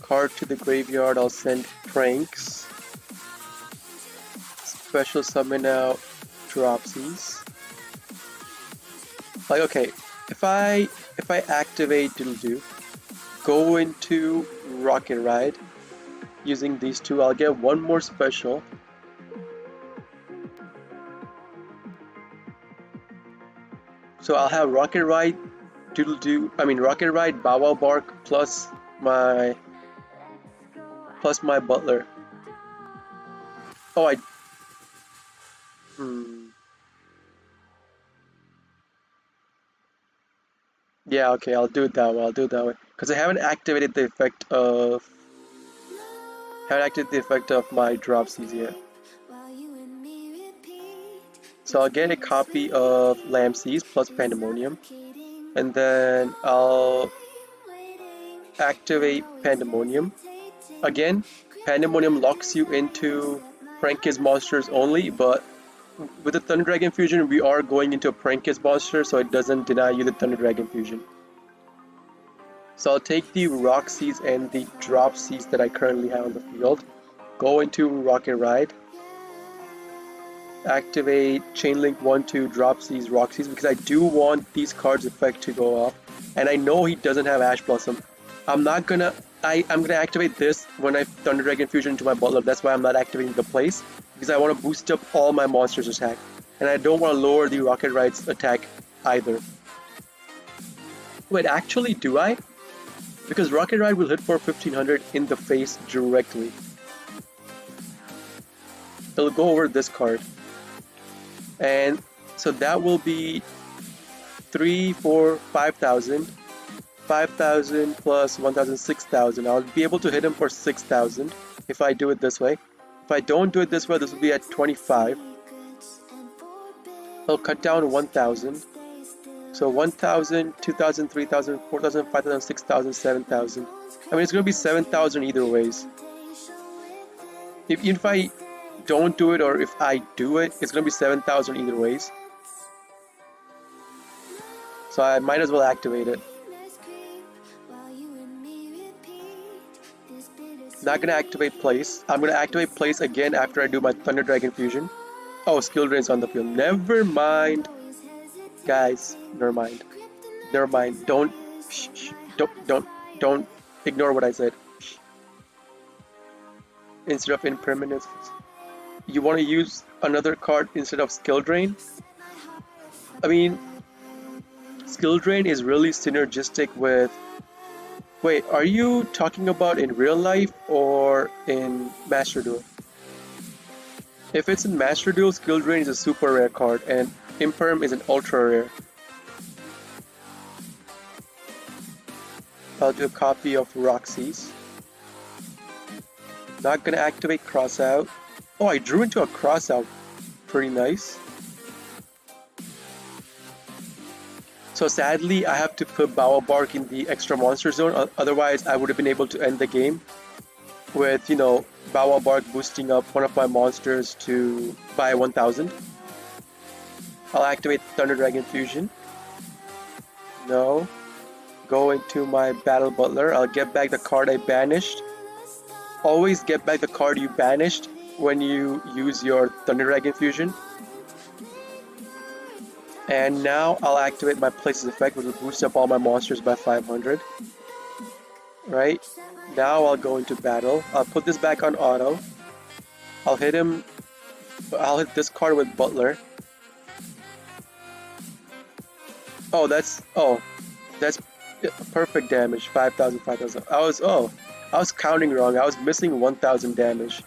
card to the graveyard, I'll send Pranks. Special summon out Dropsies. Like, okay, if I activate Diddle-Do, go into Rocket Ride using these two, I'll get one more special. So I'll have Rocket Ride, Rocket Ride, Bow Wow Bark plus my Butler. Oh, yeah, okay, I'll do it that way. Because I haven't activated the effect of my Dropsies yet. So I'll get a copy of Lampsies plus Pandemonium, and then I'll activate Pandemonium. Again, Pandemonium locks you into Prank's monsters only, but with the Thunder Dragon Fusion, we are going into a Prank's monster, so it doesn't deny you the Thunder Dragon Fusion. So I'll take the Roxy's and the Dropsies that I currently have on the field, go into Rocket Ride, activate Chainlink 1-2 Dropsies, Roxy's, because I do want these cards' effect to go off, and I know he doesn't have Ash Blossom. I'm gonna activate this when I Thunder Dragon Fusion into my Butler. That's why I'm not activating the place, because I want to boost up all my monsters' attack, and I don't want to lower the Rocket Ride's attack either. Wait, actually, do I? Because Rocket Ride will hit for 1500 in the face directly. It'll go over this card. And so that will be 3, 4, 5,000. 5,000 plus 1,000, 6,000. I'll be able to hit him for 6,000 if I do it this way. If I don't do it this way, this will be at 25. I'll cut down 1,000. So 1,000, 2,000, 3,000, 4,000, 5,000, 6,000, 7,000. I mean, it's going to be 7,000 either ways. Even if I don't do it or if I do it, it's going to be 7,000 either ways. So I might as well activate it. Not going to activate place. I'm going to activate place again after I do my Thunder Dragon Fusion. Oh, skill drain's on the field. Never mind. Guys, never mind. Never mind. Don't ignore what I said. Instead of impermanence, you want to use another card instead of skill drain. I mean, skill drain is really synergistic with. Wait, are you talking about in real life or in Master Duel? If it's in Master Duel, skill drain is a super rare card and Imperm is an ultra rare. I'll do a copy of Roxy's. Not gonna activate Crossout. Oh, I drew into a Crossout. Pretty nice. So sadly, I have to put Bow Wow Bark in the extra monster zone. Otherwise, I would have been able to end the game with, you know, Bow Wow Bark boosting up one of my monsters to by 1,000. I'll activate Thunder Dragon Fusion. No. Go into my Battle Butler. I'll get back the card I banished. Always get back the card you banished when you use your Thunder Dragon Fusion. And now I'll activate my Places effect, which will boost up all my monsters by 500. Right? Now I'll go into battle. I'll put this back on auto. I'll hit this card with Butler. Oh, that's perfect damage. 5,000, 5,000. I was counting wrong. I was missing 1,000 damage.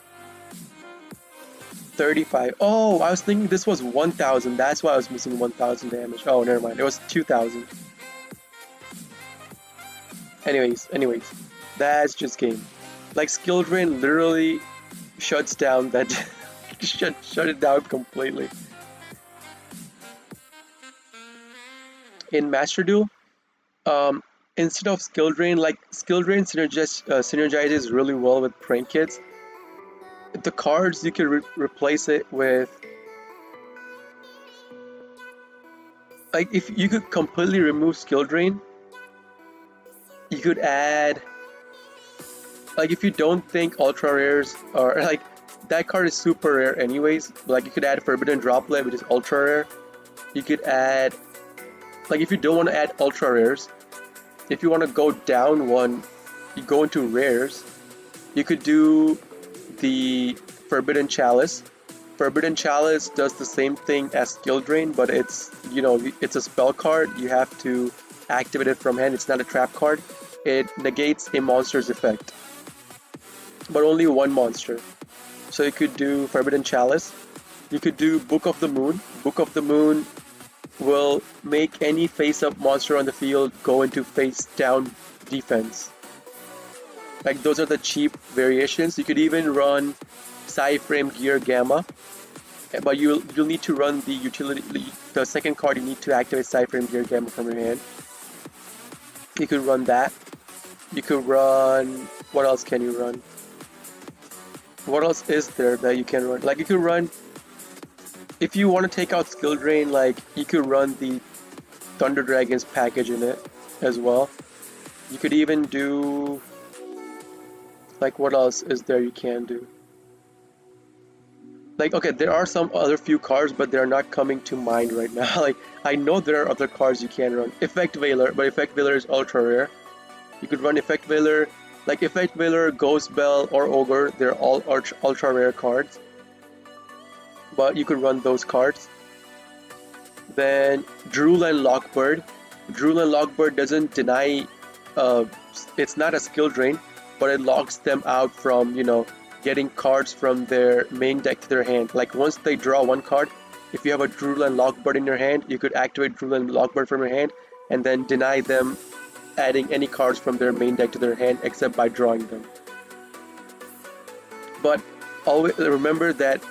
35. Oh, I was thinking this was 1,000. That's why I was missing 1,000 damage. Oh, never mind. It was 2,000. Anyways, that's just game. Like, skill drain literally shuts down that shut it down completely. in Master Duel, instead of skill drain, like skill drain synergizes really well with prank kits. The cards you can replace it with, like if you could completely remove skill drain, you could add, like if you don't think ultra rares are like, that card is super rare anyways, like you could add Forbidden Droplet, which is ultra rare. You could add, like if you don't want to add ultra rares, if you want to go down one, you go into rares, you could do the Forbidden Chalice. Forbidden Chalice does the same thing as Skill Drain, but it's, you know, it's a spell card. You have to activate it from hand. It's not a trap card. It negates a monster's effect, but only one monster. So you could do Forbidden Chalice. You could do Book of the Moon. Book of the Moon will make any face-up monster on the field go into face-down defense. Like those are the cheap variations. You could even run Psy-Frame Gear Gamma, but you'll need to run the utility. The second card you need to activate Psy-Frame Gear Gamma from your hand. You could run that. You could run. What else can you run? What else is there that you can run? Like you could run. If you want to take out Skill Drain, like you could run the Thunder Dragons package in it as well. You could even do, like, what else is there you can do? Like, okay, there are some other few cards, but they're not coming to mind right now. Like, I know there are other cards you can run. Effect Veiler, but Effect Veiler is ultra rare. You could run Effect Veiler, like Effect Veiler, Ghost Bell, or Ogre. They're all ultra rare cards, but you could run those cards. Then Drool and Lockbird. Drool and Lockbird doesn't deny, it's not a skill drain, but it locks them out from, you know, getting cards from their main deck to their hand. Like once they draw one card, if you have a Drool and Lockbird in your hand, you could activate Drool and Lockbird from your hand and then deny them adding any cards from their main deck to their hand except by drawing them. But always remember that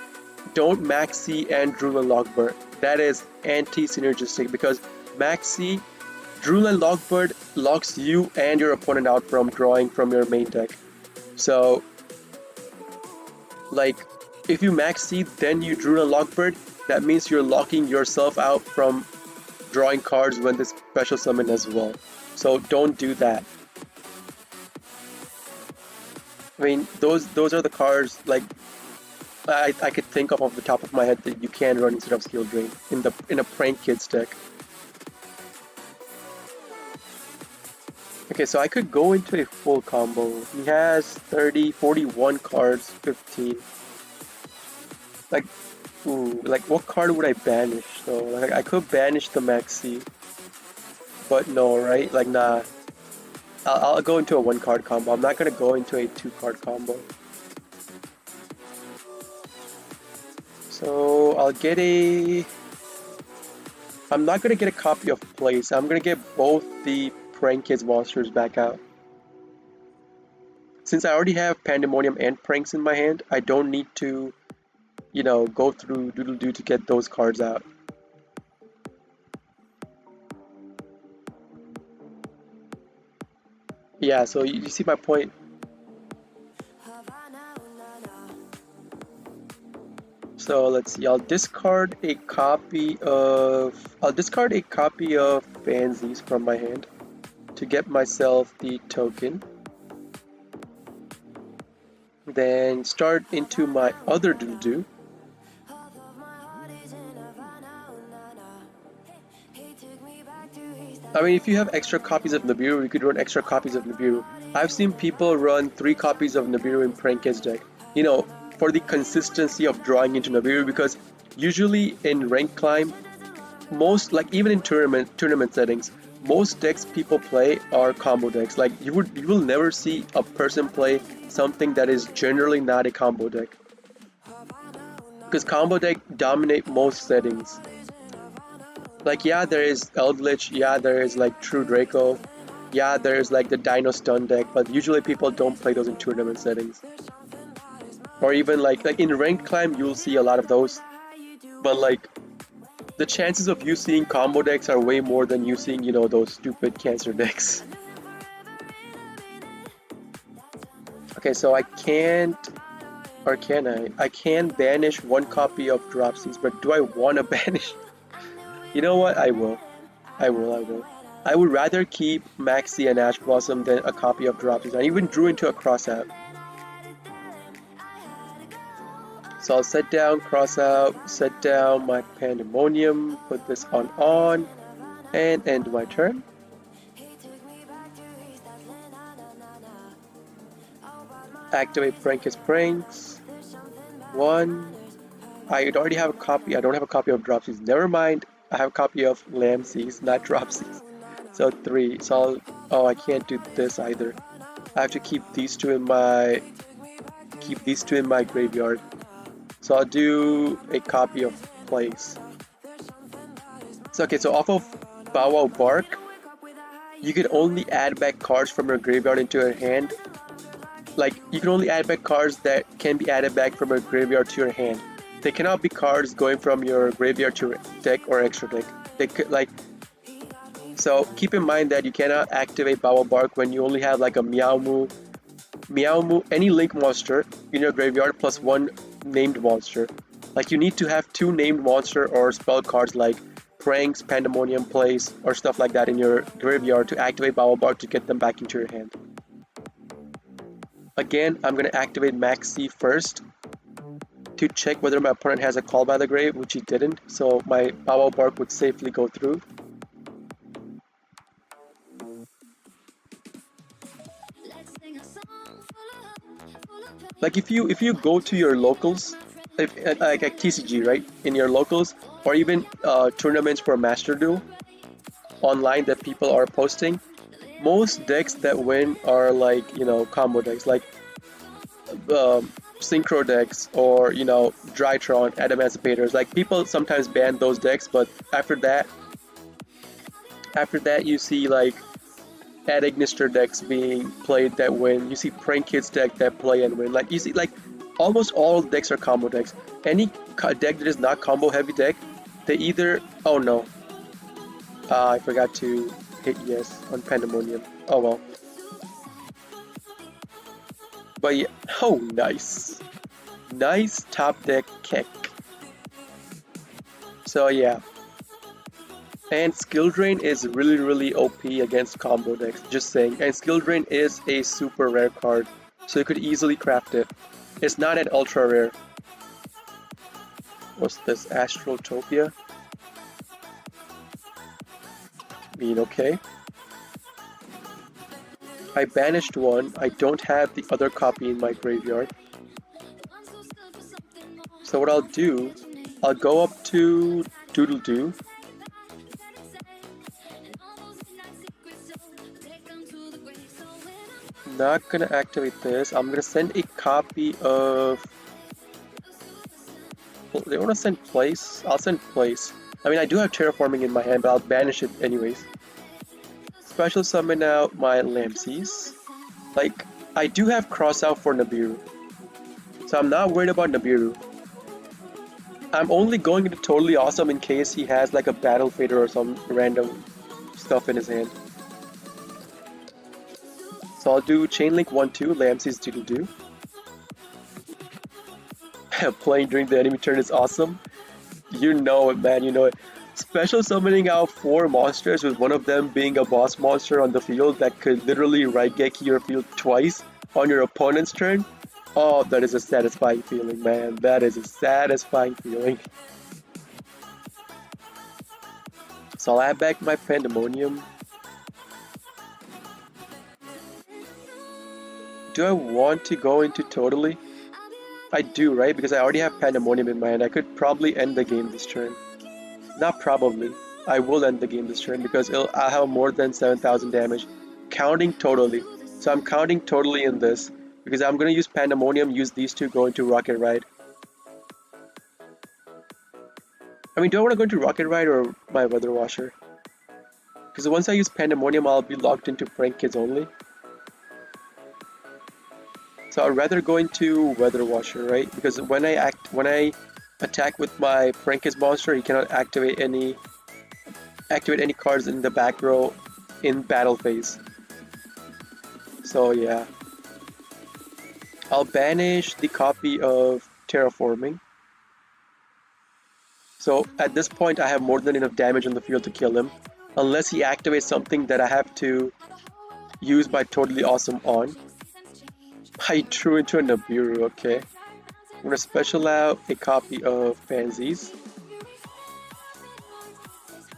don't Maxi and Drool and Lockbird. That is anti-synergistic, because Maxi, Drool and Lockbird locks you and your opponent out from drawing from your main deck. So, like, if you Maxi, then you Drool and Lockbird, that means you're locking yourself out from drawing cards when they special summon as well. So don't do that. I mean, those are the cards, like, I could think of off the top of my head that you can run instead of Skill Drain in a Prank Kids deck. Okay, so I could go into a full combo. He has 30, 41 cards, 15. Like, ooh, like what card would I banish though? Like I could banish the Maxi, but no, right? Like nah. I'll go into a 1-card combo. I'm not gonna go into a 2-card combo. So I'll get a. I'm not gonna get a copy of Place. I'm gonna get both the Prank Kids monsters back out. Since I already have Pandemonium and Pranks in my hand, I don't need to, you know, go through Doodle-Doo to get those cards out. Yeah, so you see my point. So let's see, I'll discard a copy of Pansies from my hand to get myself the token. Then start into my other Doodle-Doo. I mean, if you have extra copies of Nibiru, you could run extra copies of Nibiru. I've seen people run 3 copies of Nibiru in Prank Kids deck. You know, for the consistency of drawing into Nibiru, because usually in rank climb, most, like even in tournament settings, most decks people play are combo decks. Like you will never see a person play something that is generally not a combo deck, because combo deck dominate most settings. Like yeah, there is Eldritch, yeah, there is like True Draco, yeah, there is like the Dino Stun deck, but usually people don't play those in tournament settings. Or even like in ranked climb, you'll see a lot of those, but like the chances of you seeing combo decks are way more than you seeing, you know, those stupid cancer decks. Okay, so I can't, or can I? I can banish one copy of Dropsies, but do I want to banish? You know what? I will. I will. I will. I would rather keep Maxi and Ash Blossom than a copy of Dropsies. I even drew into a cross out. So I'll set down cross out, set down my Pandemonium, put this on, and end my turn. Activate Prank Pranks. 1. I already have a copy. I don't have a copy of Dropsies. Never mind. I have a copy of Lamsies, not Dropsies. So 3. So oh, I can't do this either. I have to keep these two in my graveyard. So I'll do a copy of Place. So okay, so off of Bow Wow Bark, you can only add back cards from your graveyard into your hand. Like, you can only add back cards that can be added back from your graveyard to your hand. They cannot be cards going from your graveyard to your deck or extra deck. They could, like, so keep in mind that you cannot activate Bow Wow Bark when you only have like a Meow Moo, any link monster in your graveyard plus 1 named monster. Like, you need to have 2 named monster or spell cards like Pranks, Pandemonium, Place, or stuff like that in your graveyard to activate Bow Wow Bark to get them back into your hand. Again, I'm going to activate Maxi first to check whether my opponent has a Call by the Grave, which he didn't, so my Bow Wow Bark would safely go through. Like, if you go to your locals, like at TCG, right, in your locals, or even tournaments for Master Duel online that people are posting, most decks that win are like, you know, combo decks, like Synchro decks, or, you know, Drytron, Adamantipator's. Like, people sometimes ban those decks, but after that you see like Ad Ignister decks being played that win. You see Prank Kids deck that play and win. Like, you see, like, almost all decks are combo decks. Any deck that is not combo heavy deck, they either, oh no, I forgot to hit yes on Pandemonium. Oh well. But yeah, oh nice. Nice top deck kick. So yeah. And Skill Drain is really OP against combo decks, just saying. And Skill Drain is a super rare card, so you could easily craft it. It's not an ultra rare. What's this? Astrotopia? Mean okay. I banished one. I don't have the other copy in my graveyard. So what I'll do, I'll go up to Doodle Doo. Not gonna activate this. I'm gonna send a copy of... Well, they wanna send Place? I'll send Place. I mean, I do have Terraforming in my hand, but I'll banish it anyways. Special summon out my Lamsies. Like, I do have cross out for Nibiru, so I'm not worried about Nibiru. I'm only going into Totally Awesome in case he has like a Battle Fader or some random stuff in his hand. So I'll do Chainlink 1-2, Lamsies Doodle Doo. Playing during the enemy turn is awesome. You know it, man, you know it. Special summoning out 4 monsters with one of them being a boss monster on the field that could literally Raigeki your field twice on your opponent's turn. Oh, that is a satisfying feeling, man. That is a satisfying feeling. So I'll add back my Pandemonium. Do I want to go into Totally? I do, right? Because I already have Pandemonium in my hand. I could probably end the game this turn. Not probably. I will end the game this turn because I'll have more than 7,000 damage. Counting Totally. So I'm counting Totally in this because I'm going to use Pandemonium, use these two, go into Rocket Ride. I mean, do I want to go into Rocket Ride or my Weather Washer? Because once I use Pandemonium, I'll be locked into Prank Kids only. So I'd rather go into Weather Washer, right? Because when I attack with my Prankis monster, he cannot activate any cards in the back row in battle phase. So yeah. I'll banish the copy of Terraforming. So at this point I have more than enough damage on the field to kill him. Unless he activates something that I have to use my Totally Awesome on. I drew into a Nibiru, okay. I'm gonna special out a copy of Pansies.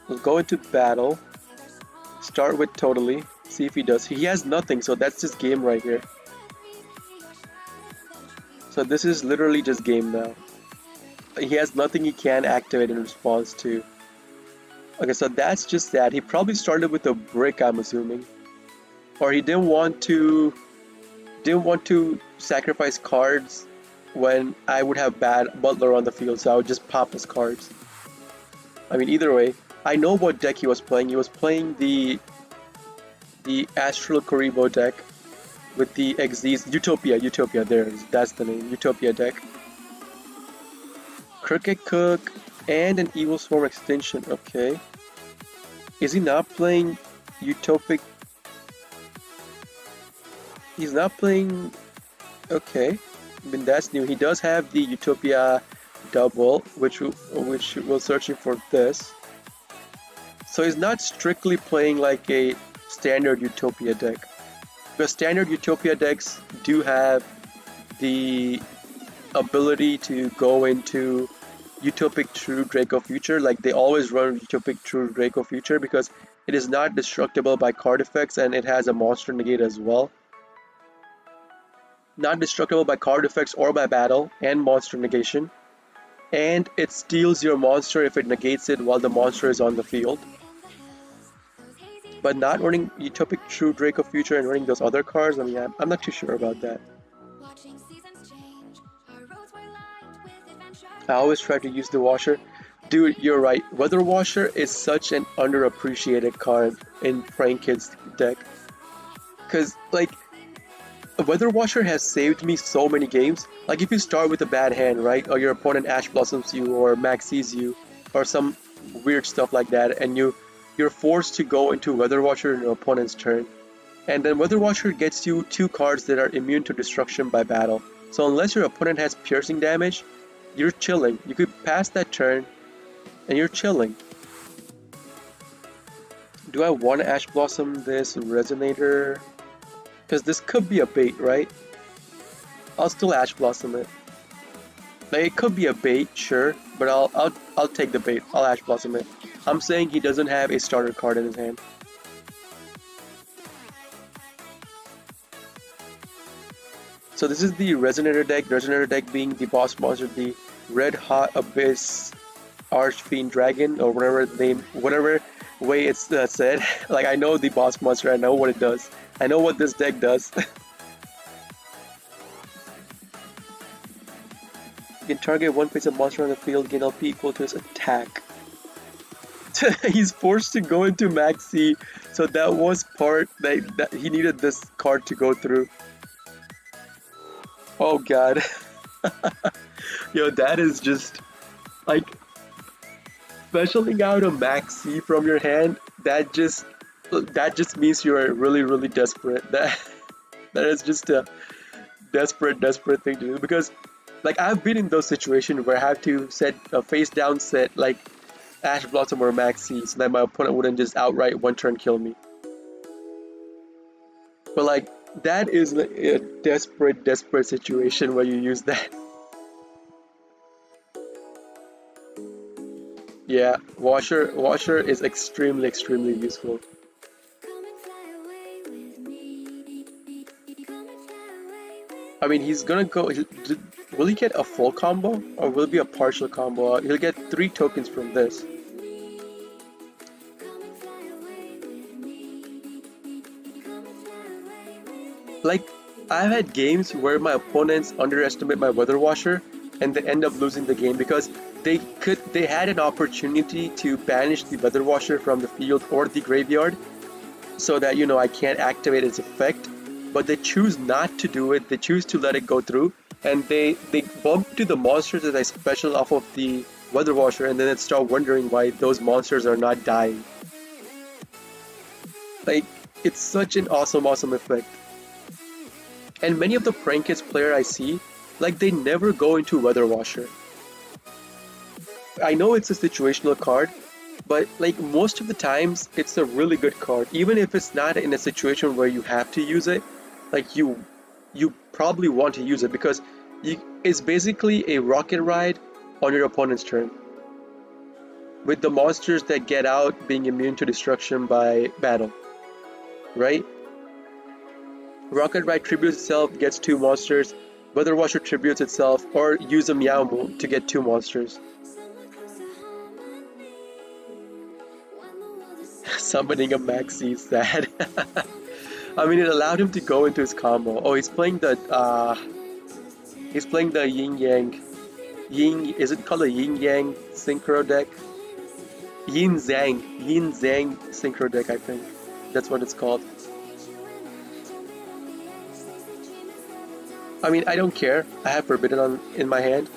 We'll go into battle. Start with Totally. See if he does. He has nothing, so that's just game right here. So this is literally just game now. He has nothing he can activate in response to. Okay, so that's just that. He probably started with a brick, I'm assuming. Or he didn't want to sacrifice cards when I would have bad Butler on the field, so I would just pop his cards. I mean, either way, I know what deck he was playing. He was playing the Astral Karibo deck with the Xyz Utopia, that's the name, Utopia deck. Crooked Cook and an Evil Swarm extension, okay. Is he not playing Utopic? He's not playing, okay. I mean, that's new. He does have the Utopia double, which we're searching for this. So he's not strictly playing like a standard Utopia deck. Because standard Utopia decks do have the ability to go into Utopic True Draco Future. Like they always run Utopic True Draco Future because it is not destructible by card effects and it has a monster negate as well. Not destructible by card effects or by battle and monster negation. And it steals your monster if it negates it while the monster is on the field. But not running Utopic True Draco Future and running those other cards, I mean, I'm not too sure about that. I always try to use the Washer. Dude, you're right. Weather Washer is such an underappreciated card in Prank Kid's deck. Because, like, Weather Washer has saved me so many games. Like, if you start with a bad hand, right? Or your opponent Ash Blossoms you or Maxes you or some weird stuff like that, and you're forced to go into Weather Watcher in your opponent's turn. And then Weather Watcher gets you 2 cards that are immune to destruction by battle. So unless your opponent has piercing damage, you're chilling. You could pass that turn and you're chilling. Do I want to Ash Blossom this Resonator? Because this could be a bait, right? I'll still Ash Blossom it. Like, it could be a bait, sure, but I'll take the bait. I'll Ash Blossom it. I'm saying he doesn't have a starter card in his hand. So this is the Resonator deck being the boss monster, the Red Hot Abyss Archfiend Dragon, or whatever way it's said. Like, I know the boss monster, I know what it does. I know what this deck does. You can target one face of monster on the field, gain LP equal to his attack. He's forced to go into Maxi, so that was part that he needed this card to go through. Oh god. Yo, that is just like specialing out a Maxi from your hand. That just means you are really desperate. That is just a desperate thing to do, because like I've been in those situations where I have to set a face down set like Ash Blossom or Maxi so that my opponent wouldn't just outright one turn kill me. But like that is like a desperate situation where you use that. Yeah, Washer is extremely useful. I mean, he's gonna go. Will he get a full combo or will it be a partial combo? He'll get 3 tokens from this. Like, I've had games where my opponents underestimate my Weather Washer and they end up losing the game because they had an opportunity to banish the Weather Washer from the field or the graveyard so that, you know, I can't activate its effect, but they choose not to do it. They choose to let it go through, and they bump to the monsters that I special off of the Weather Washer, and then they start wondering why those monsters are not dying. Like, it's such an awesome effect. And many of the Prankets player I see, like, they never go into Weather Washer. I know it's a situational card, but like most of the times it's a really good card. Even if it's not in a situation where you have to use it, like you probably want to use it because it's basically a rocket ride on your opponent's turn. With the monsters that get out being immune to destruction by battle. Right? Rocket Ride tributes itself, gets 2 monsters. Weather Washer tributes itself, or use a Meowmo to get 2 monsters. Summoning a Maxi is sad. I mean, it allowed him to go into his combo. Oh, he's playing the Yin Yang. Is it called a Yin Yang Synchro deck? Yin Zhang Synchro deck, I think. That's what it's called. I mean, I don't care. I have Forbidden in my hand.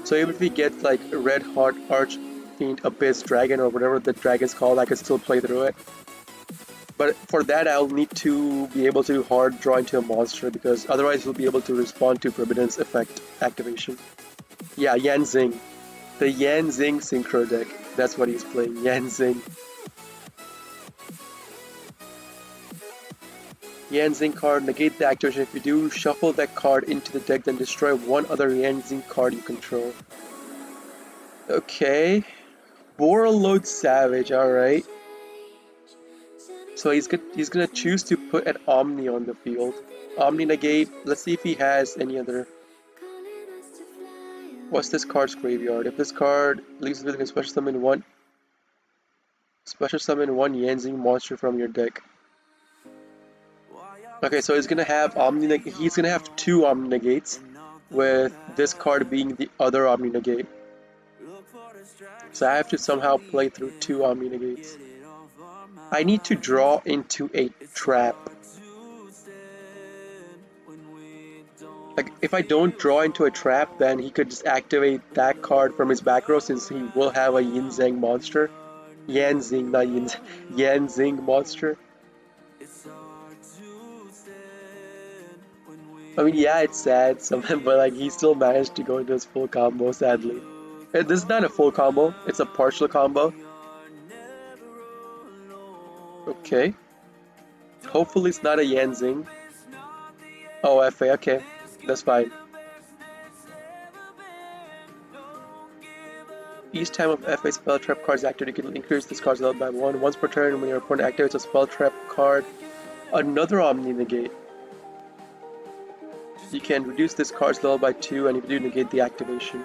So even if he gets like Red Hot Archfiend Abyss Dragon or whatever the dragon's called, I can still play through it. But for that, I'll need to be able to hard draw into a monster because otherwise he'll be able to respond to Forbidden's effect activation. Yeah, Yanzing. The Yanzing Synchro deck. That's what he's playing. Yanzing. Yanzing card, negate the activation. If you do, shuffle that card into the deck, then destroy one other Yanzing card you control. Okay. Borreload Savage, alright. So he's gonna choose to put an Omni on the field. Omni negate. Let's see if he has any other. What's this card's graveyard? If this card leaves the field, you can special summon one Yanzing monster from your deck. Okay, so he's gonna have he's gonna have 2 Omni negates, with this card being the other Omni negate. So I have to somehow play through 2 Omni negates. I need to draw into a trap. Like, if I don't draw into a trap, then he could just activate that card from his back row since he will have a Yanzing monster. Yanzing, not Yanzing. Yanzing monster. I mean, yeah, it's sad, but like he still managed to go into his full combo, sadly. And this is not a full combo, it's a partial combo. Okay. Hopefully it's not a Yanzing. Oh, FA, okay. That's fine. Each time of FA spell trap card is activated, you can increase this card's level by 1. Once per turn, when your opponent activates a spell trap card, another Omni negate. You can reduce this card's level by 2, and if you do, negate the activation.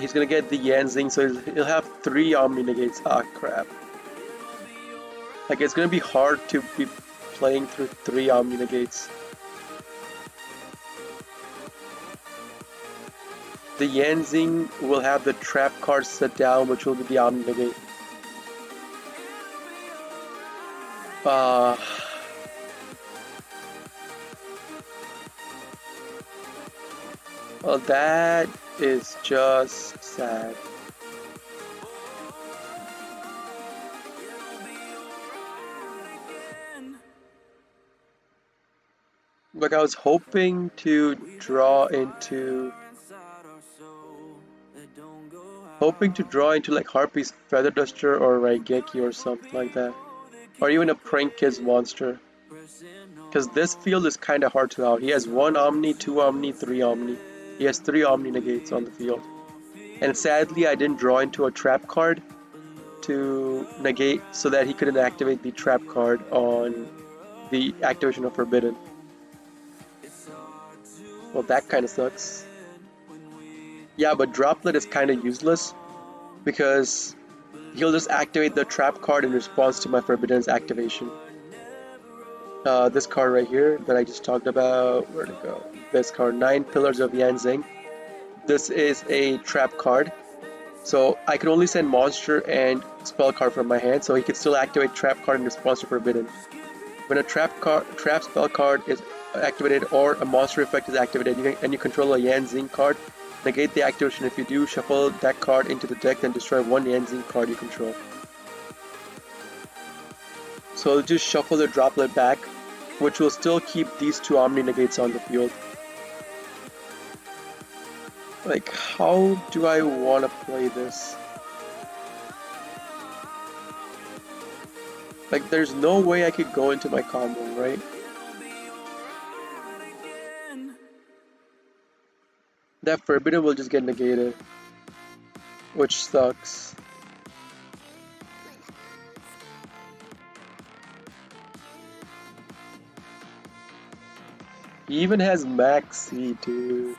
He's gonna get the Yanzing, so he'll have 3 Omni negates. Ah, crap. Like, it's gonna be hard to be playing through 3 Omni negates. The Yanzing will have the trap card set down, which will be the Omni negate. Well, that is just sad. Like, I was hoping to draw into like Harpy's Feather Duster or Raigeki or something like that. Or even a Prankets monster. Because this field is kind of hard to out. He has 1 Omni, 2 Omni, 3 Omni. He has 3 Omni negates on the field. And sadly, I didn't draw into a trap card to negate so that he couldn't activate the trap card on the activation of Forbidden. Well, that kind of sucks. Yeah, but Droplet is kind of useless because he'll just activate the trap card in response to my Forbidden's activation. This card right here that I just talked about, where'd it go? This card, 9 Pillars of Yanzing. This is a trap card, so I can only send monster and spell card from my hand, so he can still activate trap card in response to Forbidden. When a trap spell card is activated or a monster effect is activated and you control a Yan Zing card, negate the activation. If you do, shuffle that card into the deck and destroy one Yan Zing card you control. So it'll just shuffle the droplet back, which will still keep these two Omni negates on the field. Like, how do I want to play this? Like, there's no way I could go into my combo, right? That Forbidden will just get negated, which sucks. He even has Maxi, dude.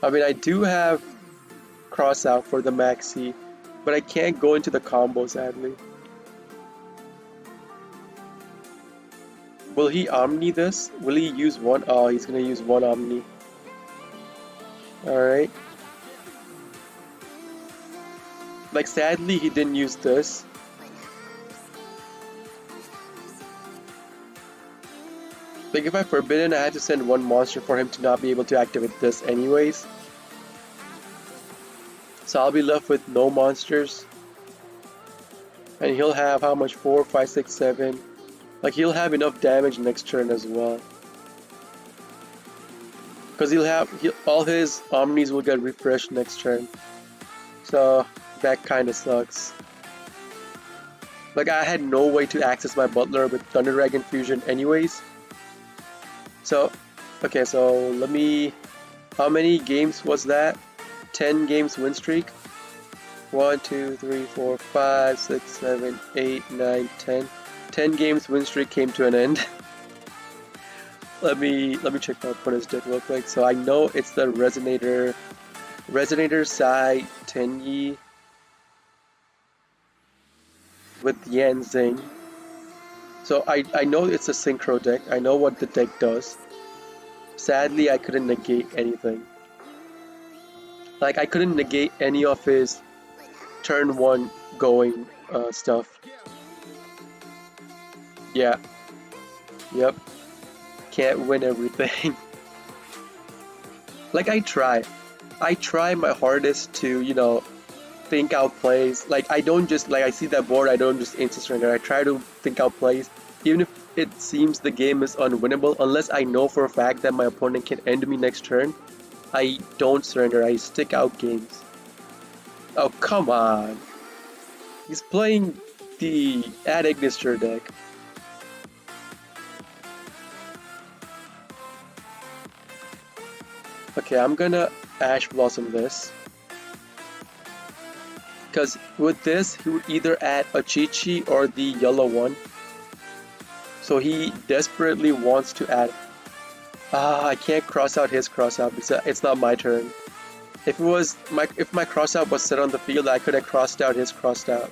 I mean, I do have cross out for the Maxi, but I can't go into the combo, sadly. Will he Omni this? Will he use one? Oh, he's gonna use one Omni. Alright. Like, sadly, he didn't use this. Like, if I Forbidden, I had to send one monster for him to not be able to activate this anyways. So I'll be left with no monsters. And he'll have how much? 4, 5, 6, 7. Like, he'll have enough damage next turn as well. Because all his Omnis will get refreshed next turn. So that kind of sucks. Like, I had no way to access my Butler with Thunder Dragon Fusion anyways. So, okay, so let me... How many games was that? 10 games win streak? 1, 2, 3, 4, 5, 6, 7, 8, 9, 10. 10 games win streak came to an end. Let me check my opponent's deck real quick. So I know it's the Resonator Sai Tenyi with Yan Zing. So I know it's a synchro deck. I know what the deck does. Sadly, I couldn't negate anything. Like, I couldn't negate any of his turn 1 going stuff. Yeah. Yep. Can't win everything. Like, I try my hardest to, you know, think out plays. Like, I don't just, like, I see that board, I don't just instant surrender. I try to think out plays, even if it seems the game is unwinnable. Unless I know for a fact that my opponent can end me next turn, I don't surrender. I stick out games. Oh, come on. He's playing the Ad Ignister deck. Okay, I'm gonna Ash Blossom this. Because with this, he would either add a Chi-Chi or the yellow one. So he desperately wants to add... I can't cross out his cross out because it's not my turn. If my cross out was set on the field, I could have crossed out his crossed out.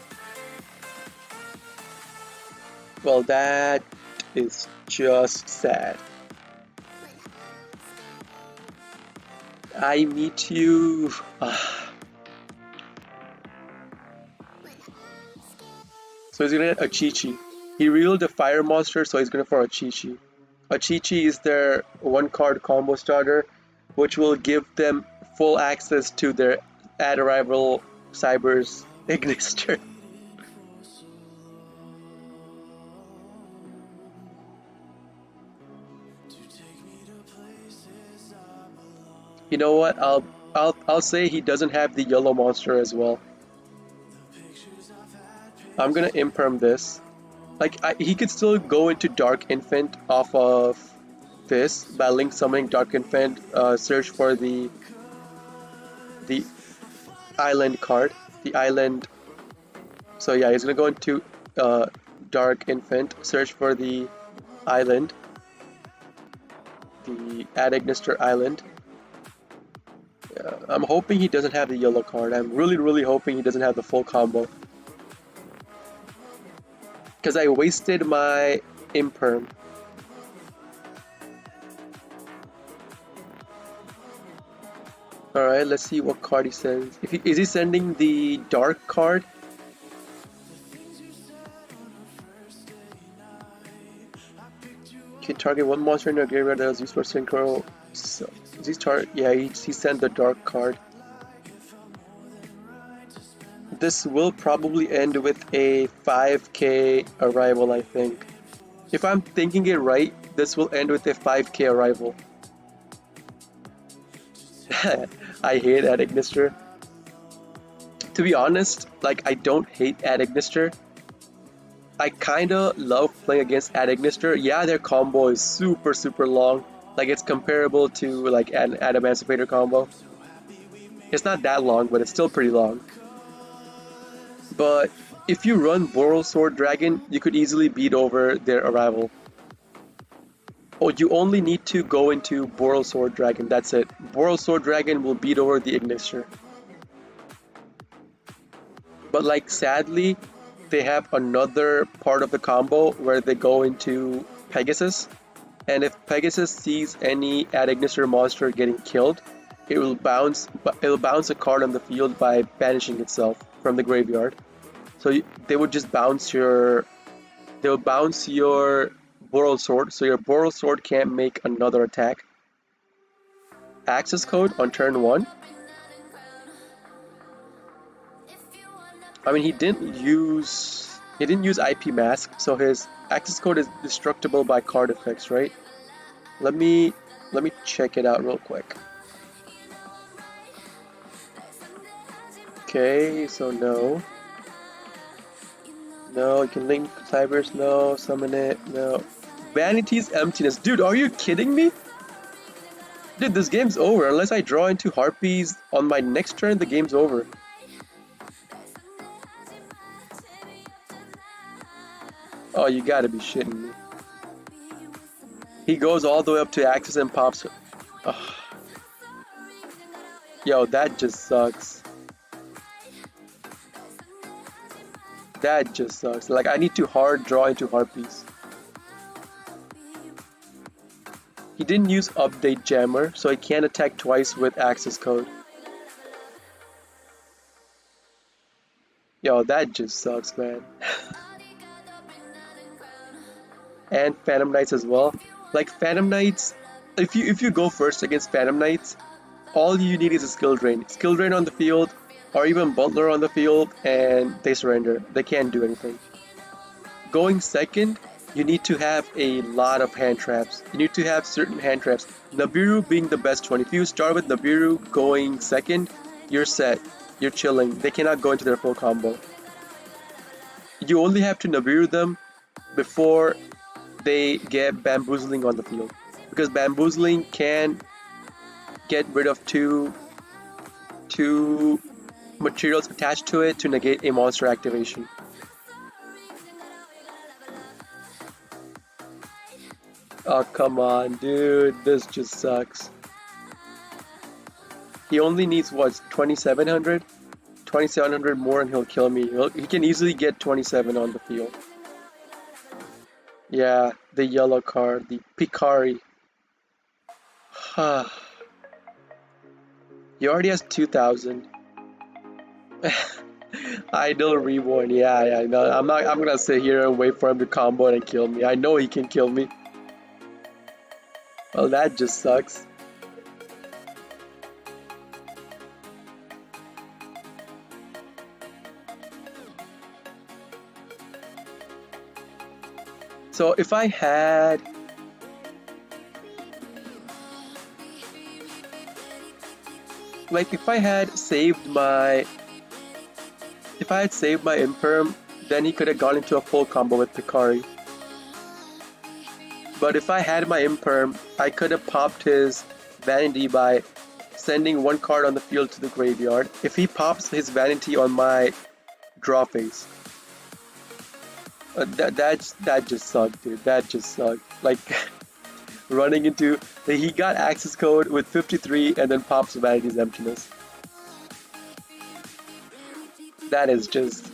Well, that is just sad. I meet you. So he's gonna get a Chi-Chi. He revealed a fire monster, so he's gonna for a Chi-Chi. A Chi-Chi is their 1-card combo starter, which will give them full access to their Ad Arrival Cyber's Ignister. You know what? I'll say he doesn't have the yellow monster as well. I'm gonna imperm this. Like, he could still go into Dark Infant off of this by link summoning Dark Infant. Search for the island card. The island. So yeah, he's gonna go into Dark Infant. Search for the island. The Ad Ignister Island. I'm hoping he doesn't have the yellow card. I'm really hoping he doesn't have the full combo. Because I wasted my imperm. Alright, let's see what card he sends. Is he sending the dark card? Okay, target one monster in your graveyard that was used for synchro. So, he sent the dark card. This will probably end with a 5k arrival, I think. If I'm thinking it right, this will end with a 5k arrival. I hate Adagnister. To be honest, like, I don't hate Adagnister. I kinda love playing against Adagnister. Yeah, their combo is super long. Like, it's comparable to like an Adamancipator combo. It's not that long, but it's still pretty long. But if you run Boral Sword Dragon, you could easily beat over their arrival. Oh, you only need to go into Boral Sword Dragon, that's it. Boral Sword Dragon will beat over the Ignister. But like, sadly, they have another part of the combo where they go into Pegasus. And if Pegasus sees any Adagnister monster getting killed, it will bounce a card on the field by banishing itself from the graveyard. So they would just bounce your Boral Sword, so your Boral Sword can't make another attack. Access code on turn 1. I mean, he didn't use IP Mask, so his access code is destructible by card effects, right? Let me check it out real quick. Okay, so no. No, you can link Cybers, no, summon it, no. Vanity's Emptiness. Dude, are you kidding me? Dude, this game's over. Unless I draw into Harpies on my next turn, the game's over. Oh, you gotta be shitting me. He goes all the way up to Axis and pops. Ugh. Yo, that just sucks. That just sucks. Like, I need to hard draw into Harpies. He didn't use Update Jammer, so he can't attack twice with access code. Yo, that just sucks, man. And Phantom Knights as well. Like, Phantom Knights, if you go first against Phantom Knights, all you need is a skill drain. Skill drain on the field, or even Butler on the field, and they surrender. They can't do anything. Going second, you need to have a lot of hand traps. You need to have certain hand traps. Nibiru being the best one. If you start with Nibiru going second, you're set. You're chilling. They cannot go into their full combo. You only have to Nibiru them before they get Bamboozling on the field. Because Bamboozling can get rid of two materials attached to it to negate a monster activation. Oh, come on, dude. This just sucks. He only needs, what, 2,700? 2,700 more and he'll kill me. He can easily get 27 on the field. Yeah, the yellow card, the Picari. He already has 2,000. Idol Reborn, yeah, no, I'm gonna sit here and wait for him to combo and kill me. I know he can kill me. Well, that just sucks. So if I had saved my Imperm, then he could have gone into a full combo with Picari. But if I had my Imperm, I could have popped his Vanity by sending one card on the field to the graveyard. If he pops his Vanity on my draw phase, that just sucked, dude. That just sucked. Like, running into... He got access code with 53 and then pops Vanity's Emptiness. That is just...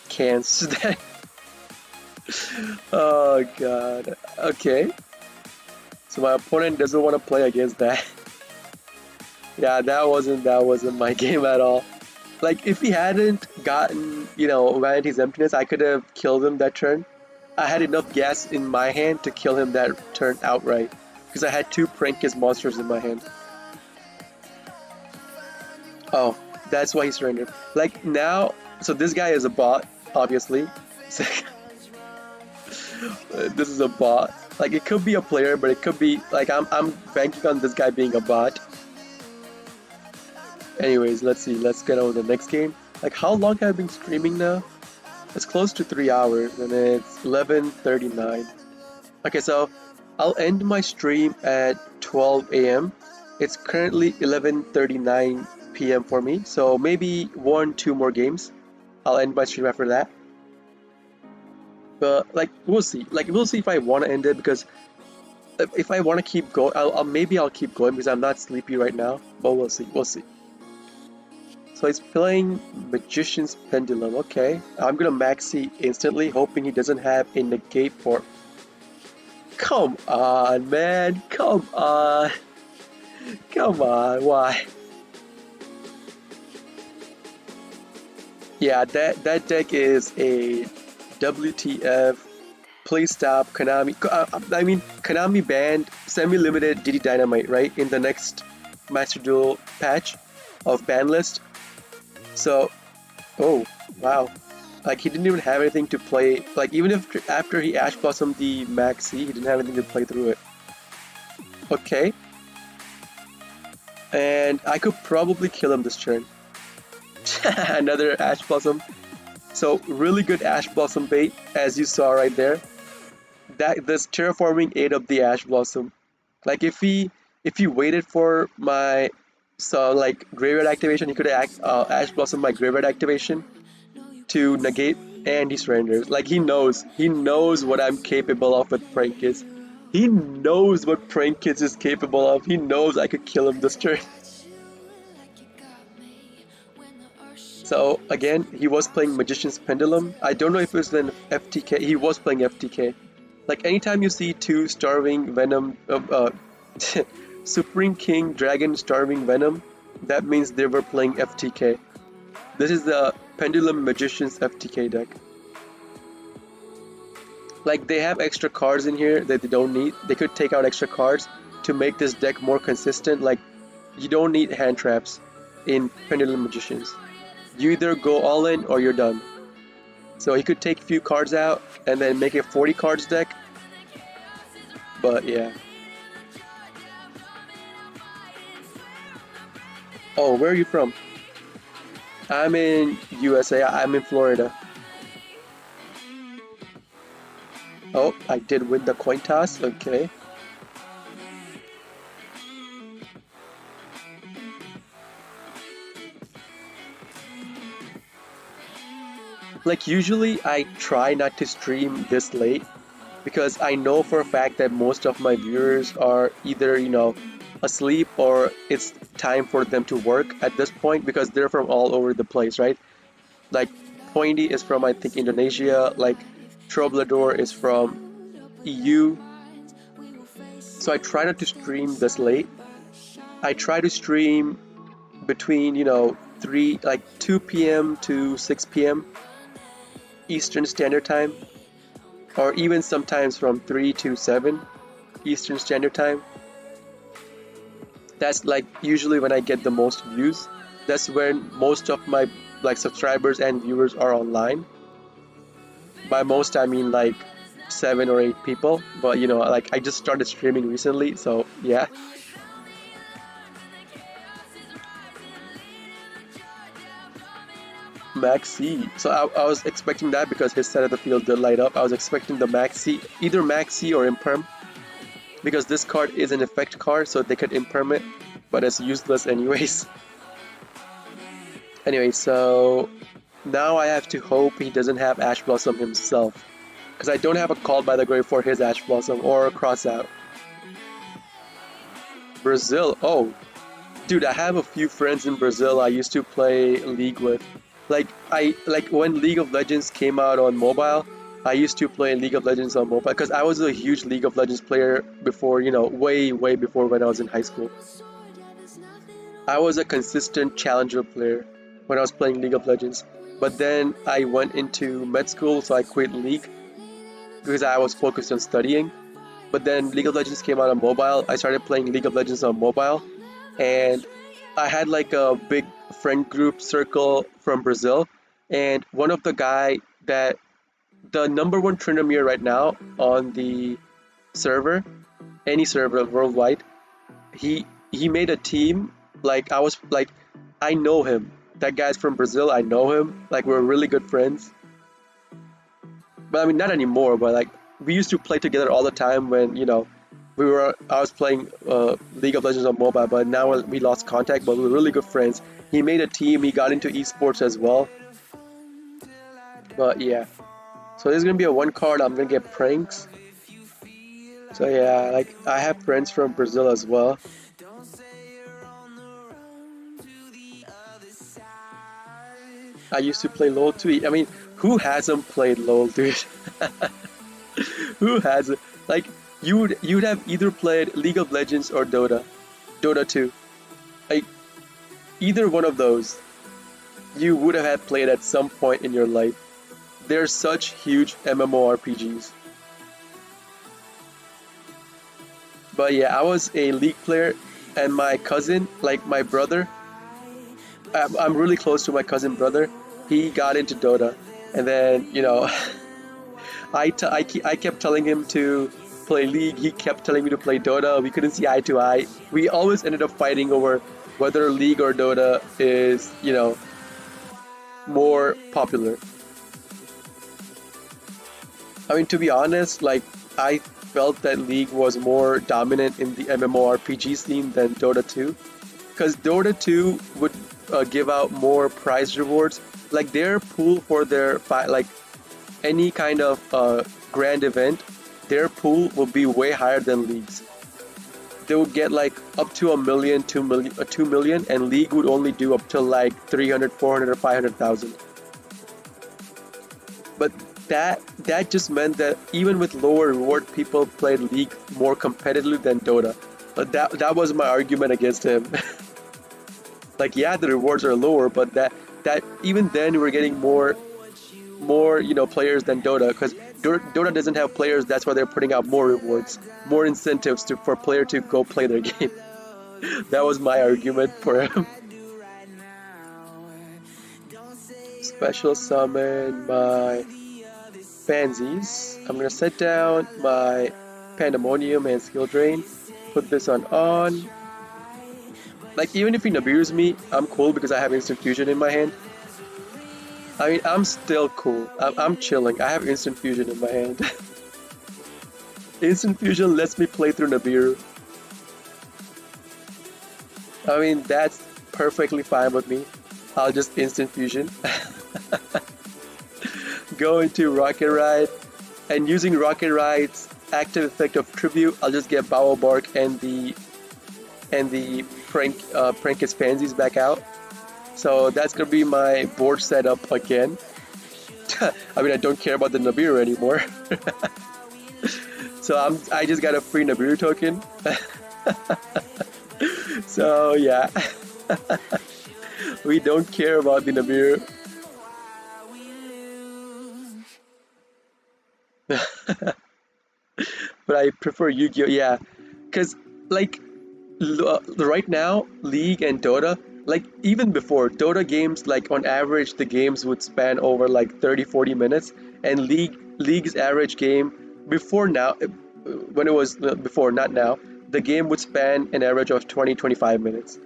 cancer. Oh god. Okay. So my opponent doesn't want to play against that. Yeah, that wasn't my game at all. Like, if he hadn't gotten, Vanity's Emptiness, I could have killed him that turn. I had enough gas in my hand to kill him that turn outright. Because I had two Prankist monsters in my hand. Oh, that's why he surrendered. Like now, so this guy is a bot, obviously. This is a bot. Like it could be a player, but it could be like I'm banking on this guy being a bot. Anyways, let's see. Let's get on with the next game. Like how long have I been streaming now? It's close to 3 hours, and it's 11:39. Okay, so I'll end my stream at 12 a.m. It's currently 11:39 p.m. for me, so maybe one, two more games. I'll end my stream after that. But like we'll see. Like we'll see if I want to end it because if I want to keep going, maybe I'll keep going because I'm not sleepy right now. But we'll see. We'll see. So he's playing Magician's Pendulum. Okay, I'm gonna maxi instantly, hoping he doesn't have a negate for. Come on, man. Come on. Come on. Why? Yeah, that deck is a WTF. Please stop, Konami. I mean, Konami banned semi-limited DD Dynamite, right? In the next Master Duel patch of ban list. So, oh, wow. Like, he didn't even have anything to play. Like, even if after he Ash Blossomed the Maxi, he didn't have anything to play through it. Okay. And I could probably kill him this turn. Another Ash Blossom. So, really good Ash Blossom bait, as you saw right there. This terraforming ate up the Ash Blossom. Like, if he waited for my like graveyard activation, he could Ash Blossom my graveyard activation to negate, and he surrenders. Like he knows what I'm capable of with Prank Kids. He knows what Prank Kids is capable of. He knows I could kill him this turn. So again, he was playing Magician's Pendulum. I don't know if it was an FTK. He was playing FTK. Like anytime you see two Starving Venom, Supreme King Dragon Starving Venom, that means they were playing FTK. This is the Pendulum Magician's FTK deck. Like they have extra cards in here that they don't need. They could take out extra cards to make this deck more consistent. Like you don't need hand traps in Pendulum Magicians. You either go all in or you're done. So he could take a few cards out and then make a 40 cards deck. But yeah. Oh, where are you from? I'm in USA. I'm in Florida. Oh, I did win the coin toss. Okay. Like usually I try not to stream this late because I know for a fact that most of my viewers are either, asleep or it's time for them to work at this point because they're from all over the place, right? Like Pointy is from I think Indonesia, like Troblador is from EU. So I try not to stream this late. I try to stream between, 2 p.m. to 6 p.m. Eastern Standard Time, or even sometimes from 3 to 7 Eastern Standard Time. That's like usually when I get the most views. That's when most of my subscribers and viewers are online. By most I mean like 7 or 8 people, but I just started streaming recently, so yeah. Maxi. So I was expecting that because his side of the field did light up. I was expecting the Maxi, either Maxi or Imperm, because this card is an effect card, so they could Imperm it, but it's useless anyways. Anyway, so now I have to hope he doesn't have Ash Blossom himself, because I don't have a Call by the Grave for his Ash Blossom or a Crossout. Brazil. Oh, dude, I have a few friends in Brazil I used to play League with. Like when League of Legends came out on mobile, I used to play League of Legends on mobile because I was a huge League of Legends player before, way before when I was in high school. I was a consistent challenger player when I was playing League of Legends. But then I went into med school, so I quit League. because I was focused on studying. But then League of Legends came out on mobile. I started playing League of Legends on mobile, and I had like a big friend group circle from Brazil, and one of the guy that the number one Tryndamere right now on the server, any server worldwide, he made a team. Like I was like, I know him. That guy's from Brazil. I know him. Like we're really good friends. But I mean, not anymore. But like we used to play together all the time when I was playing League of Legends on mobile. But now we lost contact. But we were really good friends. He made a team. He got into esports as well. But yeah. So there's gonna be a one card. I'm gonna get pranks. So yeah, like I have friends from Brazil as well. I used to play LoL too. I mean, who hasn't played LoL, dude? Who hasn't? Like you'd have either played League of Legends or Dota 2. Like either one of those, you would have had played at some point in your life. They're such huge MMORPGs. But yeah, I was a League player, and my cousin, like my brother, I'm really close to my cousin brother. He got into Dota, and then I kept telling him to play League. He kept telling me to play Dota. We couldn't see eye to eye. We always ended up fighting over whether League or Dota is more popular. I mean, to be honest, like I felt that League was more dominant in the MMORPG scene than Dota 2, because Dota 2 would give out more prize rewards. Like their pool for their like any kind of grand event, their pool will be way higher than League's. They would get like up to 1 million, 2 million, and League would only do up to like 300, 400, or 500,000. But that just meant that even with lower reward, people played League more competitively than Dota. But that was my argument against him. Like yeah, the rewards are lower, but that even then we're getting more players than Dota, because Dota doesn't have players. That's why they're putting out more rewards, more incentives for player to go play their game. That was my argument for him. Special summon my Pansies. I'm gonna set down my Pandemonium and Skill Drain. Put this on. Like even if he Nabirs me, I'm cool because I have Instant Fusion in my hand. I mean, I'm still cool. I'm chilling. I have Instant Fusion in my hand. Instant Fusion lets me play through Nibiru. I mean, that's perfectly fine with me. I'll just Instant Fusion. Go into Rocket Ride, and using Rocket Ride's active effect of Tribute, I'll just get Bow Bark and the Prankest Pansies back out. So that's gonna be my board setup again. I mean, I don't care about the Nibiru anymore. So I just got a free Nibiru token. So yeah, we don't care about the Nibiru. But I prefer Yu-Gi-Oh! Yeah, because like right now, League and Dota, like even before Dota games, like on average the games would span over like 30-40 minutes, and League's average game before now, when it was before, not now, the game would span an average of 20-25 minutes.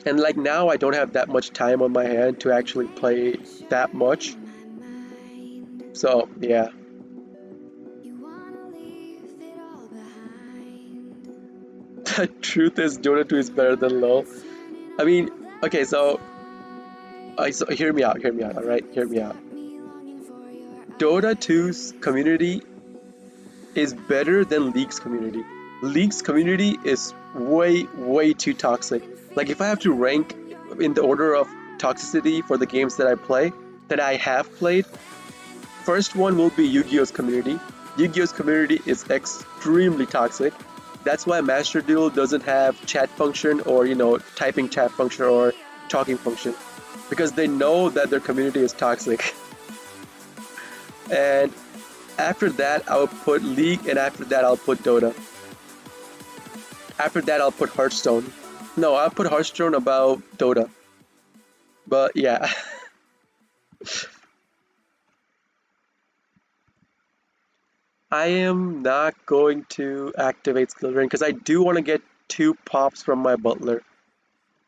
And like now I don't have that much time on my hand to actually play that much. So yeah. The truth is Dota 2 is better than LoL. I mean, okay, so hear me out, alright? Hear me out. Dota 2's community is better than League's community. League's community is way too toxic. Like if I have to rank in the order of toxicity for the games that I have played, first one will be Yu-Gi-Oh's community. Yu-Gi-Oh's community is extremely toxic. That's why Master Duel doesn't have chat function or typing chat function or talking function, because they know that their community is toxic. And After that, I'll put League, and after that, I'll put Dota. After that, I'll put Hearthstone. No, I'll put Hearthstone about Dota. But yeah, I am not going to activate Skill Drain because I do want to get 2 pops from my Butler.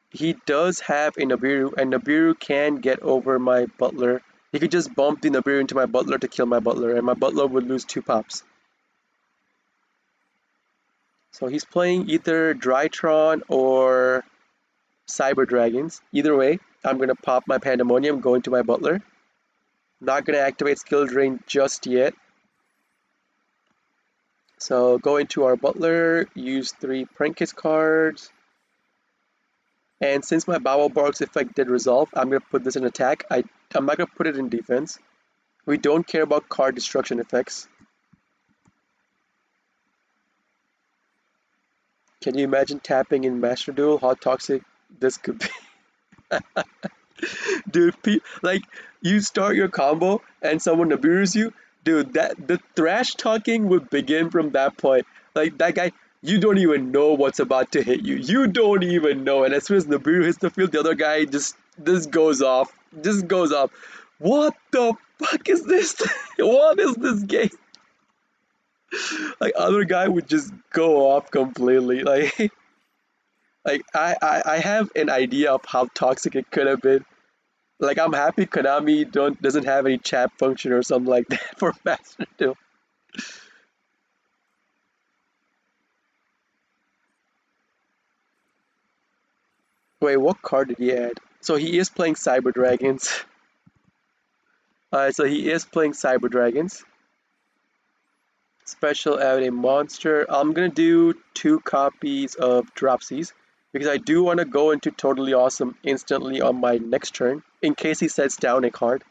He does have a Nibiru, and Nibiru can get over my Butler. He could just bump the Nibiru into my Butler to kill my Butler, and my Butler would lose 2 pops. So he's playing either Drytron or Cyber Dragons. Either way, I'm going to pop my Pandemonium, go into my Butler. Not going to activate Skill Drain just yet. So go into our Butler, use 3 Prankis cards. And since my Bowel Bark's effect did resolve, I'm going to put this in attack. I'm not going to put it in defense. We don't care about card destruction effects. Can you imagine tapping in Master Duel? How toxic this could be. Dude, like, you start your combo and someone abused you, dude, that the trash talking would begin from that point. Like, that guy, you don't even know what's about to hit you. You don't even know. And as soon as Nibiru hits the field, the other guy just goes off. Just goes off. What the fuck is this? What is this game? Like, other guy would just go off completely. Like I have an idea of how toxic it could have been. Like, I'm happy Konami doesn't have any chat function or something like that for Master Duel. Wait, what card did he add? So he is playing Cyber Dragons. So he is playing Cyber Dragons. Special add a monster. I'm gonna do 2 copies of Dropsies because I do want to go into Totally Awesome instantly on my next turn in case he sets down a card.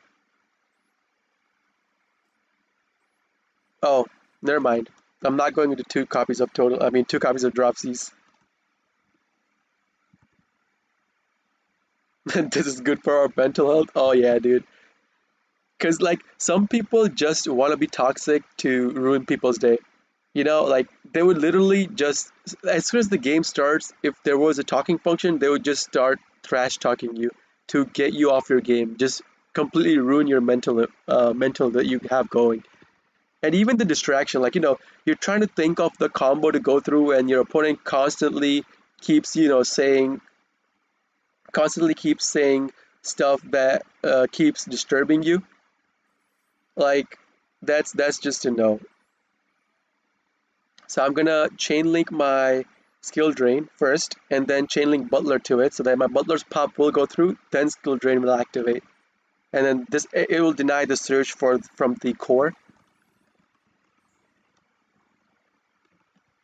Oh, never mind. I'm not going into 2 copies of 2 copies of Dropsies. This is good for our mental health. Oh yeah, dude. Because, like, some people just want to be toxic to ruin people's day. Like, they would literally just, as soon as the game starts, if there was a talking function, they would just start trash talking you to get you off your game, just completely ruin your mental that you have going. And even the distraction, like, you're trying to think of the combo to go through, and your opponent keeps, saying, constantly keeps saying stuff that keeps disturbing you. Like, that's just a no. So I'm gonna chain link my skill drain first, and then chain link Butler to it, so that my Butler's pop will go through, then skill drain will activate, and then it will deny the search from the core.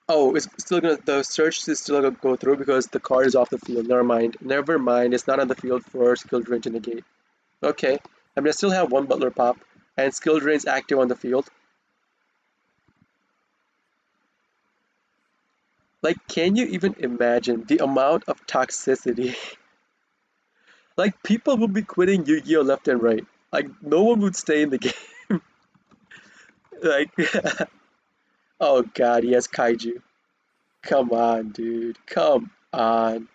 Oh, the search is still gonna go through because the card is off the field. Never mind. Never mind. It's not on the field for skill drain to negate. Okay. I mean, I still have 1 Butler pop, and skill drain's active on the field. Like, can you even imagine the amount of toxicity? Like, people would be quitting Yu-Gi-Oh left and right. Like, no one would stay in the game. Like, oh god, yes, Kaiju. Come on, dude. Come on.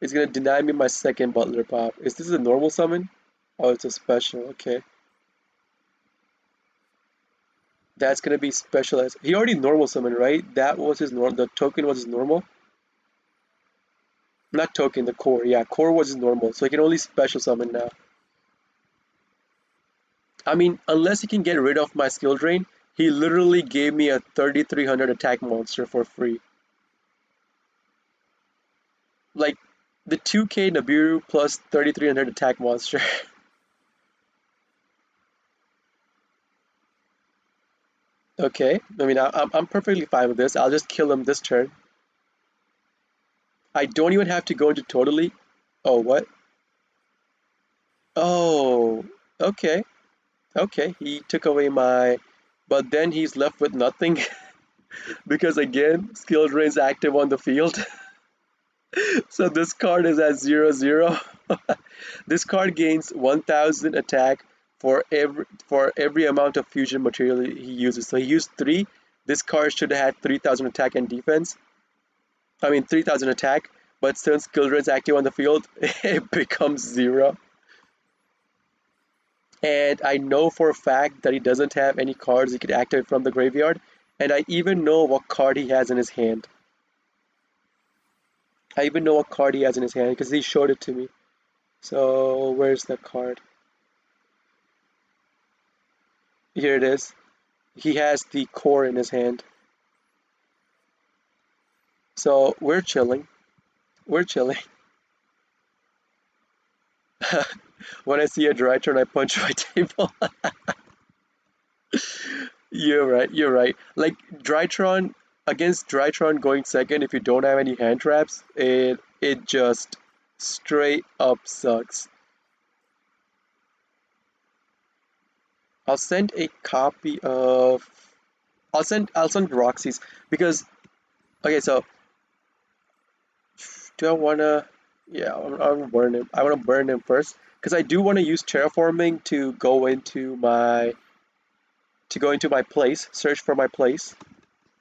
It's gonna deny me my second Butler pop. Is this a normal summon? Oh, it's a special. Okay. That's gonna be specialized. He already normal summoned, right? That was his normal. The token was his normal. Not token, the core. Yeah, core was his normal. So he can only special summon now. I mean, unless he can get rid of my skill drain, he literally gave me a 3300 attack monster for free. Like, the 2k Nibiru plus 3300 attack monster. Okay, I mean, I'm perfectly fine with this. I'll just kill him this turn. I don't even have to go into totally. Oh, what? Oh, okay. Okay, he took away my, but then he's left with nothing because again, skill drain's active on the field. So this card is at 0/0. This card gains 1000 attack for every amount of fusion material he uses. So he used 3. This card should have had 3,000 attack and defense. I mean 3,000 attack, but since skill drain is active on the field, it becomes 0. And I know for a fact that he doesn't have any cards he could activate from the graveyard, and I even know what card he has in his hand. I even know what card he has in his hand because he showed it to me. So where's the card? Here it is. He has the core in his hand. So we're chilling. We're chilling. When I see a Drytron, I punch my table. You're right. You're right. Like Drytron against Drytron going second, if you don't have any hand traps, it just straight up sucks. I'll send a copy of. I'll send Roxy's because okay. So do I wanna? Yeah, I'm burn him. I wanna burn him first because I do want to use terraforming to go into my place, search for my place.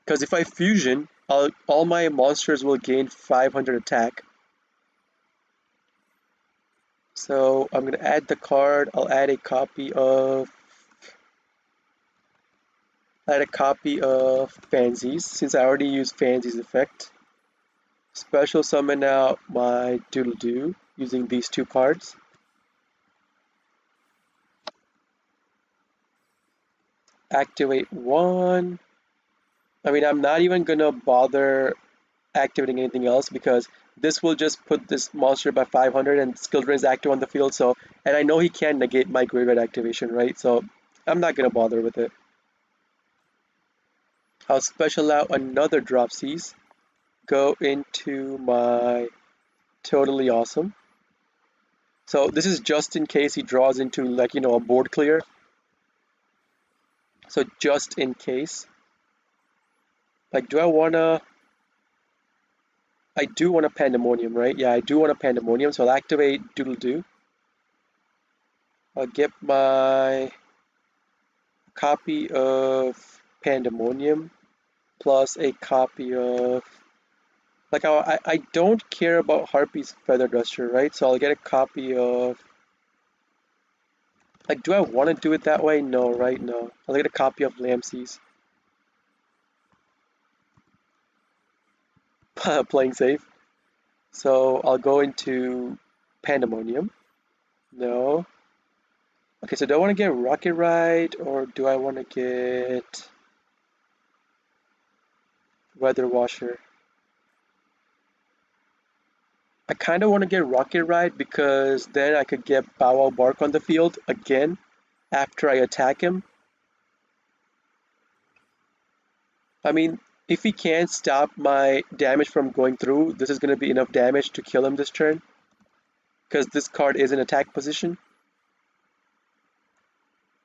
Because if I fusion, all my monsters will gain 500 attack. So I'm gonna add the card. I'll add a copy of Fancies since I already used Fancies effect. Special summon out my Doodle Doo using these 2 cards. Activate 1. I mean, I'm not even gonna bother activating anything else because this will just put this monster by 500 and skill drain is active on the field. So, and I know he can negate my graveyard activation, right? So I'm not gonna bother with it. I'll special out another drop C's, go into my totally awesome. So this is just in case he draws into like, a board clear. So just in case. Like, I do want a Pandemonium, right? Yeah, I do want a Pandemonium, so I'll activate Doodle Doo. I'll get my copy of Pandemonium plus a copy of... Like, I don't care about Harpy's Feather Duster, right? So I'll get a copy of... Like, do I want to do it that way? No, right? No. I'll get a copy of Lamses. Playing safe. So I'll go into Pandemonium. No. Okay, so do I want to get Rocket Ride or do I want to get Weather Washer? I kind of want to get Rocket Ride because then I could get Bow Wow Bark on the field again after I attack him. I mean, if he can't stop my damage from going through, this is going to be enough damage to kill him this turn because this card is in attack position.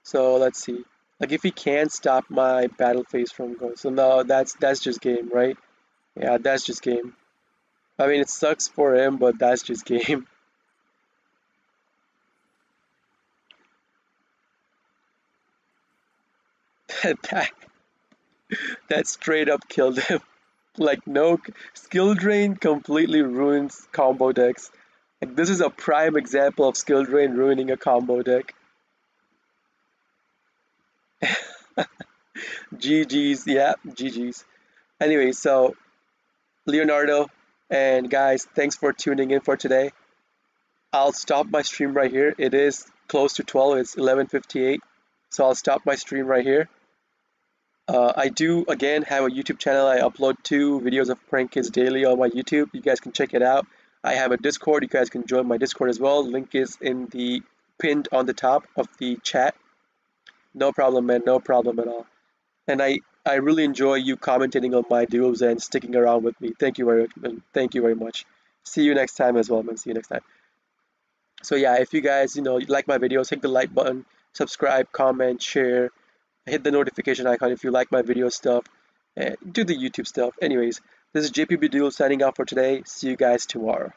So let's see. Like if he can't stop my battle phase from going, so no, that's just game, right? Yeah, that's just game. I mean, it sucks for him, but that's just game. that that straight up killed him. Like no skill drain completely ruins combo decks. Like this is a prime example of skill drain ruining a combo deck. GG's, yeah, GG's. Anyway, so Leonardo and guys, thanks for tuning in for today. I'll stop my stream right here. It is close to 12, it's 11:58. So I'll stop my stream right here. I do again have a YouTube channel. I upload 2 videos of prank kids daily on my YouTube. You guys can check it out. I have a Discord. You guys can join my Discord as well. Link is in the pinned on the top of the chat. No problem, man. No problem at all. And I really enjoy you commentating on my duels and sticking around with me. Thank you very much. See you next time as well, man. See you next time. So yeah, if you guys like my videos, hit the like button, subscribe, comment, share, hit the notification icon if you like my video stuff, and do the YouTube stuff. Anyways, this is JPB Duel signing off for today. See you guys tomorrow.